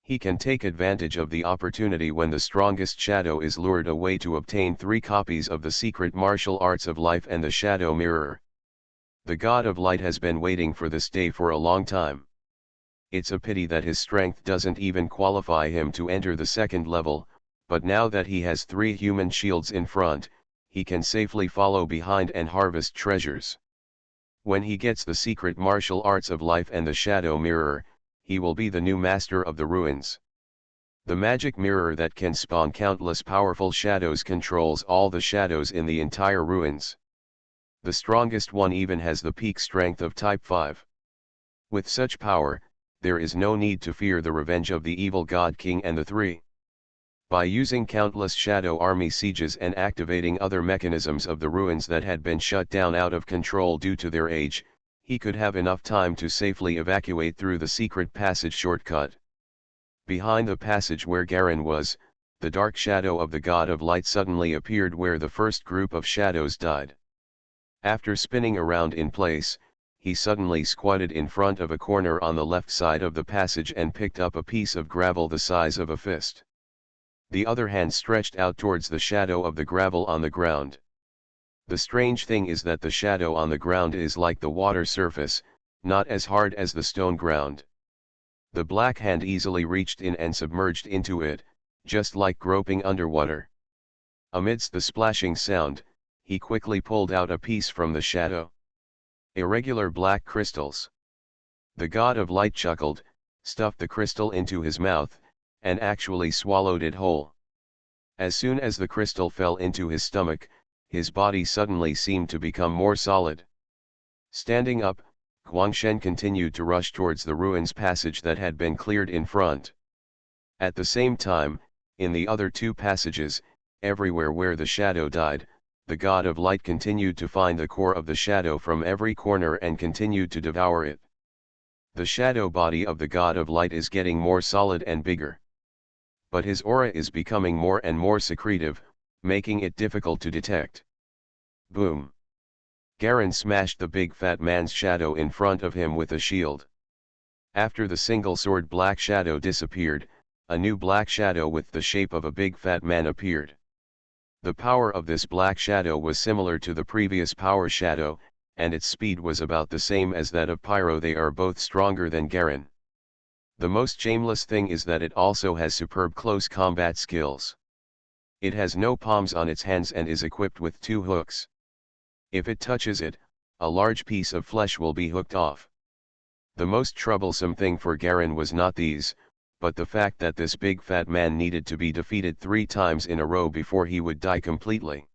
Speaker 1: He can take advantage of the opportunity when the strongest shadow is lured away to obtain 3 copies of the secret martial arts of life and the shadow mirror. The God of Light has been waiting for this day for a long time. It's a pity that his strength doesn't even qualify him to enter the second level, but now that he has 3 human shields in front, he can safely follow behind and harvest treasures. When he gets the secret martial arts of life and the shadow mirror, he will be the new master of the ruins. The magic mirror that can spawn countless powerful shadows controls all the shadows in the entire ruins. The strongest one even has the peak strength of type 5. With such power, there is no need to fear the revenge of the evil God King and the three. By using countless shadow army sieges and activating other mechanisms of the ruins that had been shut down out of control due to their age, he could have enough time to safely evacuate through the secret passage shortcut. Behind the passage where Garen was, the dark shadow of the god of light suddenly appeared where the first group of shadows died. After spinning around in place, he suddenly squatted in front of a corner on the left side of the passage and picked up a piece of gravel the size of a fist. The other hand stretched out towards the shadow of the gravel on the ground. The strange thing is that the shadow on the ground is like the water surface, not as hard as the stone ground. The black hand easily reached in and submerged into it, just like groping underwater. Amidst the splashing sound, he quickly pulled out a piece from the shadow. Irregular black crystals. The god of light chuckled, stuffed the crystal into his mouth, and actually swallowed it whole. As soon as the crystal fell into his stomach, his body suddenly seemed to become more solid. Standing up, Guangshen continued to rush towards the ruins passage that had been cleared in front. At the same time, in the other two passages, everywhere where the shadow died, the god of light continued to find the core of the shadow from every corner and continued to devour it. The shadow body of the god of light is getting more solid and bigger. But his aura is becoming more and more secretive, making it difficult to detect. Boom! Garen smashed the big fat man's shadow in front of him with a shield. After the single sword black shadow disappeared, a new black shadow with the shape of a big fat man appeared. The power of this black shadow was similar to the previous power shadow, and its speed was about the same as that of Pyro. They are both stronger than Garen. The most shameless thing is that it also has superb close combat skills. It has no palms on its hands and is equipped with 2 hooks. If it touches it, a large piece of flesh will be hooked off. The most troublesome thing for Garen was not these, but the fact that this big fat man needed to be defeated 3 times in a row before he would die completely.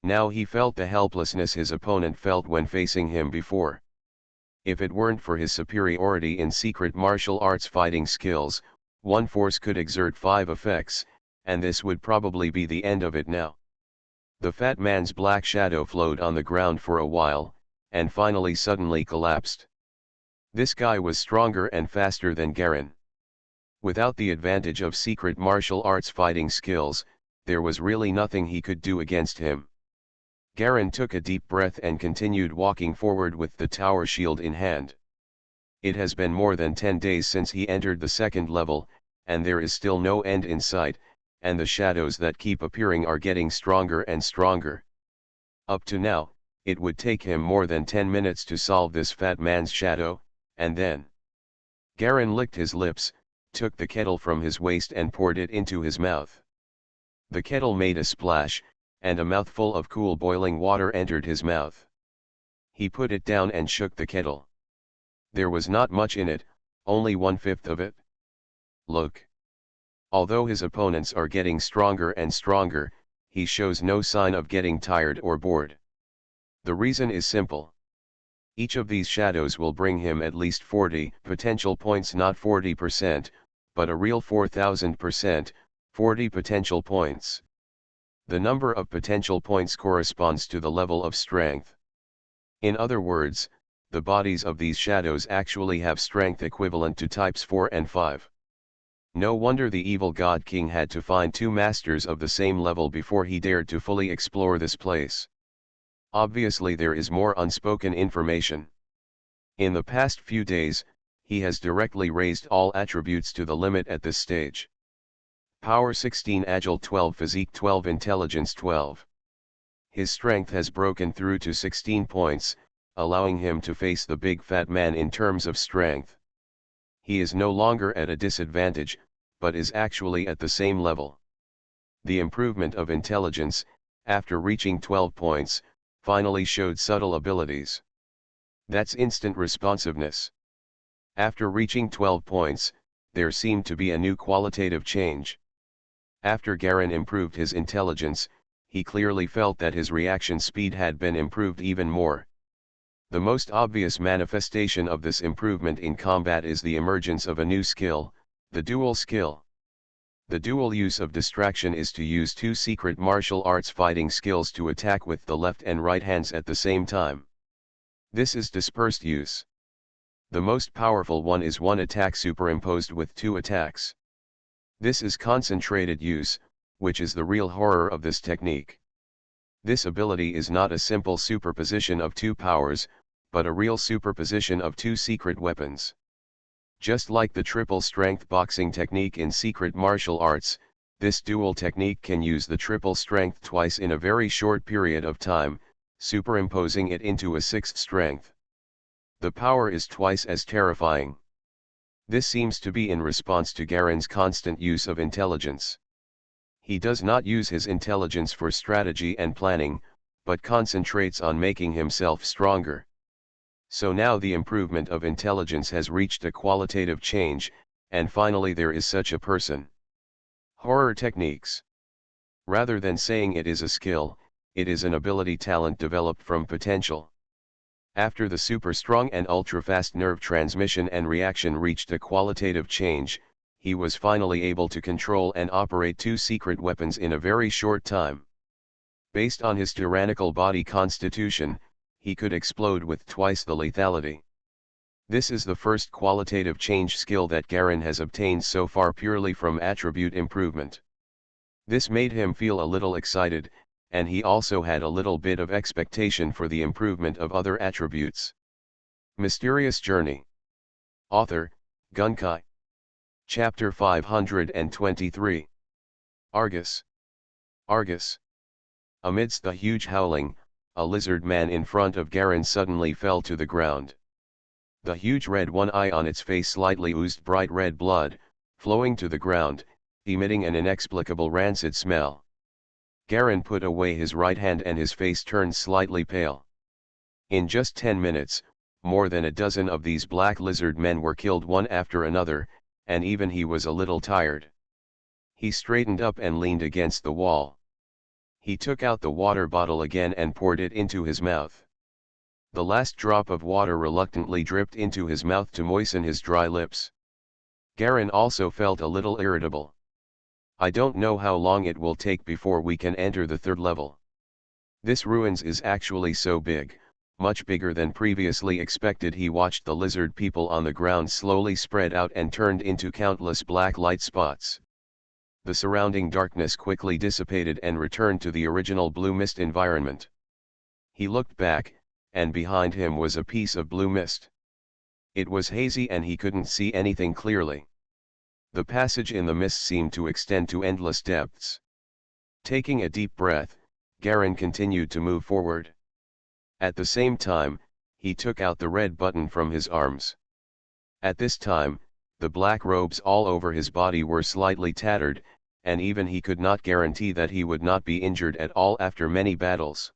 Speaker 1: Now he felt the helplessness his opponent felt when facing him before. If it weren't for his superiority in secret martial arts fighting skills, one force could exert 5 effects, and this would probably be the end of it now. The fat man's black shadow flowed on the ground for a while, and finally suddenly collapsed. This guy was stronger and faster than Garen. Without the advantage of secret martial arts fighting skills, there was really nothing he could do against him. Garen took a deep breath and continued walking forward with the tower shield in hand. It has been more than 10 days since he entered the 2nd level, and there is still no end in sight, and the shadows that keep appearing are getting stronger and stronger. Up to now, it would take him more than 10 minutes to solve this fat man's shadow, and then Garen licked his lips, took the kettle from his waist and poured it into his mouth. The kettle made a splash, and a mouthful of cool boiling water entered his mouth. He put it down and shook the kettle. There was not much in it, only 1/5 of it. Look. Although his opponents are getting stronger and stronger, he shows no sign of getting tired or bored. The reason is simple. Each of these shadows will bring him at least 40 potential points, not 40%, but a real 4000%, 40 potential points. The number of potential points corresponds to the level of strength. In other words, the bodies of these shadows actually have strength equivalent to types 4 and 5. No wonder the evil God King had to find 2 masters of the same level before he dared to fully explore this place. Obviously there is more unspoken information. In the past few days, he has directly raised all attributes to the limit at this stage. Power 16, Agile 12, Physique 12, Intelligence 12. His strength has broken through to 16 points, allowing him to face the big fat man in terms of strength. He is no longer at a disadvantage, but is actually at the same level. The improvement of intelligence, after reaching 12 points, finally showed subtle abilities. That's instant responsiveness. After reaching 12 points, there seemed to be a new qualitative change. After Garen improved his intelligence, he clearly felt that his reaction speed had been improved even more. The most obvious manifestation of this improvement in combat is the emergence of a new skill, the dual skill. The dual use of distraction is to use 2 secret martial arts fighting skills to attack with the left and right hands at the same time. This is dispersed use. The most powerful one is one attack superimposed with 2 attacks. This is concentrated use, which is the real horror of this technique. This ability is not a simple superposition of two powers, but a real superposition of two secret weapons. Just like the triple strength boxing technique in secret martial arts, this dual technique can use the triple strength twice in a very short period of time, superimposing it into a sixth strength. The power is twice as terrifying. This seems to be in response to Garen's constant use of intelligence. He does not use his intelligence for strategy and planning, but concentrates on making himself stronger. So now the improvement of intelligence has reached a qualitative change, and finally there is such a person. Horror techniques. Rather than saying it is a skill, it is an ability talent developed from potential. After the super strong and ultra fast nerve transmission and reaction reached a qualitative change, he was finally able to control and operate two secret weapons in a very short time. Based on his tyrannical body constitution, he could explode with twice the lethality. This is the first qualitative change skill that Garen has obtained so far purely from attribute improvement. This made him feel a little excited, and he also had a little bit of expectation for the improvement of other attributes. Mysterious Journey. Author, Gunkai. Chapter 523. Argus. Argus. Amidst the huge howling, a lizard man in front of Garen suddenly fell to the ground. The huge red one eye on its face slightly oozed bright red blood, flowing to the ground, emitting an inexplicable rancid smell. Garen put away his right hand and his face turned slightly pale. In just 10 minutes, more than a dozen of these black lizard men were killed one after another, and even he was a little tired. He straightened up and leaned against the wall. He took out the water bottle again and poured it into his mouth. The last drop of water reluctantly dripped into his mouth to moisten his dry lips. Garen also felt a little irritable. I don't know how long it will take before we can enter the third level. This ruins is actually so big, much bigger than previously expected. He watched the lizard people on the ground slowly spread out and turned into countless black light spots. The surrounding darkness quickly dissipated and returned to the original blue mist environment. He looked back, and behind him was a piece of blue mist. It was hazy and he couldn't see anything clearly. The passage in the mist seemed to extend to endless depths. Taking a deep breath, Garen continued to move forward. At the same time, he took out the red button from his arms. At this time, the black robes all over his body were slightly tattered, and even he could not guarantee that he would not be injured at all after many battles.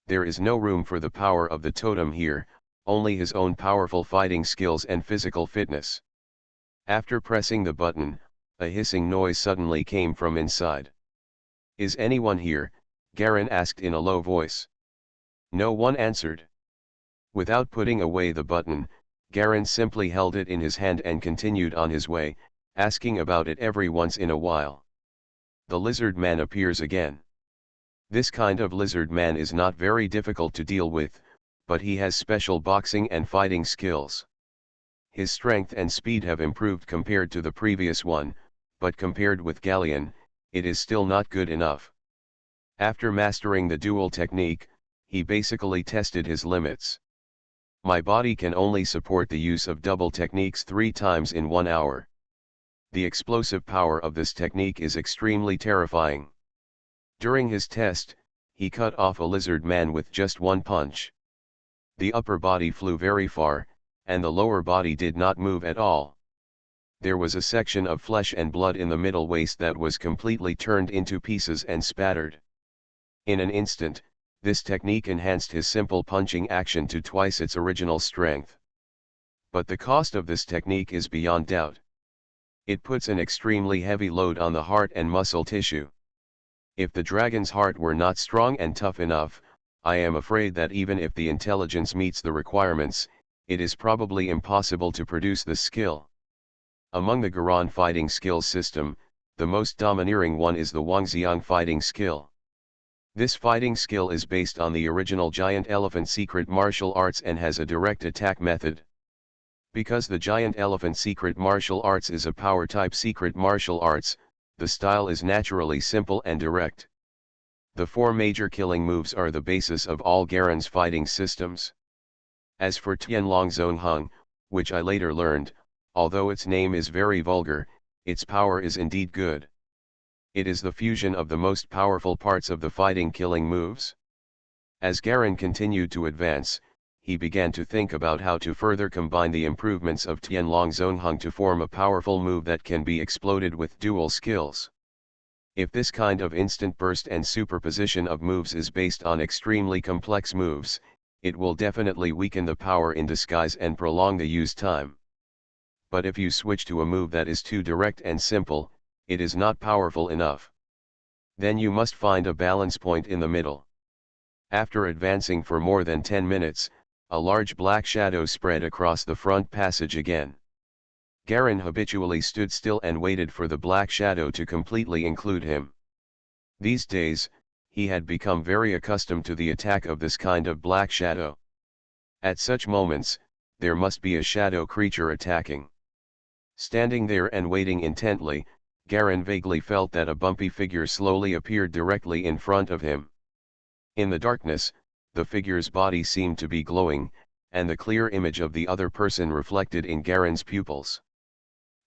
Speaker 1: There is no room for the power of the totem here, only his own powerful fighting skills and physical fitness. After pressing the button, a hissing noise suddenly came from inside. Is anyone here? Garen asked in a low voice. No one answered. Without putting away the button, Garen simply held it in his hand and continued on his way, asking about it every once in a while. The lizard man appears again. This kind of lizard man is not very difficult to deal with, but he has special boxing and fighting skills. His strength and speed have improved compared to the previous one, but compared with Galleon, it is still not good enough. After mastering the dual technique, he basically tested his limits. My body can only support the use of double techniques 3 times in 1 hour. The explosive power of this technique is extremely terrifying. During his test, he cut off a lizard man with just one punch. The upper body flew very far, and the lower body did not move at all. There was a section of flesh and blood in the middle waist that was completely turned into pieces and spattered. In an instant, this technique enhanced his simple punching action to twice its original strength. But the cost of this technique is beyond doubt. It puts an extremely heavy load on the heart and muscle tissue. If the dragon's heart were not strong and tough enough, I am afraid that even if the intelligence meets the requirements, it is probably impossible to produce this skill. Among the Garan fighting skills system, the most domineering one is the Wangxiang fighting skill. This fighting skill is based on the original giant elephant secret martial arts and has a direct attack method. Because the giant elephant secret martial arts is a power type secret martial arts, the style is naturally simple and direct. The four major killing moves are the basis of all Garen's fighting systems. As for Tianlong Zone Hung, which I later learned, although its name is very vulgar, its power is indeed good. It is the fusion of the most powerful parts of the fighting killing moves. As Garen continued to advance, he began to think about how to further combine the improvements of Tianlong Zone Hung to form a powerful move that can be exploded with dual skills. If this kind of instant burst and superposition of moves is based on extremely complex moves, it will definitely weaken the power in disguise and prolong the use time. But if you switch to a move that is too direct and simple, it is not powerful enough. Then you must find a balance point in the middle. After advancing for more than 10 minutes, a large black shadow spread across the front passage again. Garen habitually stood still and waited for the black shadow to completely include him. These days, he had become very accustomed to the attack of this kind of black shadow. At such moments, there must be a shadow creature attacking. Standing there and waiting intently, Garen vaguely felt that a bumpy figure slowly appeared directly in front of him. In the darkness, the figure's body seemed to be glowing, and the clear image of the other person reflected in Garen's pupils.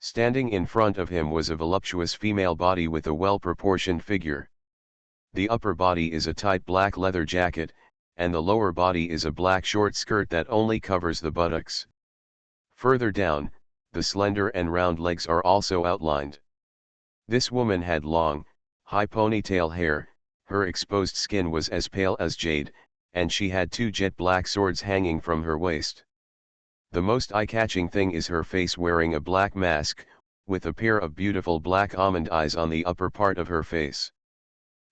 Speaker 1: Standing in front of him was a voluptuous female body with a well-proportioned figure. The upper body is a tight black leather jacket, and the lower body is a black short skirt that only covers the buttocks. Further down, the slender and round legs are also outlined. This woman had long, high ponytail hair, her exposed skin was as pale as jade, and she had two jet black swords hanging from her waist. The most eye-catching thing is her face wearing a black mask, with a pair of beautiful black almond eyes on the upper part of her face.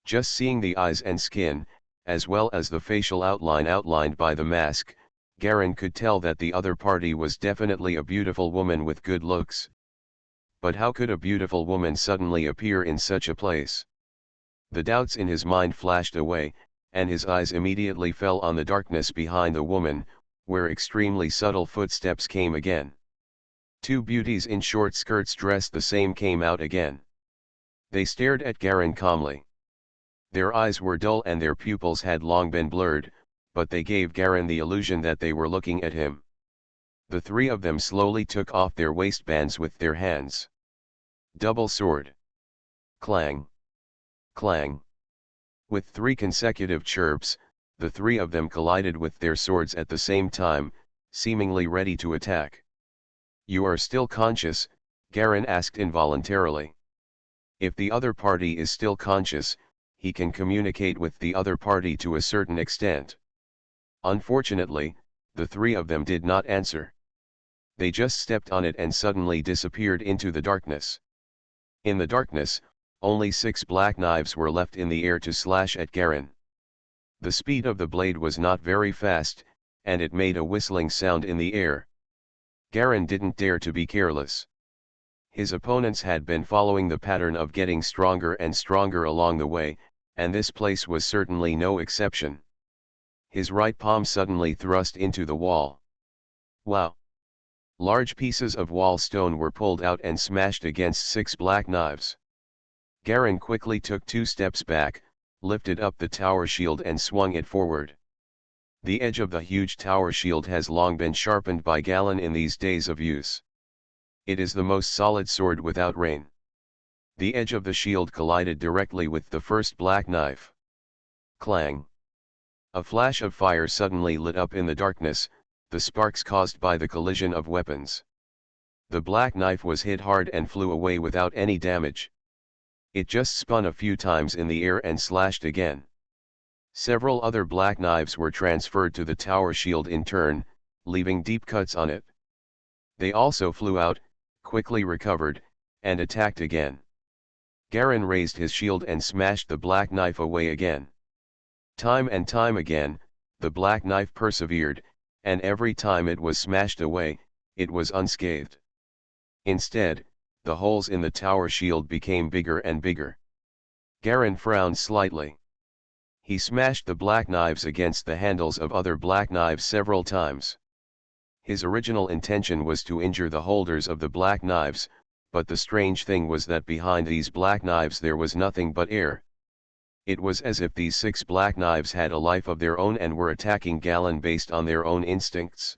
Speaker 1: Just seeing the eyes and skin, as well as the facial outline outlined by the mask, Garen could tell that the other party was definitely a beautiful woman with good looks. But how could a beautiful woman suddenly appear in such a place? The doubts in his mind flashed away, and his eyes immediately fell on the darkness behind the woman, where extremely subtle footsteps came again. Two beauties in short skirts dressed the same came out again. They stared at Garen calmly. Their eyes were dull and their pupils had long been blurred, but they gave Garen the illusion that they were looking at him. The three of them slowly took off their waistbands with their hands. Double sword. Clang. Clang. With 3 consecutive chirps, the 3 of them collided with their swords at the same time, seemingly ready to attack. "You are still conscious?" Garen asked involuntarily. If the other party is still conscious, he can communicate with the other party to a certain extent. Unfortunately, the 3 of them did not answer. They just stepped on it and suddenly disappeared into the darkness. In the darkness, only 6 black knives were left in the air to slash at Garen. The speed of the blade was not very fast, and it made a whistling sound in the air. Garen didn't dare to be careless. His opponents had been following the pattern of getting stronger and stronger along the way, and this place was certainly no exception. His right palm suddenly thrust into the wall. Wow! Large pieces of wall stone were pulled out and smashed against 6 black knives. Garen quickly took 2 steps back, lifted up the tower shield and swung it forward. The edge of the huge tower shield has long been sharpened by Galen in these days of use. It is the most solid sword without rain. The edge of the shield collided directly with the first black knife. Clang! A flash of fire suddenly lit up in the darkness, the sparks caused by the collision of weapons. The black knife was hit hard and flew away without any damage. It just spun a few times in the air and slashed again. Several other black knives were transferred to the tower shield in turn, leaving deep cuts on it. They also flew out, quickly recovered, and attacked again. Garen raised his shield and smashed the black knife away again. Time and time again, the black knife persevered, and every time it was smashed away, it was unscathed. Instead, the holes in the tower shield became bigger and bigger. Garen frowned slightly. He smashed the black knives against the handles of other black knives several times. His original intention was to injure the holders of the black knives, but the strange thing was that behind these black knives there was nothing but air. It was as if these 6 black knives had a life of their own and were attacking Galen based on their own instincts.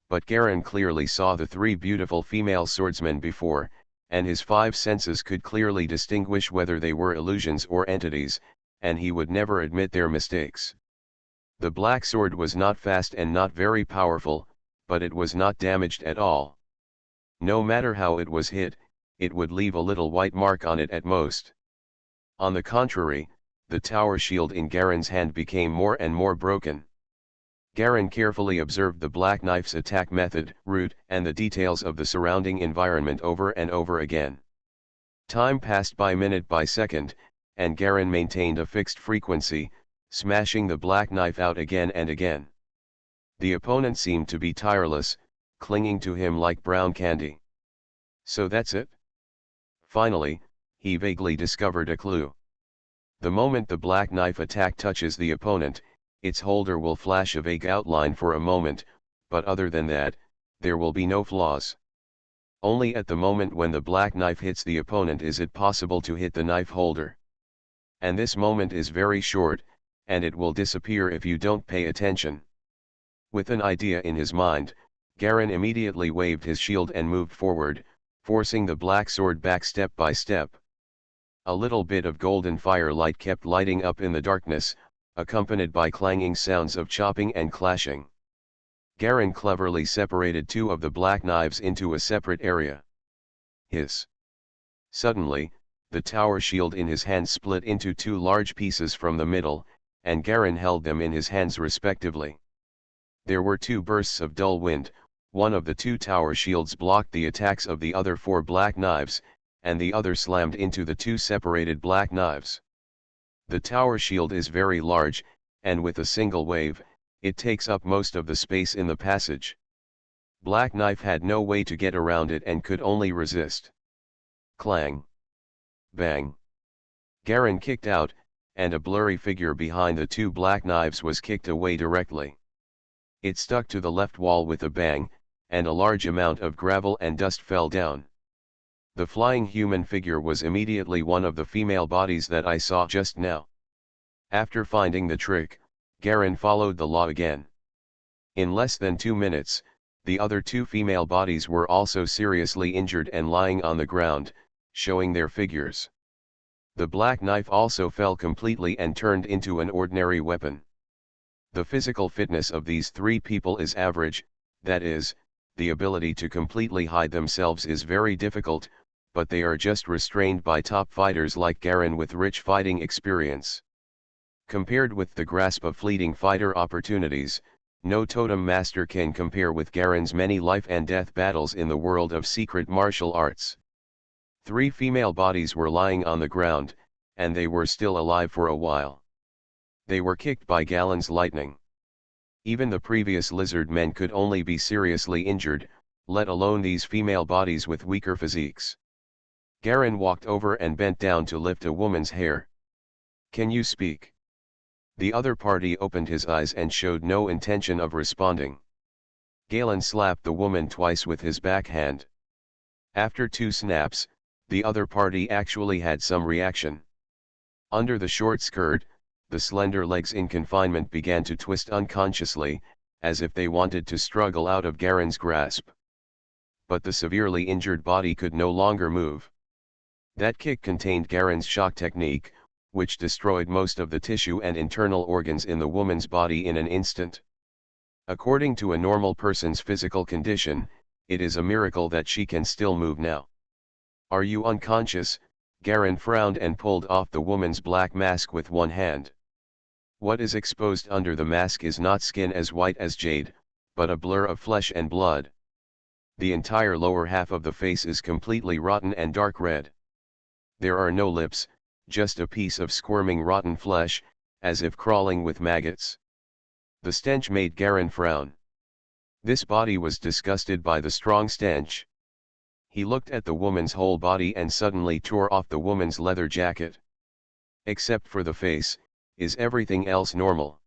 Speaker 1: But Garen clearly saw the 3 beautiful female swordsmen before, and his 5 senses could clearly distinguish whether they were illusions or entities, and he would never admit their mistakes. The black sword was not fast and not very powerful, but it was not damaged at all. No matter how it was hit, it would leave a little white mark on it at most. On the contrary, the tower shield in Garen's hand became more and more broken. Garen carefully observed the black knife's attack method, route, and the details of the surrounding environment over and over again. Time passed by minute by second, and Garen maintained a fixed frequency, smashing the black knife out again and again. The opponent seemed to be tireless, clinging to him like brown candy. So that's it? Finally, he vaguely discovered a clue. The moment the black knife attack touches the opponent, its holder will flash a vague outline for a moment, but other than that, there will be no flaws. Only at the moment when the black knife hits the opponent is it possible to hit the knife holder. And this moment is very short, and it will disappear if you don't pay attention. With an idea in his mind, Garen immediately waved his shield and moved forward, forcing the black sword back step by step. A little bit of golden firelight kept lighting up in the darkness, accompanied by clanging sounds of chopping and clashing. Garen cleverly separated 2 of the black knives into a separate area. Hiss! Suddenly, the tower shield in his hand split into 2 large pieces from the middle, and Garen held them in his hands respectively. There were 2 bursts of dull wind, one of the 2 tower shields blocked the attacks of the other 4 black knives, and the other slammed into the 2 separated black knives. The tower shield is very large, and with a single wave, it takes up most of the space in the passage. Black Knife had no way to get around it and could only resist. Clang! Bang! Garen kicked out, and a blurry figure behind the 2 black knives was kicked away directly. It stuck to the left wall with a bang, and a large amount of gravel and dust fell down. The flying human figure was immediately one of the female bodies that I saw just now. After finding the trick, Garen followed the law again. In less than 2 minutes, the other 2 female bodies were also seriously injured and lying on the ground, showing their figures. The black knife also fell completely and turned into an ordinary weapon. The physical fitness of these 3 people is average, that is, the ability to completely hide themselves is very difficult, but they are just restrained by top fighters like Garen with rich fighting experience. Compared with the grasp of fleeting fighter opportunities, no totem master can compare with Garen's many life and death battles in the world of secret martial arts. 3 female bodies were lying on the ground, and they were still alive for a while. They were kicked by Galen's lightning. Even the previous lizard men could only be seriously injured, let alone these female bodies with weaker physiques. Garen walked over and bent down to lift a woman's hair. "Can you speak?" The other party opened his eyes and showed no intention of responding. Galen slapped the woman twice with his backhand. After 2 snaps, the other party actually had some reaction. Under the short skirt, the slender legs in confinement began to twist unconsciously, as if they wanted to struggle out of Garen's grasp. But the severely injured body could no longer move. That kick contained Garen's shock technique, which destroyed most of the tissue and internal organs in the woman's body in an instant. According to a normal person's physical condition, it is a miracle that she can still move now. "Are you unconscious?" Garen frowned and pulled off the woman's black mask with one hand. What is exposed under the mask is not skin as white as jade, but a blur of flesh and blood. The entire lower half of the face is completely rotten and dark red. There are no lips, just a piece of squirming rotten flesh, as if crawling with maggots. The stench made Garen frown. This body was disgusted by the strong stench. He looked at the woman's whole body and suddenly tore off the woman's leather jacket. Except for the face, is everything else normal?